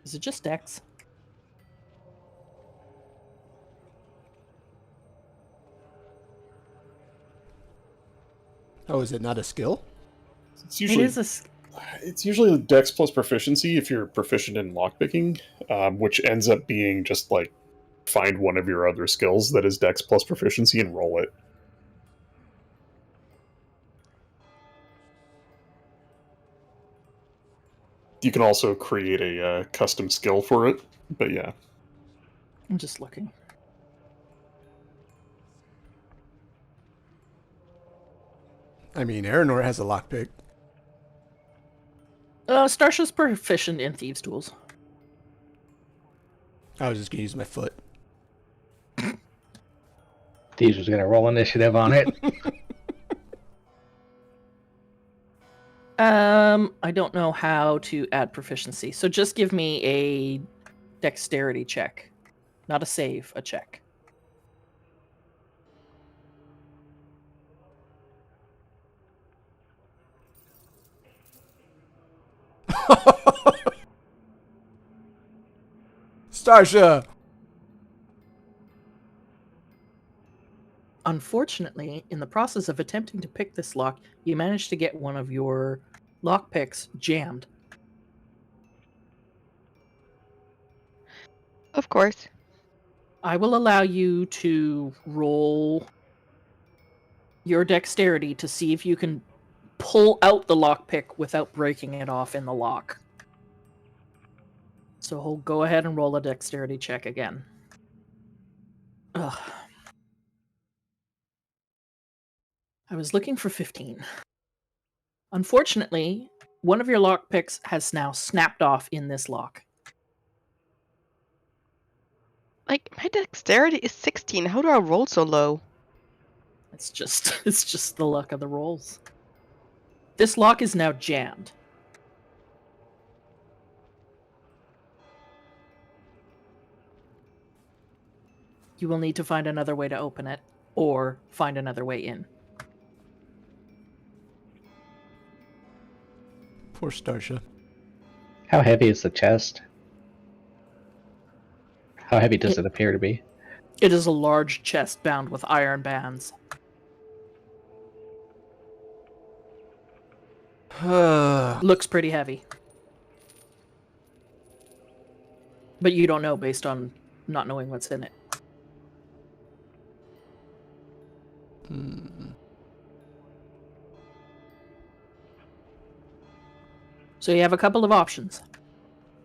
Speaker 2: Is it just Dex?
Speaker 5: Oh, is it not a skill?
Speaker 1: It's usually
Speaker 2: It is
Speaker 1: it's usually Dex plus proficiency if you're proficient in lockpicking, which ends up being just like find one of your other skills that is Dex plus proficiency and roll it. You can also create a custom skill for it, but yeah.
Speaker 2: I'm just looking.
Speaker 5: I mean, Aranor has a lockpick.
Speaker 2: Starsha's proficient in thieves' tools.
Speaker 5: I was just gonna use my foot.
Speaker 3: Thieves was gonna roll initiative on it.
Speaker 2: I don't know how to add proficiency, so just give me a dexterity check. Not a save, a check.
Speaker 5: Starsha!
Speaker 2: Unfortunately, in the process of attempting to pick this lock, you managed to get one of your lockpicks jammed.
Speaker 4: Of course.
Speaker 2: I will allow you to roll your dexterity to see if you can pull out the lockpick without breaking it off in the lock. So go ahead and roll a dexterity check again. Ugh. I was looking for 15. Unfortunately, one of your lockpicks has now snapped off in this lock.
Speaker 4: Like, my dexterity is 16. How do I roll so low?
Speaker 2: It's just the luck of the rolls. This lock is now jammed. You will need to find another way to open it, or find another way in.
Speaker 5: Poor Starsha.
Speaker 3: How heavy is the chest? How heavy does it appear to be?
Speaker 2: It is a large chest bound with iron bands. Looks pretty heavy. But you don't know based on not knowing what's in it. So you have a couple of options.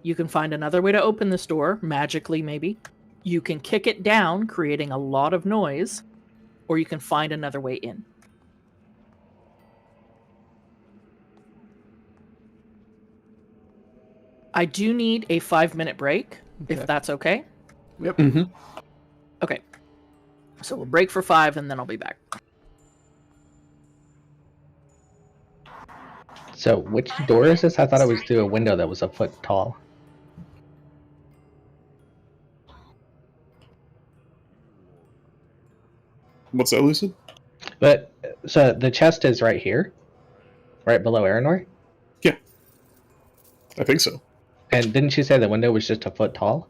Speaker 2: You can find another way to open this door, magically maybe. You can kick it down, creating a lot of noise, or you can find another way in. I do need a 5-minute break,
Speaker 5: Okay.
Speaker 2: if that's okay.
Speaker 5: Yep.
Speaker 1: Mm-hmm.
Speaker 2: Okay. So we'll break for 5 and then I'll be back.
Speaker 3: So, which door is this? I thought it was through a window that was a foot tall.
Speaker 1: What's that, Lucid?
Speaker 3: But, so the chest is right here, right below Aranor?
Speaker 1: Yeah. I think so.
Speaker 3: And didn't you say the window was just a foot tall?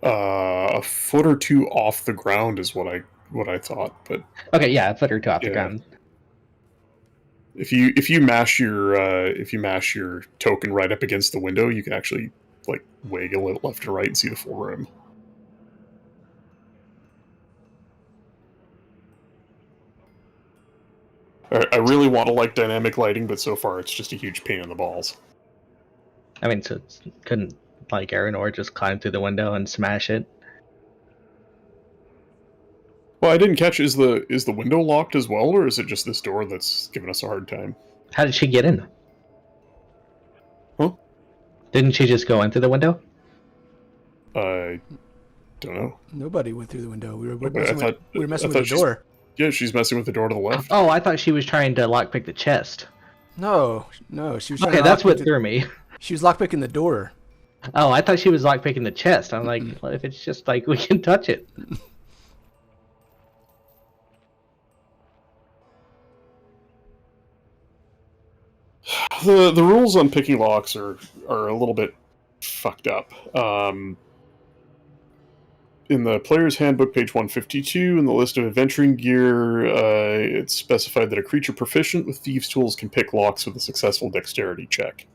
Speaker 1: A foot or two off the ground is what I thought, but
Speaker 3: Okay, yeah, a foot or two off the
Speaker 1: Yeah.
Speaker 3: ground.
Speaker 1: if you mash your token right up against the window, you can actually like waggle it left and right and see the full room. I really want to like dynamic lighting, but so far it's just a huge pain in the balls.
Speaker 3: I mean, so couldn't, like, Aranor just climb through the window and smash it?
Speaker 1: Well, I didn't catch, is the window locked as well, or is it just this door that's giving us a hard time?
Speaker 3: How did she get in?
Speaker 1: Huh?
Speaker 3: Didn't she just go in through the window?
Speaker 1: I don't know.
Speaker 5: Nobody went through the window. We were
Speaker 1: Okay,
Speaker 5: messing,
Speaker 1: I thought-
Speaker 5: we were messing
Speaker 1: I
Speaker 5: with
Speaker 1: thought
Speaker 5: the
Speaker 1: she's-
Speaker 5: door.
Speaker 1: Yeah, she's messing with the door to the left.
Speaker 3: Oh, I thought she was trying to lockpick the chest.
Speaker 5: No, she was trying
Speaker 3: Okay,
Speaker 5: to
Speaker 3: that's
Speaker 5: lockpick
Speaker 3: what
Speaker 5: the-
Speaker 3: threw me.
Speaker 5: She was lockpicking the door.
Speaker 3: Oh, I thought she was lockpicking the chest. I'm like, well, if it's just like we can touch it.
Speaker 1: The rules on picking locks are a little bit fucked up. In the player's handbook, page 152, in the list of adventuring gear, it's specified that a creature proficient with thieves' tools can pick locks with a successful dexterity check.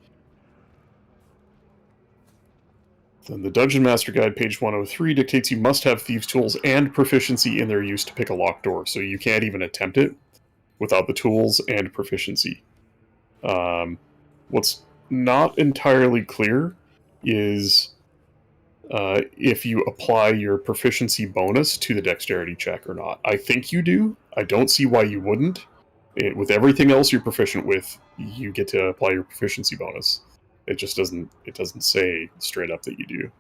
Speaker 1: Then the Dungeon Master Guide, page 103, dictates you must have thieves' tools and proficiency in their use to pick a locked door, so you can't even attempt it without the tools and proficiency. What's not entirely clear is if you apply your proficiency bonus to the dexterity check or not. I think you do. I don't see why you wouldn't. With everything else you're proficient with, you get to apply your proficiency bonus. It just doesn't say straight up that you do.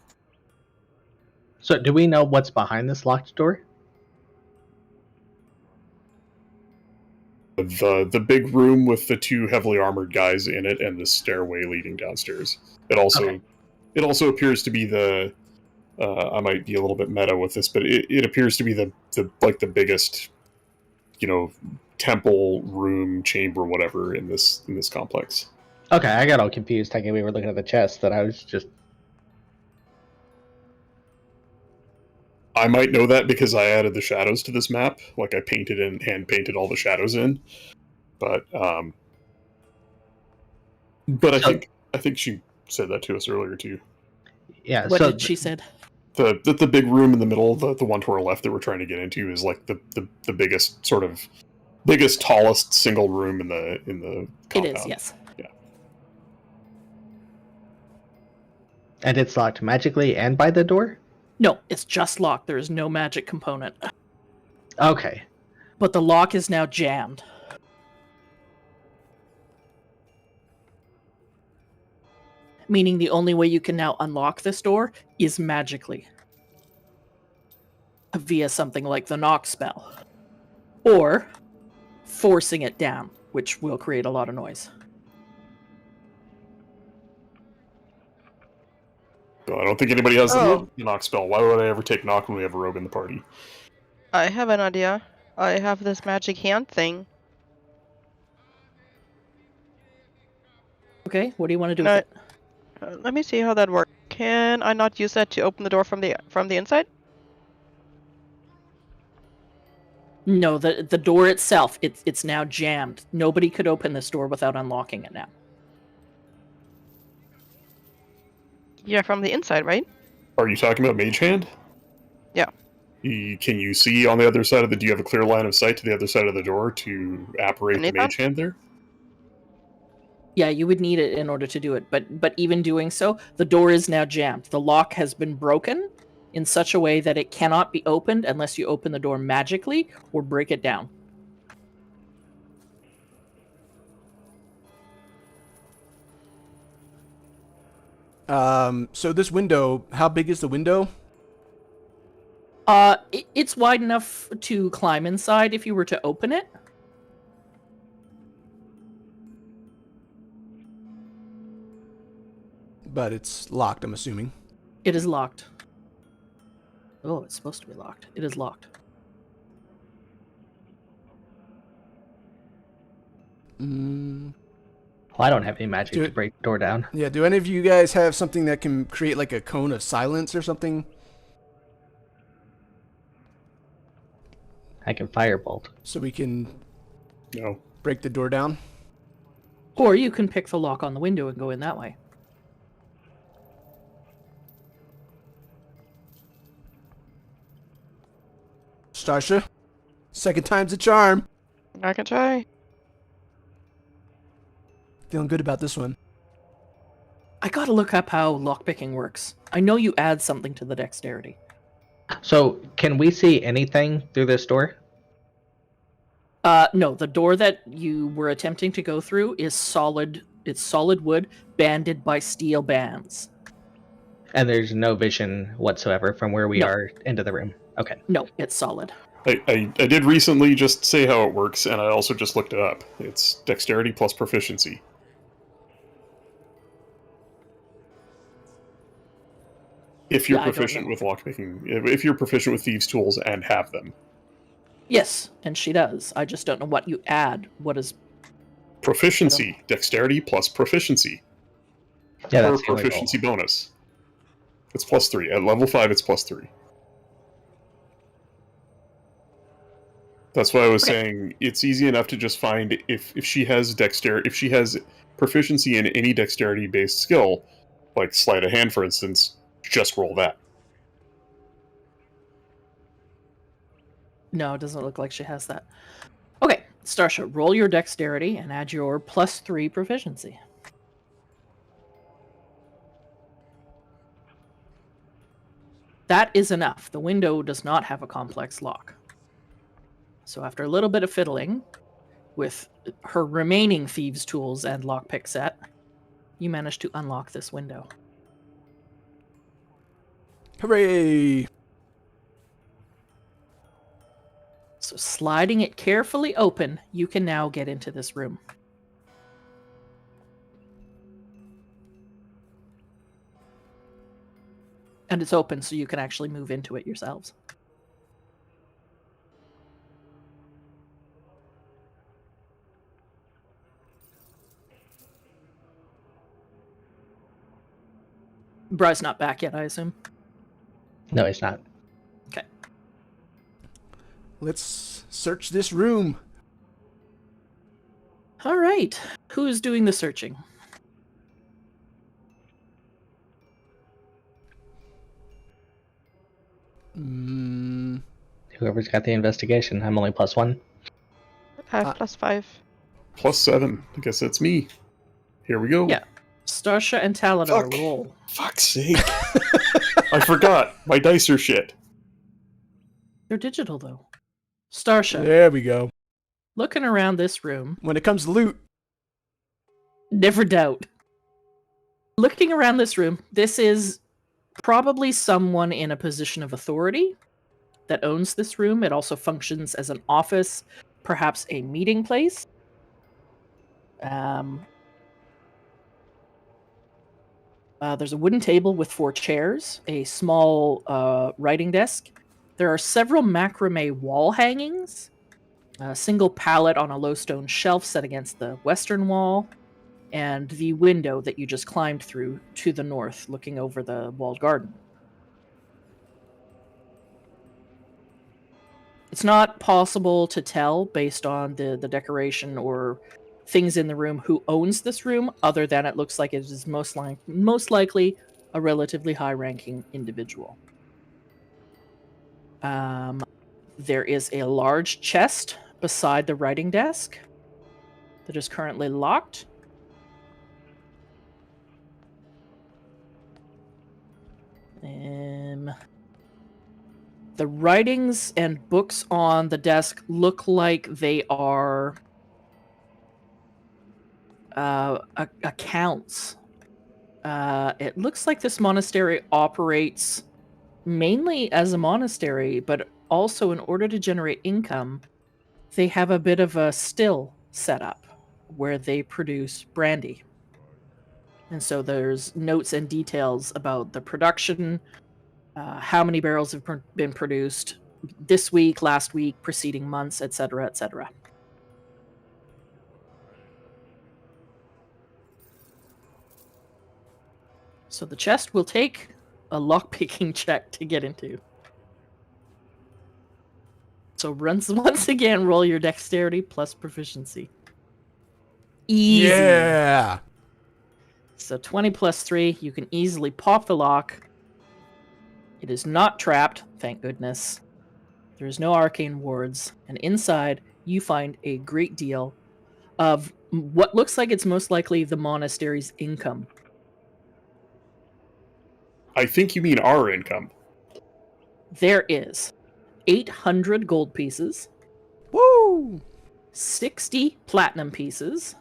Speaker 3: So, do we know what's behind this locked door?
Speaker 1: The big room with the two heavily armored guys in it and the stairway leading downstairs. It also appears to be the I might be a little bit meta with this, but it appears to be the biggest, temple room, chamber, whatever in this complex.
Speaker 3: Okay, I got all confused thinking we were looking at the chest, that I was just...
Speaker 1: I might know that because I added the shadows to this map. Like I painted and hand painted all the shadows in. But I think she said that to us earlier too.
Speaker 3: Yeah,
Speaker 2: What
Speaker 3: so
Speaker 2: did she said?
Speaker 1: The big room in the middle, the one to our left that we're trying to get into, is like the biggest, tallest single room in the compound.
Speaker 2: It is, yes.
Speaker 3: And it's locked magically and by the door?
Speaker 2: No, it's just locked. There is no magic component.
Speaker 3: Okay.
Speaker 2: But the lock is now jammed. Meaning the only way you can now unlock this door is magically. via something like the knock spell, or forcing it down, which will create a lot of noise.
Speaker 1: So I don't think anybody has
Speaker 4: Oh.
Speaker 1: the knock spell. Why would I ever take knock when we have a rogue in the party?
Speaker 4: I have an idea. I have this magic hand thing.
Speaker 2: Okay, what do you want to do
Speaker 4: No.
Speaker 2: with it?
Speaker 4: Let me see how that works. Can I not use that to open the door from the inside?
Speaker 2: No, the door itself, it's now jammed. Nobody could open this door without unlocking it now.
Speaker 4: Yeah, from the inside, right?
Speaker 1: Are you talking about Mage Hand?
Speaker 4: Yeah.
Speaker 1: Can you see on the other side of the... Do you have a clear line of sight to the other side of the door to apparate the
Speaker 4: need
Speaker 1: Mage
Speaker 4: that?
Speaker 1: Hand there?
Speaker 2: Yeah, you would need it in order to do it, but even doing so, the door is now jammed. The lock has been broken in such a way that it cannot be opened unless you open the door magically or break it down.
Speaker 5: So this window, how big is the window?
Speaker 2: It's wide enough to climb inside if you were to open it.
Speaker 5: But it's locked, I'm assuming.
Speaker 2: It is locked. Oh, it's supposed to be locked. It is locked.
Speaker 5: Mm,
Speaker 3: Well, I don't have any magic
Speaker 5: Do
Speaker 3: to
Speaker 5: it.
Speaker 3: break the door down.
Speaker 5: yeah, do any of you guys have something that can create like a cone of silence or something?
Speaker 3: I can firebolt.
Speaker 5: So we can
Speaker 1: No.
Speaker 5: break the door down?
Speaker 2: Or you can pick the lock on the window and go in that way.
Speaker 5: Starsha? Second time's a charm.
Speaker 4: I can try.
Speaker 5: Feeling good about this one.
Speaker 2: I gotta look up how lockpicking works. I know you add something to the dexterity.
Speaker 3: So, can we see anything through this door?
Speaker 2: No, the door that you were attempting to go through is solid. It's solid wood, banded by steel bands.
Speaker 3: And there's no vision whatsoever from where we
Speaker 2: No.
Speaker 3: are into the room. Okay.
Speaker 2: No, it's solid.
Speaker 1: I did recently just say how it works, and I also just looked it up. It's dexterity plus proficiency. If you're
Speaker 2: Yeah, I don't
Speaker 1: proficient
Speaker 2: know.
Speaker 1: with lockpicking, if you're proficient with thieves' tools and have them.
Speaker 2: Yes, and she does. I just don't know what you add. What is...
Speaker 1: Proficiency, dexterity plus proficiency.
Speaker 3: Yeah,
Speaker 1: Per
Speaker 3: that's the only goal.
Speaker 1: proficiency bonus. It's +3. At level 5, it's +3. That's why I was
Speaker 2: Okay.
Speaker 1: saying it's easy enough to just find if she has dexterity, if she has proficiency in any dexterity-based skill, like sleight of hand, for instance, just roll that.
Speaker 2: No, it doesn't look like she has that. Okay, Starsha, roll your dexterity and add your +3 proficiency. That is enough. The window does not have a complex lock. So after a little bit of fiddling with her remaining thieves' tools and lockpick set, you manage to unlock this window.
Speaker 5: Hooray!
Speaker 2: So sliding it carefully open, you can now get into this room. And it's open, so you can actually move into it yourselves. Bry's not back yet, I assume.
Speaker 3: No, it's not.
Speaker 5: Let's search this room.
Speaker 2: All right. Who's doing the searching?
Speaker 5: Mm,
Speaker 3: Whoever's got the investigation, I'm only +1.
Speaker 4: I have
Speaker 5: Uh,
Speaker 4: +5.
Speaker 1: +7. I guess that's me. Here we go.
Speaker 2: Yeah. Starsha and Taladar
Speaker 1: Fuck.
Speaker 2: roll.
Speaker 1: Fuck's sake. I forgot. My dice are shit.
Speaker 2: They're digital, though. Starsha,
Speaker 5: there we go.
Speaker 2: looking around this room,
Speaker 5: When it comes to loot,
Speaker 2: never doubt. Looking around this room, this is probably someone in a position of authority that owns this room. It also functions as an office, perhaps a meeting place. There's a wooden table with 4 chairs, a small writing desk. There are several macrame wall hangings, a single pallet on a low stone shelf set against the western wall, and the window that you just climbed through to the north, looking over the walled garden. It's not possible to tell based on the decoration or things in the room who owns this room, other than it looks like it is most likely a relatively high-ranking individual. There is a large chest beside the writing desk that is currently locked. The writings and books on the desk look like they are accounts. It looks like this monastery operates mainly as a monastery, but also in order to generate income, they have a bit of a still set up where they produce brandy. And so there's notes and details about the production, how many barrels have been produced this week, last week, preceding months, etc., etc. So the chest will take a lockpicking check to get into. So once again, roll your dexterity plus proficiency. Easy.
Speaker 5: Yeah.
Speaker 2: So 20 plus 3, you can easily pop the lock. It is not trapped, thank goodness. There is no arcane wards, and inside you find a great deal of what looks like it's most likely the monastery's income.
Speaker 1: I think you mean our income.
Speaker 2: There is 800 gold pieces,
Speaker 5: Woo!
Speaker 2: 60 platinum pieces,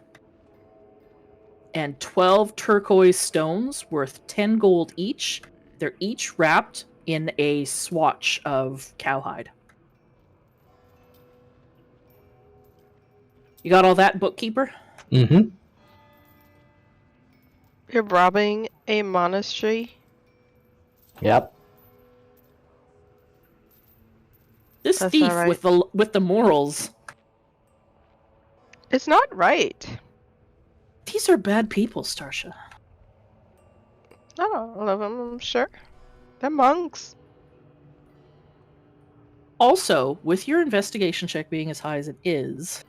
Speaker 2: and 12 turquoise stones worth 10 gold each. They're each wrapped in a swatch of cowhide. You got all that, bookkeeper?
Speaker 3: Mm-hmm.
Speaker 4: You're robbing a monastery?
Speaker 3: Yep.
Speaker 2: This
Speaker 4: That's
Speaker 2: thief
Speaker 4: not right.
Speaker 2: with the morals.
Speaker 4: It's not right.
Speaker 2: These are bad people, Starsha.
Speaker 4: Not all of them, I'm sure. They're monks.
Speaker 2: Also, with your investigation check being as high as it is,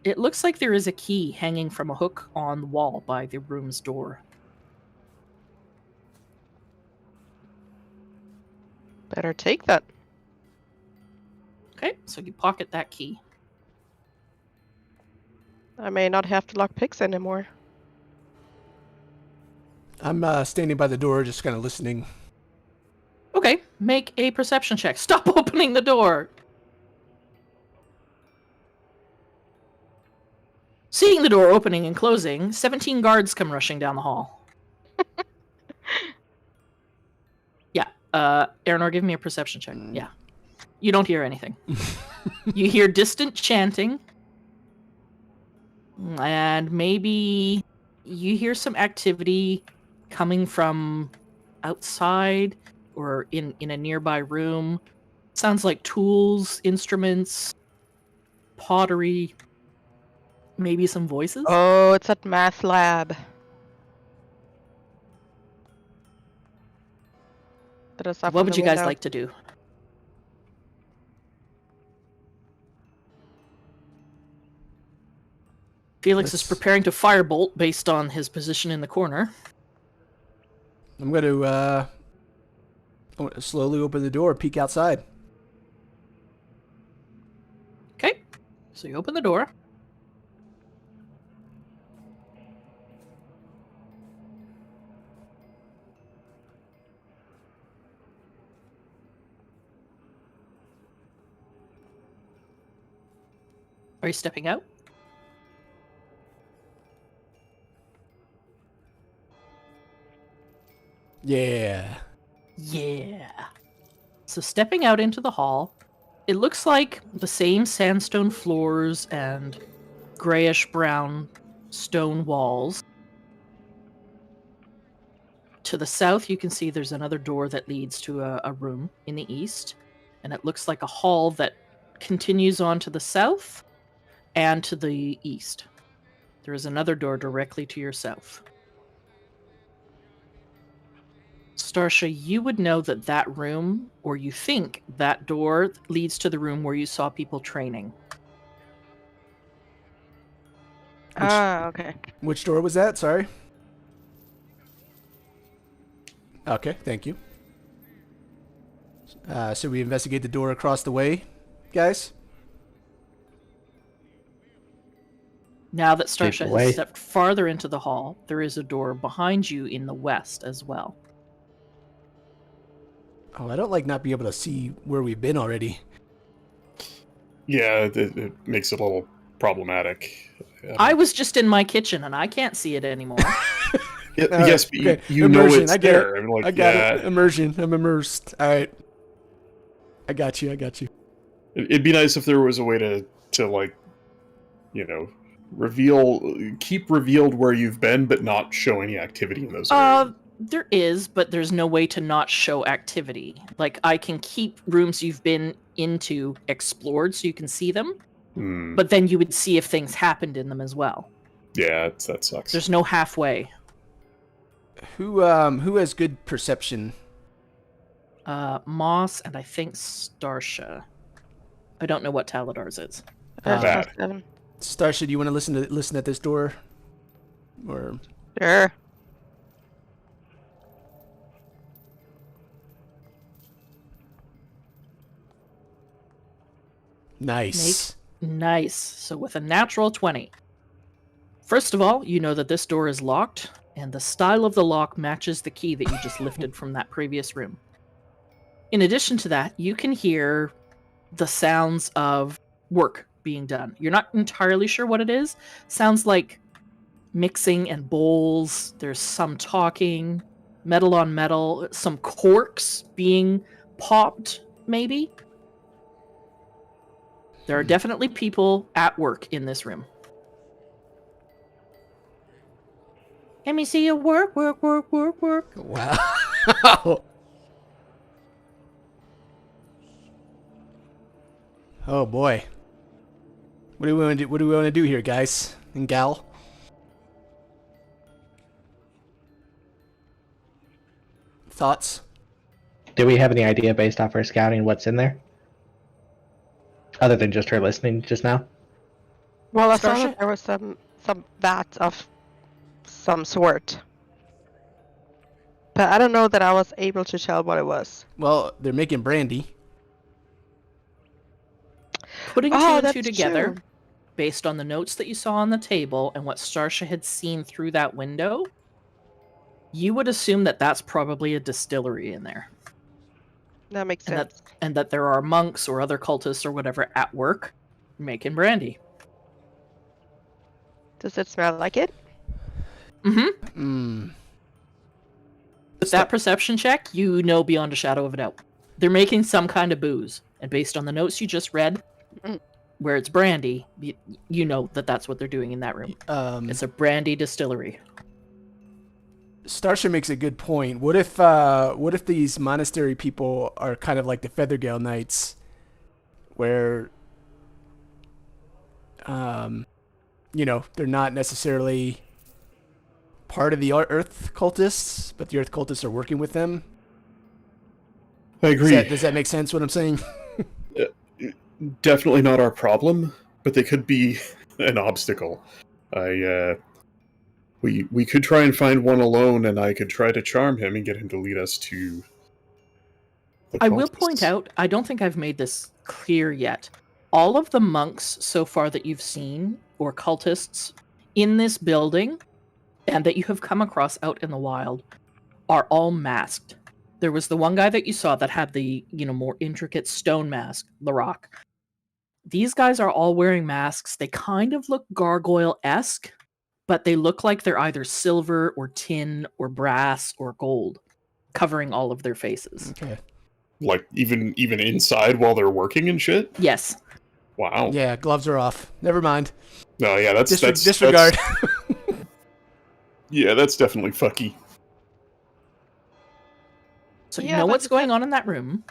Speaker 2: it looks like there is a key hanging from a hook on the wall by the room's door.
Speaker 4: Better take that.
Speaker 2: Okay, so you pocket that key.
Speaker 4: I may not have to lock picks anymore.
Speaker 5: I'm standing by the door, just kind of listening.
Speaker 2: Okay, make a perception check. Stop opening the door! Seeing the door opening and closing, 17 guards come rushing down the hall. Yeah, Aranor, give me a perception check. Yeah. You don't hear anything. You hear distant chanting, and maybe you hear some activity coming from outside or in a nearby room. Sounds like tools, instruments, pottery, maybe some voices.
Speaker 4: Oh, it's at math lab.
Speaker 2: What would you guys like to do? Felix is preparing to firebolt based on his position in the corner.
Speaker 5: I'm going to slowly open the door, peek outside.
Speaker 2: Okay, so you open the door. Are you stepping out?
Speaker 5: Yeah.
Speaker 2: Yeah. So stepping out into the hall, it looks like the same sandstone floors and grayish-brown stone walls. To the south, you can see there's another door that leads to a room in the east, and it looks like a hall that continues on to the south and to the east. There is another door directly to your south. Starsha, you would know that that room, or you think that door, leads to the room where you saw people training.
Speaker 4: Okay.
Speaker 5: Which door was that? Sorry. Okay, thank you. So we investigate the door across the way, guys?
Speaker 2: Now that Starsha
Speaker 3: away.
Speaker 2: has stepped farther into the hall, there is a door behind you in the west as well.
Speaker 5: Oh, I don't like not be able to see where we've been already.
Speaker 1: Yeah, it makes it a little problematic.
Speaker 2: I was just in my kitchen and I can't see it anymore.
Speaker 1: Yes, but
Speaker 5: okay.
Speaker 1: you know
Speaker 5: Immersion,
Speaker 1: it's
Speaker 5: I get
Speaker 1: there.
Speaker 5: it.
Speaker 1: I'm like,
Speaker 5: I got
Speaker 1: yeah.
Speaker 5: it. Immersion. I'm immersed. All right. I got you.
Speaker 1: It'd be nice if there was a way to like, you know, keep revealed where you've been, but not show any activity in those areas.
Speaker 2: There is, but there's no way to not show activity. Like, I can keep rooms you've been into explored so you can see them, but then you would see if things happened in them as well.
Speaker 1: Yeah, that sucks.
Speaker 2: There's no halfway.
Speaker 5: Who has good perception?
Speaker 2: Moss and I think Starsha. I don't know what Taladar's is.
Speaker 1: Bad.
Speaker 4: 7.
Speaker 5: Starsha, do you want to listen at this door? Or
Speaker 4: Sure.
Speaker 5: nice.
Speaker 2: Nice. So with a natural 20. First of all, you know that this door is locked, and the style of the lock matches the key that you just lifted from that previous room. In addition to that, you can hear the sounds of work being done. You're not entirely sure what it is. Sounds like mixing and bowls. There's some talking, metal on metal, some corks being popped, maybe. There are definitely people at work in this room. Let me see your work.
Speaker 5: Wow. Oh boy. What do we want to do? What do we want to do here, guys and gal? Thoughts?
Speaker 3: Do we have any idea based off our scouting what's in there? Other than just her listening just now?
Speaker 4: Well, I saw
Speaker 2: Starsha?
Speaker 4: that there was some vats of some sort. But I don't know that I was able to tell what it was.
Speaker 5: Well, they're making brandy.
Speaker 2: Putting two and two
Speaker 4: that's
Speaker 2: together,
Speaker 4: true.
Speaker 2: based on the notes that you saw on the table and what Starsha had seen through that window, you would assume that that's probably a distillery in there.
Speaker 4: That makes
Speaker 2: And
Speaker 4: sense.
Speaker 2: that there are monks or other cultists or whatever at work making brandy.
Speaker 4: Does it smell like it?
Speaker 2: Mm-hmm. With that perception check, you know beyond a shadow of a doubt. They're making some kind of booze. And based on the notes you just read, where it's brandy, you know that that's what they're doing in that room. It's a brandy distillery.
Speaker 5: Starsha makes a good point. What if these monastery people are kind of like the Feathergale Knights, where, you know, they're not necessarily part of the Earth cultists, but the Earth cultists are working with them?
Speaker 1: I agree.
Speaker 5: Does that make sense, what I'm saying?
Speaker 1: Definitely not our problem, but they could be an obstacle. We could try and find one alone, and I could try to charm him and get him to lead us to the
Speaker 2: I will
Speaker 1: cultists.
Speaker 2: point out, I don't think I've made this clear yet. All of the monks so far that you've seen, or cultists, in this building, and that you have come across out in the wild, are all masked. There was the one guy that you saw that had the, more intricate stone mask, the rock. These guys are all wearing masks. They kind of look gargoyle-esque, but they look like they're either silver or tin or brass or gold, covering all of their faces.
Speaker 5: Okay.
Speaker 1: Like even inside while they're working and shit.
Speaker 2: Yes.
Speaker 1: Wow.
Speaker 5: Yeah, gloves are off. Never mind.
Speaker 1: No, yeah, that's
Speaker 5: Disregard.
Speaker 1: Yeah, that's definitely fucky.
Speaker 2: So you
Speaker 4: Yeah,
Speaker 2: know
Speaker 4: but
Speaker 2: what's
Speaker 4: is
Speaker 2: going
Speaker 4: that-
Speaker 2: on in that room.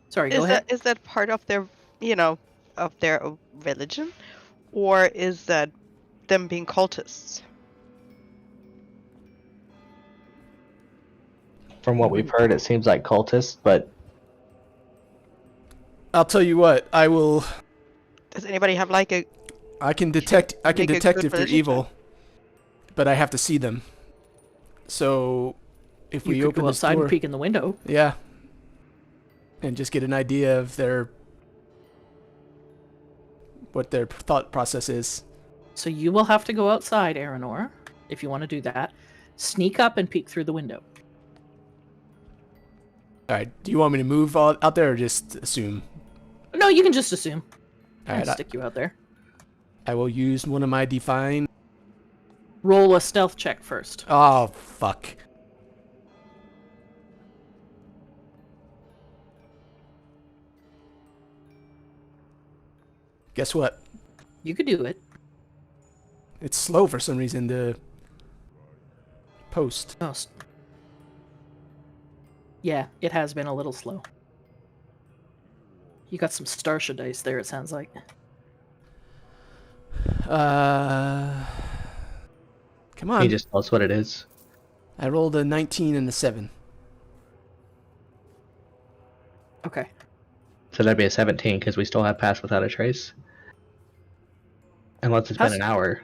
Speaker 2: Sorry, go
Speaker 4: Is
Speaker 2: ahead.
Speaker 4: that part of their, of their religion, or is that them being cultists?
Speaker 3: From what we've heard, it seems like cultists, but
Speaker 5: I'll tell you what. I will.
Speaker 4: Does anybody have like a?
Speaker 5: I can detect. I can
Speaker 4: make a
Speaker 5: detect
Speaker 4: good
Speaker 5: if they're
Speaker 4: religion
Speaker 5: evil, but I have to see them. So, if
Speaker 2: You
Speaker 5: we
Speaker 2: could
Speaker 5: open
Speaker 2: go
Speaker 5: this
Speaker 2: outside
Speaker 5: door,
Speaker 2: and peek in the window.
Speaker 5: yeah, and just get an idea of what their thought process is.
Speaker 2: So you will have to go outside, Aranor, if you want to do that. Sneak up and peek through the window.
Speaker 5: All right. Do you want me to move out there or just assume?
Speaker 2: No, you can just assume.
Speaker 5: All
Speaker 2: I'll
Speaker 5: right.
Speaker 2: stick you out there.
Speaker 5: I will use one of my define.
Speaker 2: Roll a stealth check first.
Speaker 5: Oh fuck. Guess what?
Speaker 2: You could do it.
Speaker 5: It's slow for some reason to post.
Speaker 2: Oh, yeah, it has been a little slow. You got some Starsha dice there, it sounds like.
Speaker 5: Come
Speaker 3: can
Speaker 5: on.
Speaker 3: you just tell us what it is?
Speaker 5: I rolled a 19 and a 7.
Speaker 2: Okay.
Speaker 3: So that'd be a 17 because we still have Pass Without a Trace. Unless it's been an hour.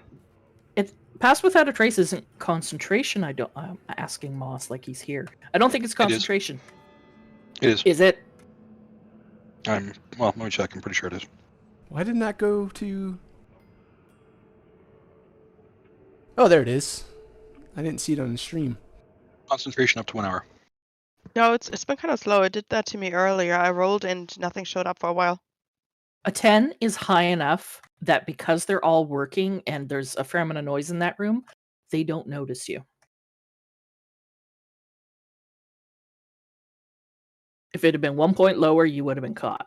Speaker 2: Pass Without a Trace isn't concentration. I'm asking Moss like he's here. I don't think it's concentration.
Speaker 6: It is.
Speaker 2: Is it?
Speaker 6: Well, let me check. I'm pretty sure it is.
Speaker 5: Why didn't that go to... Oh, there it is. I didn't see it on the stream.
Speaker 6: Concentration up to 1 hour.
Speaker 4: No, it's been kind of slow. It did that to me earlier. I rolled and nothing showed up for a while.
Speaker 2: A 10 is high enough that because they're all working and there's a fair amount of noise in that room, they don't notice you. If it had been 1 point lower, you would have been caught.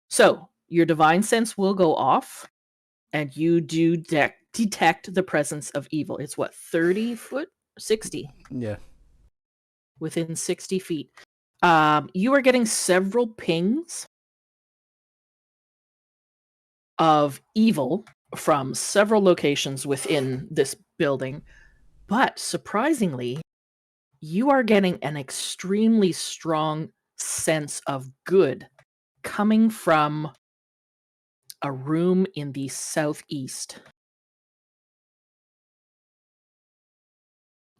Speaker 2: So, your divine sense will go off, and you do detect the presence of evil. It's what, 30 foot? 60?
Speaker 5: Yeah.
Speaker 2: Within 60 feet. You are getting several pings of evil from several locations within this building, but surprisingly, you are getting an extremely strong sense of good coming from a room in the southeast.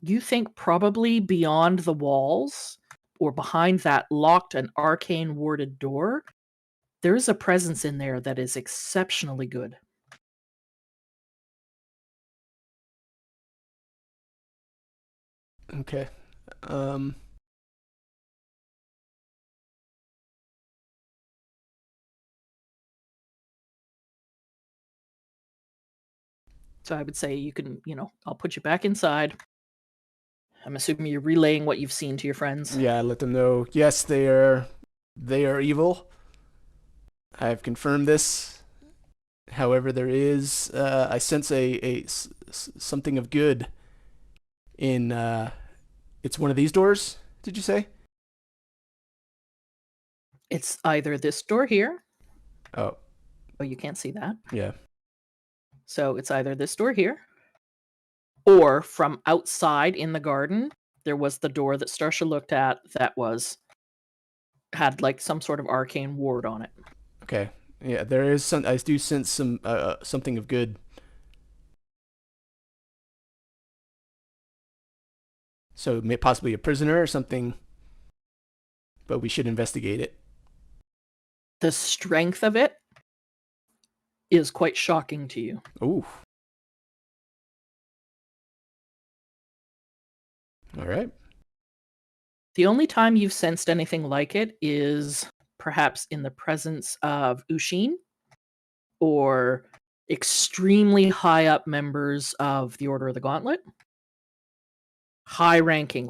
Speaker 2: You think probably beyond the walls or behind that locked and arcane warded door, there is a presence in there that is exceptionally good.
Speaker 5: Okay.
Speaker 2: So I would say you can, I'll put you back inside. I'm assuming you're relaying what you've seen to your friends.
Speaker 5: Yeah, let them know. Yes, they are evil. I have confirmed this. However, there is I sense something of good in it's one of these doors, did you say?
Speaker 2: It's either this door here.
Speaker 5: Oh,
Speaker 2: you can't see that.
Speaker 5: yeah.
Speaker 2: So it's either this door here, or from outside in the garden, there was the door that Starsha looked at that had like some sort of arcane ward on it.
Speaker 5: Okay. Yeah, there is some. I do sense some something of good. So possibly a prisoner or something, but we should investigate it.
Speaker 2: The strength of it is quite shocking to you.
Speaker 5: Ooh. All right.
Speaker 2: The only time you've sensed anything like it is perhaps in the presence of Ushin or extremely high up members of the Order of the Gauntlet. High ranking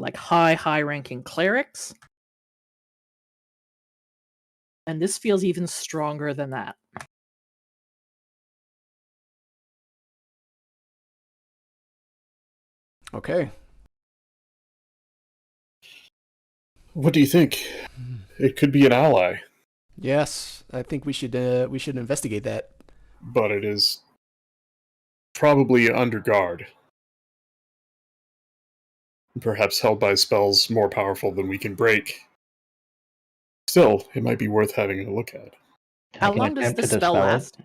Speaker 2: clerics. And this feels even stronger than that.
Speaker 5: Okay.
Speaker 1: What do you think? It could be an ally,
Speaker 5: Yes, I think we should investigate that.
Speaker 1: but it is probably under guard. Perhaps held by spells more powerful than we can break. Still, it might be worth having a look at.
Speaker 2: How
Speaker 3: I can
Speaker 2: long does
Speaker 3: attempt
Speaker 2: the
Speaker 3: to
Speaker 2: spell
Speaker 3: dispel it.
Speaker 2: last?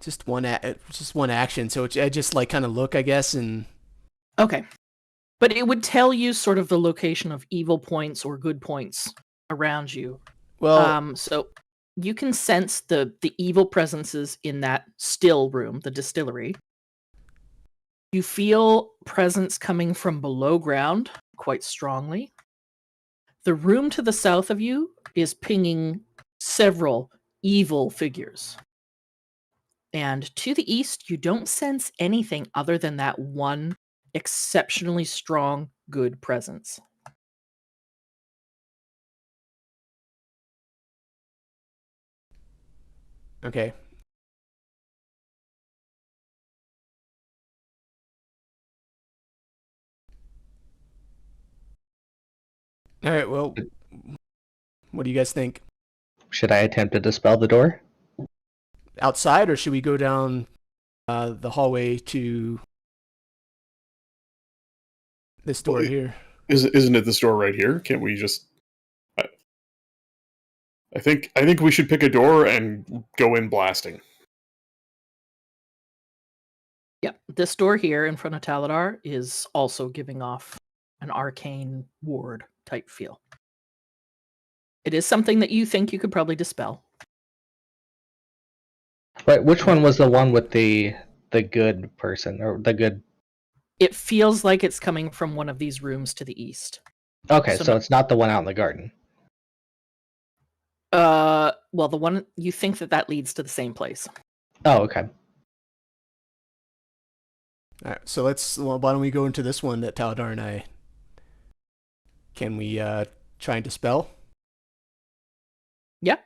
Speaker 5: Just one action. So I just like kind of look, I guess, and
Speaker 2: Okay. But it would tell you sort of the location of evil points or good points around you.
Speaker 5: well,
Speaker 2: So you can sense the evil presences in that still room, the distillery. You feel presence coming from below ground quite strongly. The room to the south of you is pinging several evil figures. And to the east, you don't sense anything other than that one exceptionally strong, good presence.
Speaker 5: okay. All right. Well, what do you guys think?
Speaker 3: Should I attempt to dispel the door?
Speaker 5: Outside, or should we go down the hallway to this door
Speaker 1: Well,
Speaker 5: here?
Speaker 1: Isn't it this door right here? Can't we just? I think we should pick a door and go in blasting.
Speaker 2: Yeah, this door here in front of Taladar is also giving off an arcane ward type feel. It is something that you think you could probably dispel.
Speaker 3: But which one was the one with the good person or the good?
Speaker 2: It feels like it's coming from one of these rooms to the east.
Speaker 3: Okay,
Speaker 2: So
Speaker 3: so
Speaker 2: no-
Speaker 3: it's not the one out in the garden.
Speaker 2: Well, the one you think that leads to the same place.
Speaker 3: Oh, okay.
Speaker 5: All right. So why don't we go into this one that Taladar and I? Can we try and dispel?
Speaker 2: Yeah.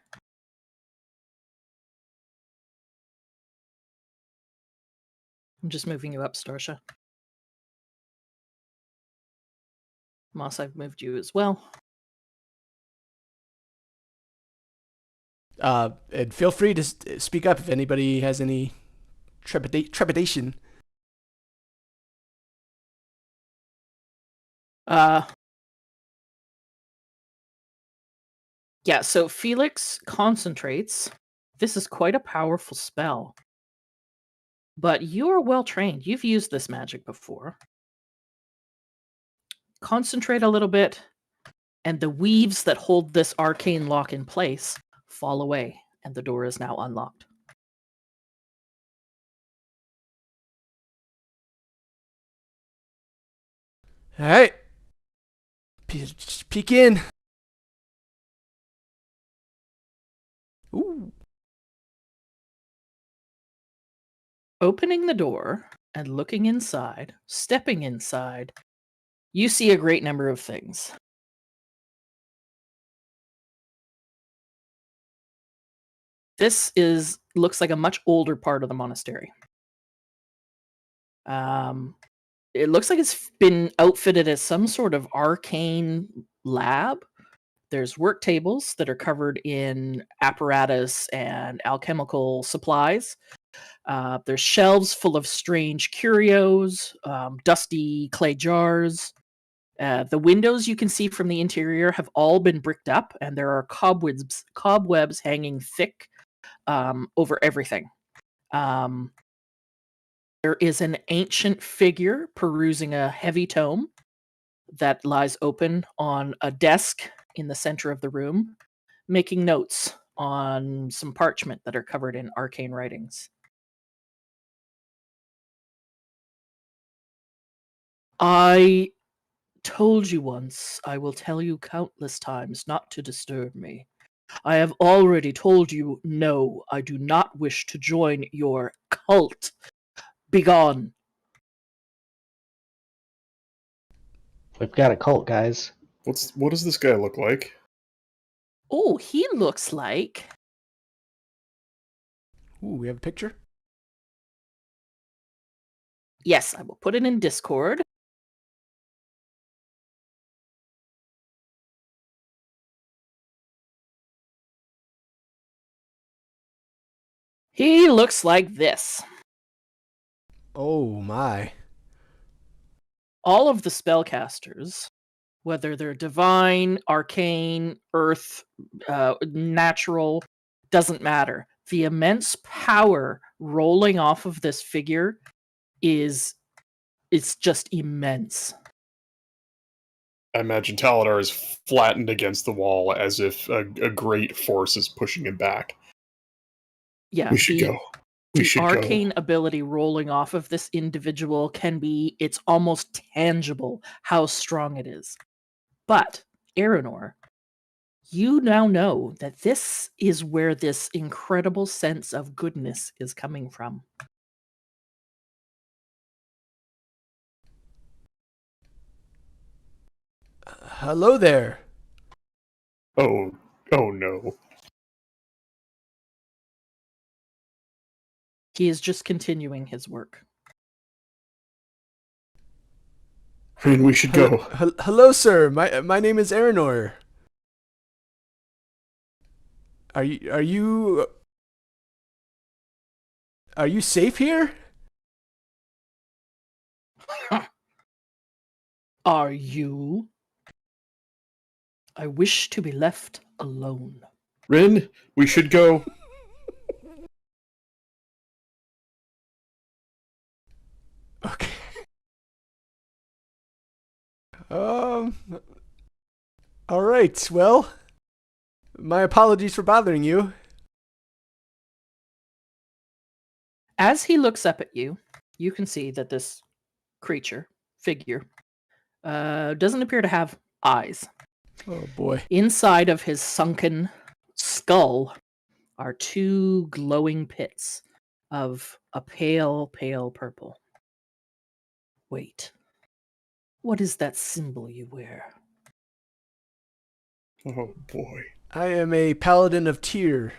Speaker 2: I'm just moving you up, Starsha. Moss, I've moved you as well.
Speaker 5: And feel free to speak up if anybody has any trepidation.
Speaker 2: Yeah, so Felix concentrates. This is quite a powerful spell. But you are well trained. You've used this magic before. Concentrate a little bit, and the weaves that hold this arcane lock in place fall away, and the door is now unlocked.
Speaker 5: All right. Peek in. Ooh.
Speaker 2: Opening the door and looking inside, stepping inside, you see a great number of things. This looks like a much older part of the monastery. It looks like it's been outfitted as some sort of arcane lab. There's work tables that are covered in apparatus and alchemical supplies. There's shelves full of strange curios, dusty clay jars. The windows you can see from the interior have all been bricked up, and there are cobwebs hanging thick over everything. There is an ancient figure perusing a heavy tome that lies open on a desk in the center of the room, making notes on some parchment that are covered in arcane writings. I told you once, I will tell you countless times not to disturb me. I have already told you, no, I do not wish to join your cult. Begone.
Speaker 3: We've got a cult, guys.
Speaker 1: What does this guy look like?
Speaker 2: Oh, he looks like...
Speaker 5: Ooh, we have a picture?
Speaker 2: Yes, I will put it in Discord. He looks like this.
Speaker 5: Oh my.
Speaker 2: All of the spellcasters, whether they're divine, arcane, earth, natural, doesn't matter. The immense power rolling off of this figure it's just immense.
Speaker 1: I imagine Taladar is flattened against the wall as if a great force is pushing him back.
Speaker 2: Yeah,
Speaker 1: We should go. We
Speaker 2: the
Speaker 1: should
Speaker 2: arcane
Speaker 1: go.
Speaker 2: ability rolling off of this individual it's almost tangible how strong it is. But, Aeronor, you now know that this is where this incredible sense of goodness is coming from.
Speaker 5: Hello there.
Speaker 1: Oh no.
Speaker 2: He is just continuing his work.
Speaker 1: Rin, we should go.
Speaker 5: Hello, sir. My name is Aeronor. Are you safe here?
Speaker 2: Are you? I wish to be left alone.
Speaker 1: Rin, we should go.
Speaker 5: Okay. All right. Well, my apologies for bothering you.
Speaker 2: As he looks up at you, you can see that this figure, doesn't appear to have eyes.
Speaker 5: Oh boy.
Speaker 2: Inside of his sunken skull are two glowing pits of a pale, pale purple. Wait. What is that symbol you wear?
Speaker 1: Oh boy.
Speaker 5: I am a paladin of Tyr.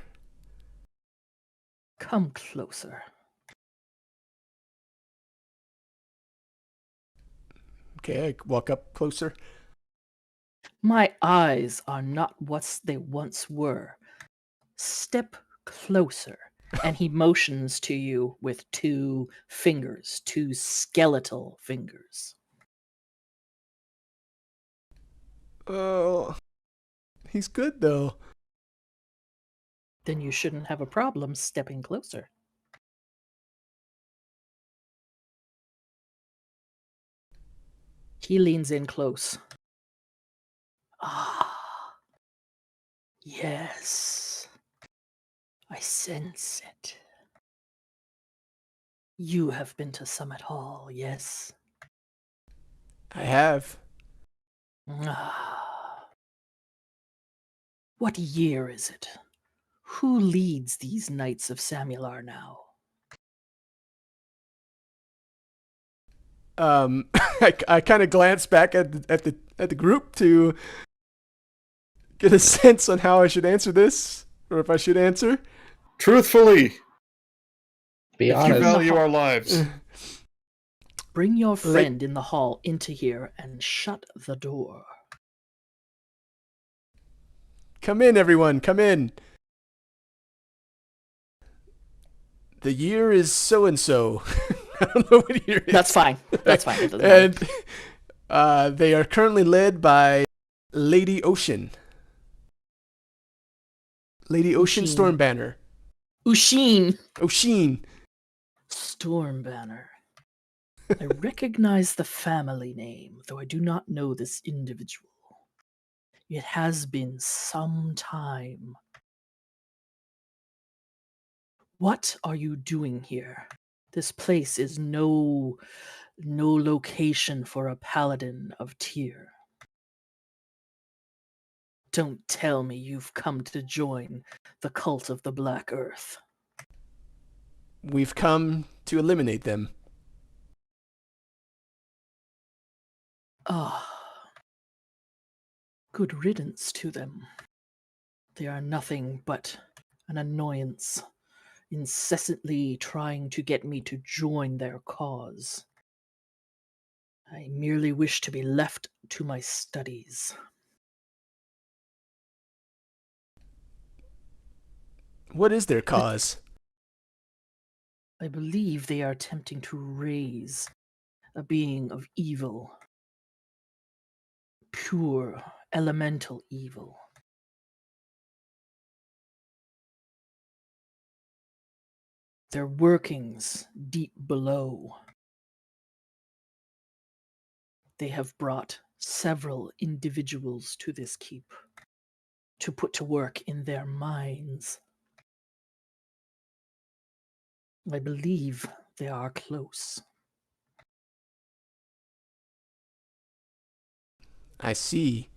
Speaker 2: Come closer.
Speaker 5: Okay, I walk up closer.
Speaker 2: My eyes are not what they once were. Step closer. And he motions to you with two fingers, two skeletal fingers.
Speaker 5: Oh, he's good though.
Speaker 2: Then you shouldn't have a problem stepping closer. He leans in close. Ah, yes. I sense it. You have been to Summit Hall, yes?
Speaker 5: I have.
Speaker 2: Ah. What year is it? Who leads these Knights of Samular now?
Speaker 5: I kind of glance back at the group to get a sense on how I should answer this, or if I should answer.
Speaker 1: Truthfully,
Speaker 3: Be
Speaker 1: if you
Speaker 3: honest.
Speaker 1: value our lives.
Speaker 2: Bring your friend in the hall into here and shut the door.
Speaker 5: Come in, everyone. Come in. The year is so and so. I don't know what year it is.
Speaker 2: That's fine. That's fine. It doesn't matter.
Speaker 5: And they are currently led by Lady Ocean. Lady Ocean
Speaker 2: Ocean.
Speaker 5: Stormbanner.
Speaker 2: Usheen.
Speaker 5: Ocean.
Speaker 2: Stormbanner. I recognize the family name, though I do not know this individual. It has been some time. What are you doing here? This place is no location for a paladin of Tyr. Don't tell me you've come to join the cult of the Black Earth.
Speaker 5: We've come to eliminate them.
Speaker 2: Ah, good riddance to them. They are nothing but an annoyance, incessantly trying to get me to join their cause. I merely wish to be left to my studies.
Speaker 5: What is their cause?
Speaker 2: I believe they are attempting to raise a being of evil. Pure, elemental evil. Their workings deep below. They have brought several individuals to this keep to put to work in their mines. I believe they are close.
Speaker 5: I see.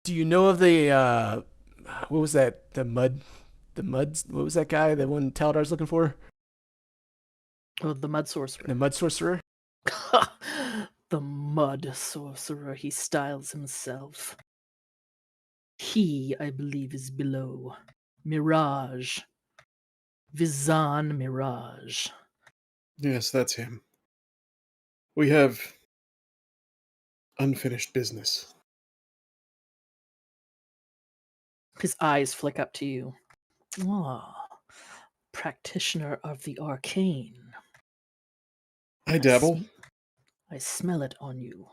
Speaker 5: Do you know of the what was that? What was that guy? The one Taladar's looking for?
Speaker 2: Oh, the mud sorcerer.
Speaker 5: The mud sorcerer?
Speaker 2: The mud sorcerer, he styles himself. He, I believe, is below. Mirage. Vizan Mirage.
Speaker 1: Yes, that's him. We have unfinished business.
Speaker 2: His eyes flick up to you. Ah, practitioner of the arcane.
Speaker 1: I dabble.
Speaker 2: I smell it on you.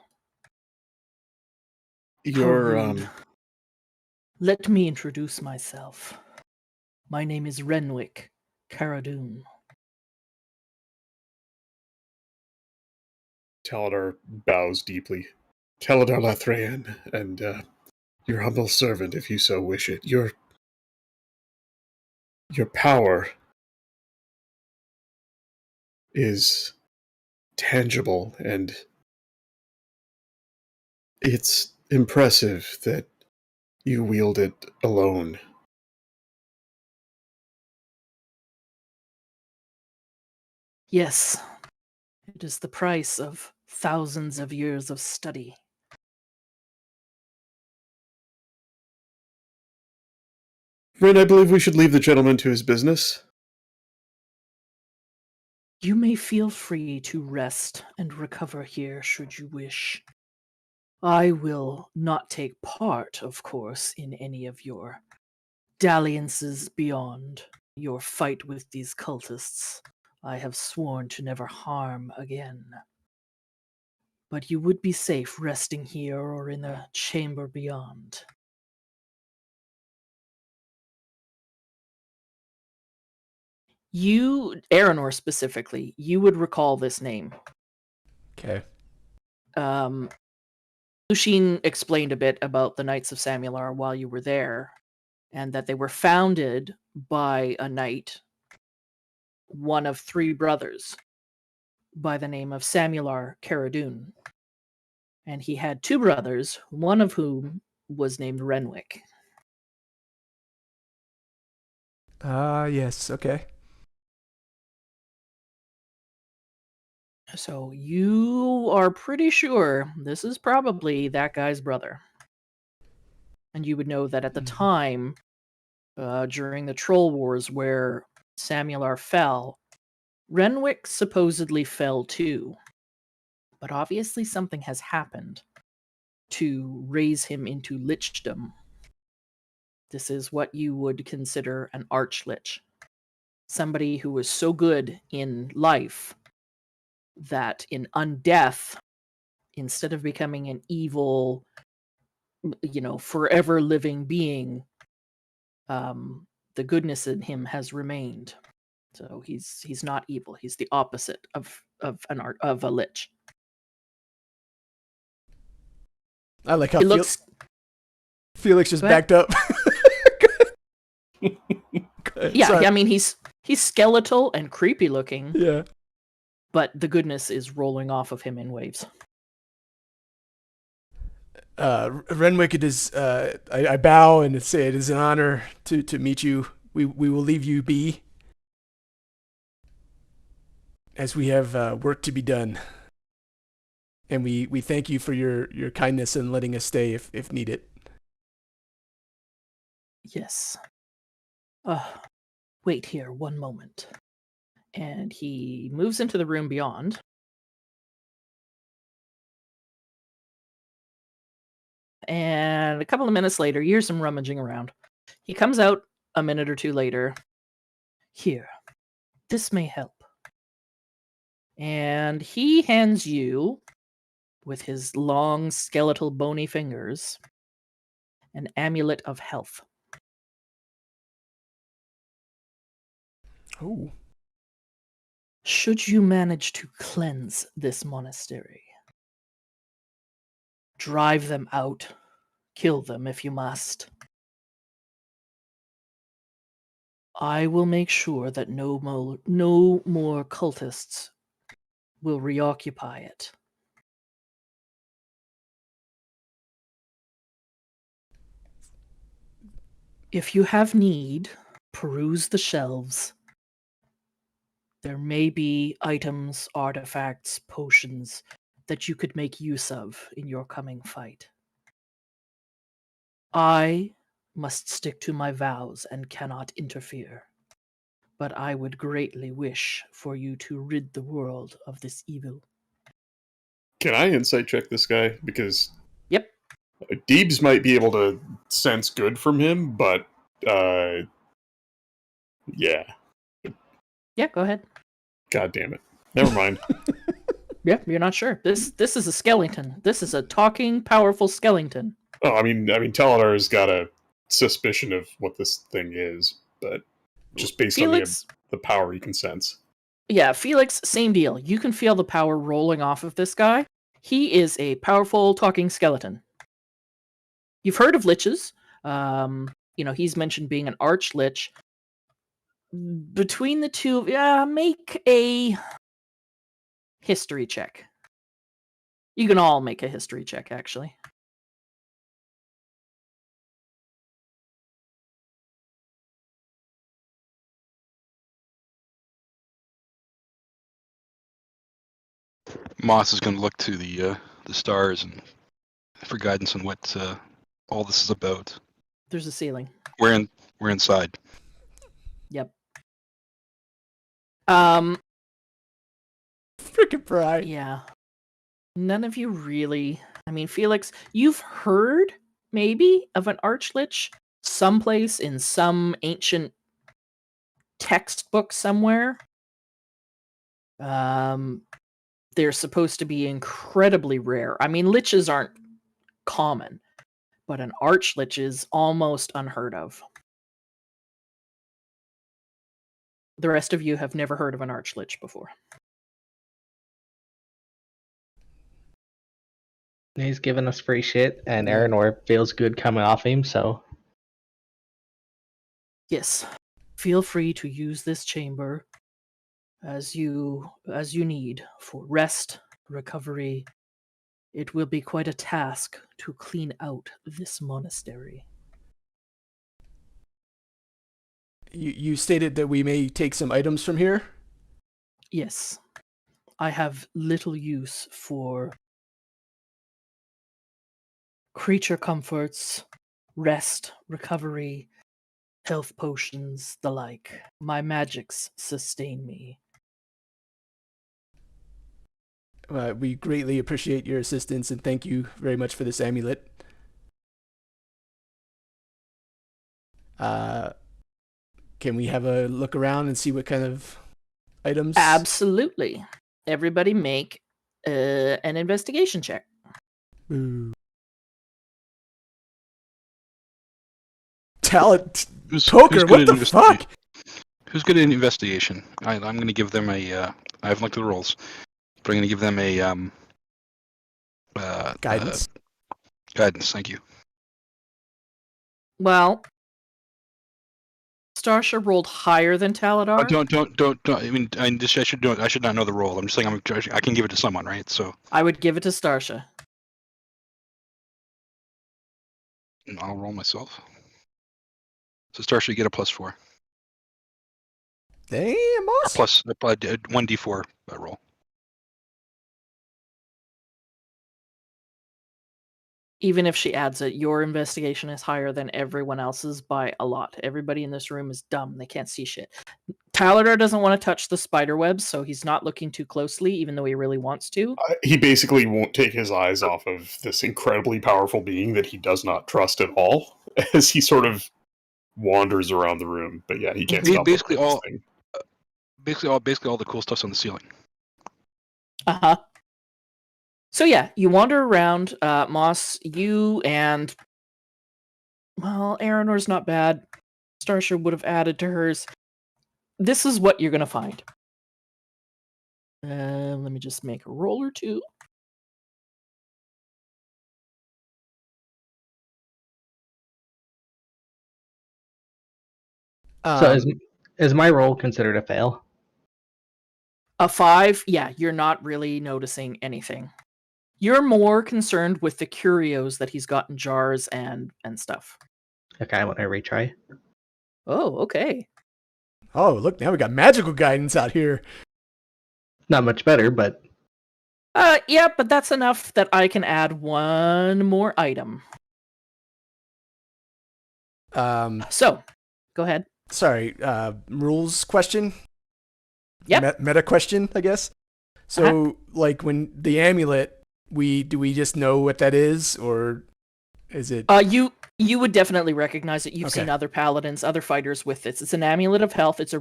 Speaker 1: You're,
Speaker 2: How rude. Let me introduce myself. My name is Renwick Caradun.
Speaker 1: Taladar bows deeply. Taladar Lathraean, and your humble servant, if you so wish it. Your power is tangible, and it's impressive that you wield it alone.
Speaker 2: Yes, it is the price of thousands of years of study.
Speaker 1: Ren, I believe we should leave the gentleman to his business.
Speaker 2: You may feel free to rest and recover here should you wish. I will not take part, of course, in any of your dalliances beyond your fight with these cultists. I have sworn to never harm again. But you would be safe resting here or in the chamber beyond. You, Aranor specifically, you would recall this name.
Speaker 5: Okay.
Speaker 2: Lusheen explained a bit about the Knights of Samular while you were there, and that they were founded by a knight, one of three brothers, by the name of Samular Caradun. And he had two brothers, one of whom was named Renwick.
Speaker 5: Yes, okay.
Speaker 2: So you are pretty sure this is probably that guy's brother. And you would know that at the time, during the Troll Wars where Samular fell, Renwick supposedly fell too. But obviously something has happened to raise him into lichdom. This is what you would consider an archlich. Somebody who was so good in life that in undeath, instead of becoming an evil, forever living being, the goodness in him has remained. So he's not evil. He's the opposite of a lich.
Speaker 5: I like how
Speaker 2: It looks.
Speaker 5: Felix just
Speaker 2: Go ahead.
Speaker 5: backed up.
Speaker 2: Yeah,
Speaker 5: Sorry.
Speaker 2: I mean he's skeletal and creepy looking,
Speaker 5: Yeah.
Speaker 2: but the goodness is rolling off of him in waves.
Speaker 5: Renwick, it is. I bow and say it is an honor to meet you. We will leave you be. as we have work to be done. And we thank you for your kindness in letting us stay if needed.
Speaker 2: Yes. Wait here 1 moment. And he moves into the room beyond. And a couple of minutes later, you hear some rummaging around. He comes out a minute or two later. Here, this may help. And he hands you, with his long, skeletal, bony fingers, an amulet of health.
Speaker 5: Oh.
Speaker 2: Should you manage to cleanse this monastery, drive them out, kill them if you must, I will make sure that no more cultists will reoccupy it. If you have need, peruse the shelves. There may be items, artifacts, potions that you could make use of in your coming fight. I must stick to my vows and cannot interfere, but I would greatly wish for you to rid the world of this evil.
Speaker 1: Can I insight check this guy? Because
Speaker 2: Yep.
Speaker 1: Deebs might be able to sense good from him, but yeah.
Speaker 2: Yeah, go ahead.
Speaker 1: God damn it. Never mind.
Speaker 2: Yeah, you're not sure. This is a skeleton. This is a talking, powerful skeleton.
Speaker 1: Oh, I mean, Taladar has got a suspicion of what this thing is, but just based
Speaker 2: Felix,
Speaker 1: on the power he can sense.
Speaker 2: Yeah, Felix, same deal. You can feel the power rolling off of this guy. He is a powerful talking skeleton. You've heard of liches. He's mentioned being an arch lich. Between the two, make a history check. You can all make a history check, actually.
Speaker 6: Moss is going to look to the stars and for guidance on what all this is about.
Speaker 2: There's a ceiling.
Speaker 6: We're inside.
Speaker 2: Yep.
Speaker 5: Freaking pride.
Speaker 2: Yeah. None of you really. I mean, Felix, you've heard maybe of an archlich someplace in some ancient textbook somewhere. They're supposed to be incredibly rare. I mean, liches aren't common, but an archlich is almost unheard of. The rest of you have never heard of an archlich before.
Speaker 3: He's giving us free shit, and Aranor feels good coming off him, so...
Speaker 2: Yes. Feel free to use this chamber as you need for rest, recovery. It will be quite a task to clean out this monastery.
Speaker 5: You stated that we may take some items from here?
Speaker 2: Yes. I have little use for creature comforts, rest, recovery, health potions, the like. My magics sustain me.
Speaker 5: We greatly appreciate your assistance and thank you very much for this amulet. Can we have a look around and see what kind of items?
Speaker 2: Absolutely. Everybody make an investigation check.
Speaker 5: Ooh. Talent poker. What the fuck?
Speaker 6: Who's good at investigation? I'm going to give them a. I haven't looked at the rolls, but I'm going to give them a
Speaker 5: Guidance.
Speaker 6: Guidance. Thank you.
Speaker 2: Well, Starsha rolled higher than Taladar.
Speaker 6: Don't. I mean, I should do it. I should not know the roll. I'm just saying I can give it to someone, right? So
Speaker 2: I would give it to Starsha.
Speaker 6: I'll roll myself. So Starsha, you get a +4.
Speaker 5: Damn,
Speaker 6: Or
Speaker 5: boss.
Speaker 6: plus 1d4 roll.
Speaker 2: Even if she adds it, your investigation is higher than everyone else's by a lot. Everybody in this room is dumb. They can't see shit. Tyler doesn't want to touch the spider webs, so he's not looking too closely, even though he really wants to.
Speaker 1: He basically won't take his eyes off of this incredibly powerful being that he does not trust at all, as he sort of wanders around the room. But yeah, he can't
Speaker 6: He
Speaker 1: stop
Speaker 6: basically
Speaker 1: looking at
Speaker 6: all-
Speaker 1: this thing.
Speaker 6: Basically all the cool stuff's on the ceiling.
Speaker 2: Uh-huh. So yeah, you wander around, Moss, you and... Well, Aranor's not bad. Starsha would have added to hers. This is what you're going to find. Let me just make a roll or two.
Speaker 3: So is my roll considered a fail?
Speaker 2: A 5, yeah, you're not really noticing anything. You're more concerned with the curios that he's got in jars and stuff.
Speaker 3: Okay, I want to retry.
Speaker 2: Oh, okay.
Speaker 5: Oh, look, now we got magical guidance out here.
Speaker 3: Not much better, but
Speaker 2: Yeah, but that's enough that I can add one more item. So, go ahead.
Speaker 5: Sorry, rules question?
Speaker 2: Yep.
Speaker 5: Meta question, I guess. So, like, when the amulet, do we just know what that is, or is it?
Speaker 2: You would definitely recognize it. You've
Speaker 5: Okay.
Speaker 2: seen other paladins, other fighters with this. It's an amulet of health. It's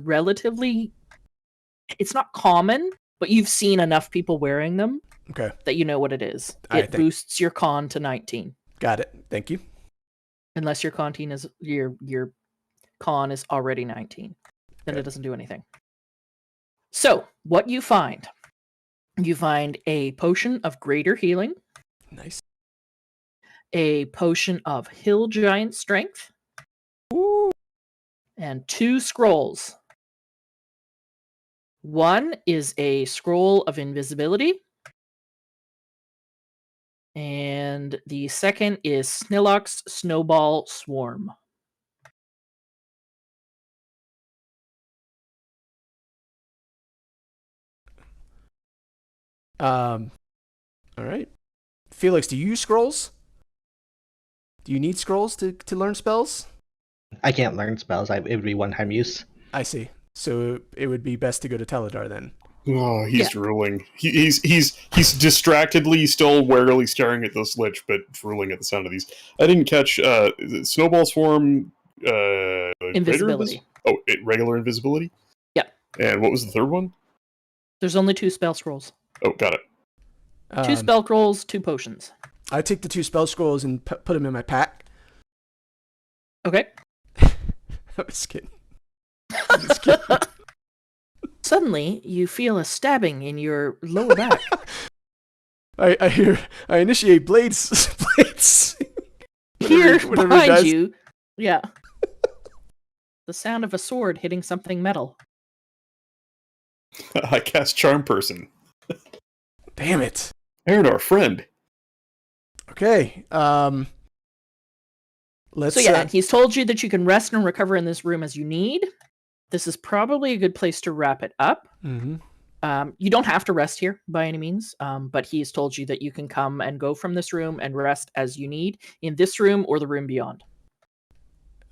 Speaker 2: it's not common, but you've seen enough people wearing them
Speaker 5: Okay,
Speaker 2: that you know what it is.
Speaker 5: All right,
Speaker 2: It boosts your con to 19.
Speaker 5: got it. Thank you.
Speaker 2: Unless your your con is already 19. Then
Speaker 5: Okay.
Speaker 2: it doesn't do anything. So, what you find a potion of greater healing,
Speaker 5: Nice.
Speaker 2: a potion of hill giant strength, and 2 scrolls. One is a scroll of invisibility, and the second is Snillock's Snowball Swarm.
Speaker 5: All right. Felix, do you use scrolls? Do you need scrolls to learn spells?
Speaker 3: I can't learn spells. It would be one-time use.
Speaker 5: I see. So it would be best to go to Teledar then.
Speaker 1: Oh, he's drooling. He's distractedly, still warily staring at this lich, but drooling at the sound of these. I didn't catch is it Snowball Swarm.
Speaker 2: Invisibility.
Speaker 1: Regular invisibility.
Speaker 2: Yep.
Speaker 1: And what was the third one?
Speaker 2: There's only 2 spell scrolls.
Speaker 1: Oh, got it.
Speaker 2: 2 spell scrolls, 2 potions.
Speaker 5: I take the 2 spell scrolls and put them in my pack.
Speaker 2: Okay.
Speaker 5: I'm just kidding. I'm just kidding.
Speaker 2: Suddenly, you feel a stabbing in your lower back.
Speaker 5: I initiate blades.
Speaker 2: Here,
Speaker 5: whatever it
Speaker 2: behind
Speaker 5: does.
Speaker 2: you. Yeah. The sound of a sword hitting something metal.
Speaker 1: I cast Charm Person.
Speaker 5: Damn it.
Speaker 1: Aaron, friend.
Speaker 5: Okay. Let's.
Speaker 2: So yeah, he's told you that you can rest and recover in this room as you need. This is probably a good place to wrap it up.
Speaker 5: Mm-hmm.
Speaker 2: You don't have to rest here by any means, but he's told you that you can come and go from this room and rest as you need in this room or the room beyond.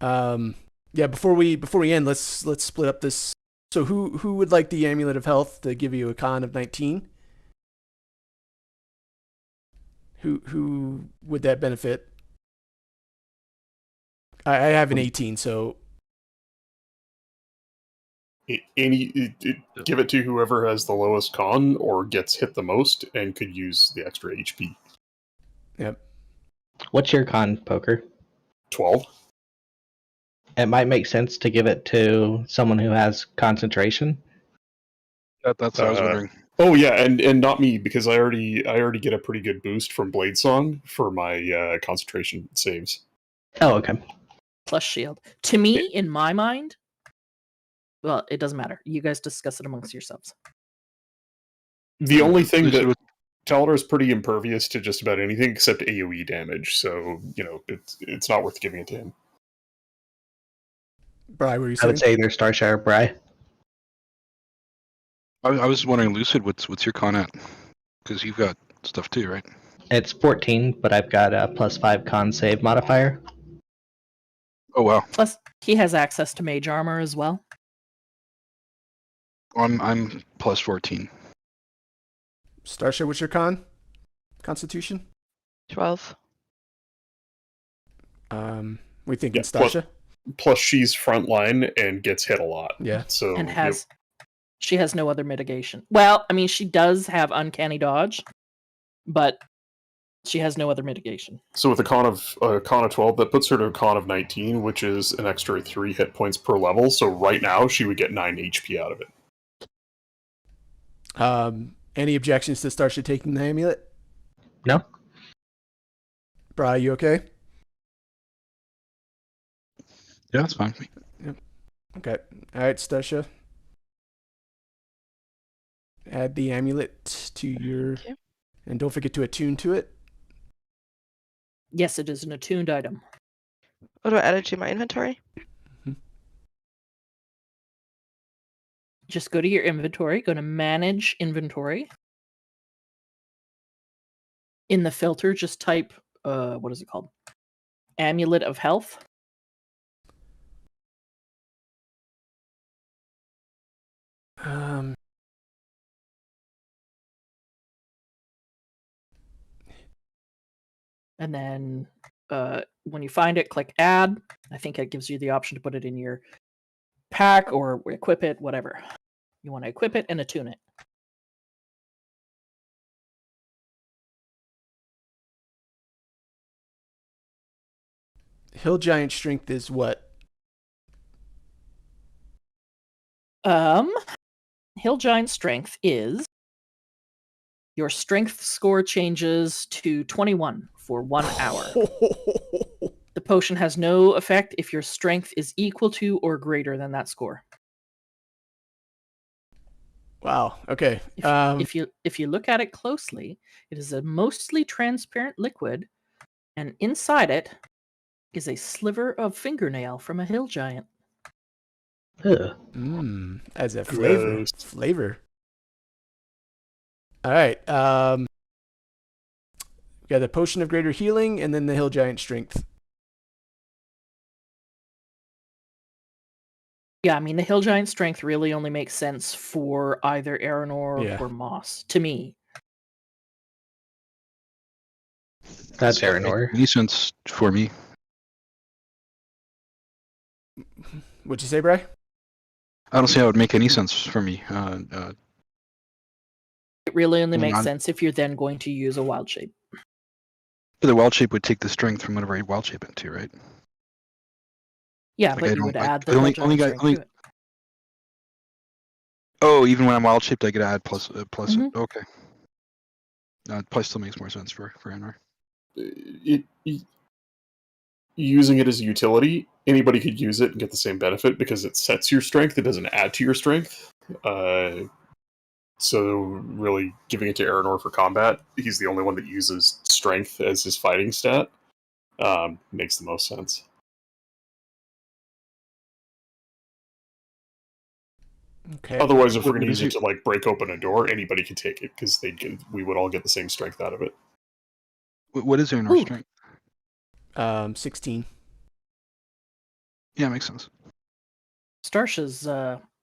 Speaker 5: Yeah. Before we end, let's split up this. So who would like the Amulet of Health to give you a con of 19? Who would that benefit? I have an 18, so
Speaker 1: Give it to whoever has the lowest con or gets hit the most and could use the extra HP.
Speaker 5: yep.
Speaker 3: What's your con, Poker?
Speaker 1: 12.
Speaker 3: It might make sense to give it to someone who has concentration.
Speaker 6: That's what I was
Speaker 1: Uh,
Speaker 6: wondering.
Speaker 1: Oh yeah, and not me, because I already get a pretty good boost from Blade Song for my concentration saves.
Speaker 3: Oh, okay.
Speaker 2: Plus shield. To me, in my mind, well, it doesn't matter. You guys discuss it amongst yourselves.
Speaker 1: The only thing
Speaker 6: At least it
Speaker 1: that
Speaker 6: was-
Speaker 1: Taladar is pretty impervious to just about anything except AoE damage, so it's not worth giving it to him.
Speaker 5: Bri, what were you
Speaker 3: I
Speaker 5: saying?
Speaker 3: would say either Starshire or Bry.
Speaker 6: I was wondering, Lucid, what's your con at? Because you've got stuff too, right?
Speaker 3: It's 14, but I've got a +5 con save modifier.
Speaker 6: Oh wow.
Speaker 2: Plus, he has access to mage armor as well.
Speaker 6: I'm plus 14.
Speaker 5: Starsha, what's your constitution?
Speaker 4: 12.
Speaker 5: We thinking
Speaker 1: Yeah, plus-
Speaker 5: Starsha?
Speaker 1: Plus, she's frontline and gets hit a lot.
Speaker 5: Yeah.
Speaker 1: So
Speaker 2: And she has no other mitigation. Well, I mean, she does have uncanny dodge, but she has no other mitigation.
Speaker 1: So with a con of 12, that puts her to a con of 19, which is an extra 3 hit points per level. So right now, she would get 9 HP out of it.
Speaker 5: Any objections to Starsha taking the amulet?
Speaker 3: No?
Speaker 5: Bri, you okay?
Speaker 6: Yeah, that's fine.
Speaker 5: Okay. All right, Starsha. Add the amulet to your...
Speaker 4: Okay.
Speaker 5: And don't forget to attune to it.
Speaker 2: Yes, it is an attuned item.
Speaker 4: What do I add it to my inventory?
Speaker 2: Just go to your inventory, go to manage inventory. In the filter, just type, what is it called? Amulet of Health. And then when you find it, click add. I think it gives you the option to put it in your pack or equip it, whatever. You want to equip it and attune it.
Speaker 5: Hill Giant Strength is what?
Speaker 2: Hill Giant Strength is your strength score changes to 21 for 1 hour. The potion has no effect if your strength is equal to or greater than that score.
Speaker 5: Wow. Okay.
Speaker 2: If you look at it closely, it is a mostly transparent liquid, and inside it is a sliver of fingernail from a hill giant.
Speaker 3: Ugh.
Speaker 5: As a
Speaker 1: Gross.
Speaker 5: flavor. All right. We got the potion of greater healing, and then the hill giant strength.
Speaker 2: Yeah, I mean, the hill giant strength really only makes sense for either Aranor or Moss, to me.
Speaker 3: That's
Speaker 6: Doesn't make
Speaker 3: Aranor.
Speaker 6: any sense for me.
Speaker 5: What'd you say, Bri?
Speaker 6: I don't see how it would make any sense for me.
Speaker 2: It really only makes
Speaker 6: I'm-
Speaker 2: sense if you're then going to use a wild shape.
Speaker 6: The wild shape would take the strength from whatever I wild shape into, right?
Speaker 2: Yeah,
Speaker 6: Like,
Speaker 2: but
Speaker 6: I
Speaker 2: you
Speaker 6: don't-
Speaker 2: would
Speaker 6: I-
Speaker 2: add
Speaker 6: I
Speaker 2: the
Speaker 6: only-
Speaker 2: hill
Speaker 6: only
Speaker 2: giant
Speaker 6: got-
Speaker 2: strength to it.
Speaker 6: Oh, even when I'm wild shaped, I get to add plus.
Speaker 2: Mhm.
Speaker 6: Okay. Probably still makes more sense for Anwar.
Speaker 1: Using it as a utility, anybody could use it and get the same benefit because it sets your strength. It doesn't add to your strength. So really giving it to Aranor for combat, he's the only one that uses strength as his fighting stat. Makes the most sense.
Speaker 5: Okay.
Speaker 1: Otherwise, if we're
Speaker 6: What
Speaker 1: going to
Speaker 6: is
Speaker 1: use it to like break open a door, anybody can take it because we would all get the same strength out of it.
Speaker 6: What is Aranar's
Speaker 2: Ooh.
Speaker 6: strength?
Speaker 5: 16.
Speaker 6: Yeah, makes sense.
Speaker 2: Starsha's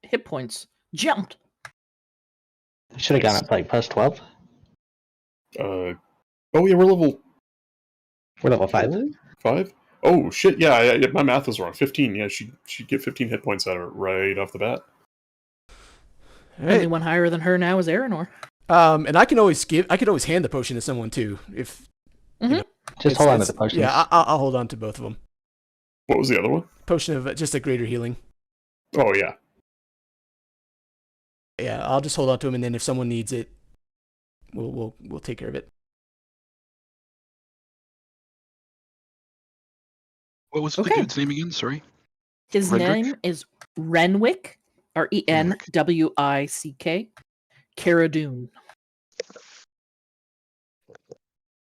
Speaker 2: hit points jumped.
Speaker 3: Should have gone up like +12.
Speaker 1: Oh yeah, we're level
Speaker 3: We're level 5.
Speaker 1: 5. Oh shit! Yeah, my math was wrong. 15. Yeah, she'd get 15 hit points out of it right off the bat.
Speaker 5: All
Speaker 2: Only
Speaker 5: right.
Speaker 2: one higher than her now is Aranor.
Speaker 5: And I can always hand the potion to someone too if
Speaker 3: Just hold on to the potions.
Speaker 5: Yeah, I'll hold on to both of them.
Speaker 1: What was the other one?
Speaker 5: Potion of just a greater healing.
Speaker 1: Oh yeah.
Speaker 5: Yeah, I'll just hold on to them, and then if someone needs it, we'll take care of it.
Speaker 6: What was
Speaker 2: Okay.
Speaker 6: the dude's name again? Sorry.
Speaker 2: His
Speaker 6: Renwick?
Speaker 2: name is Renwick, Renwick. Cara Dune.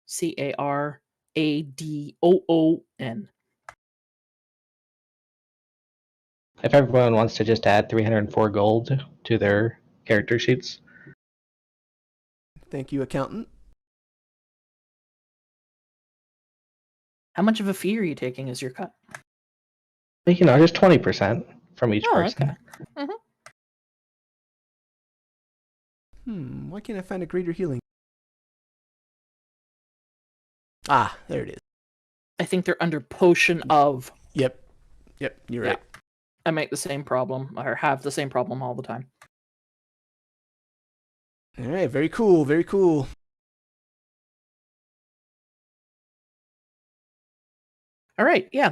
Speaker 2: Caradoon.
Speaker 3: If everyone wants to just add 304 gold to their character sheets.
Speaker 5: Thank you, accountant.
Speaker 2: How much of a fee are you taking as your cut?
Speaker 3: But, just 20% from each
Speaker 2: Oh,
Speaker 3: person.
Speaker 2: okay.
Speaker 5: Why can't I find a greater healing? Ah, there it is.
Speaker 2: I think they're under potion of.
Speaker 5: Yep, you're
Speaker 2: Yeah.
Speaker 5: right.
Speaker 2: I make the same problem, or have the same problem all the time.
Speaker 5: All right, very cool, very cool.
Speaker 2: All right, yeah,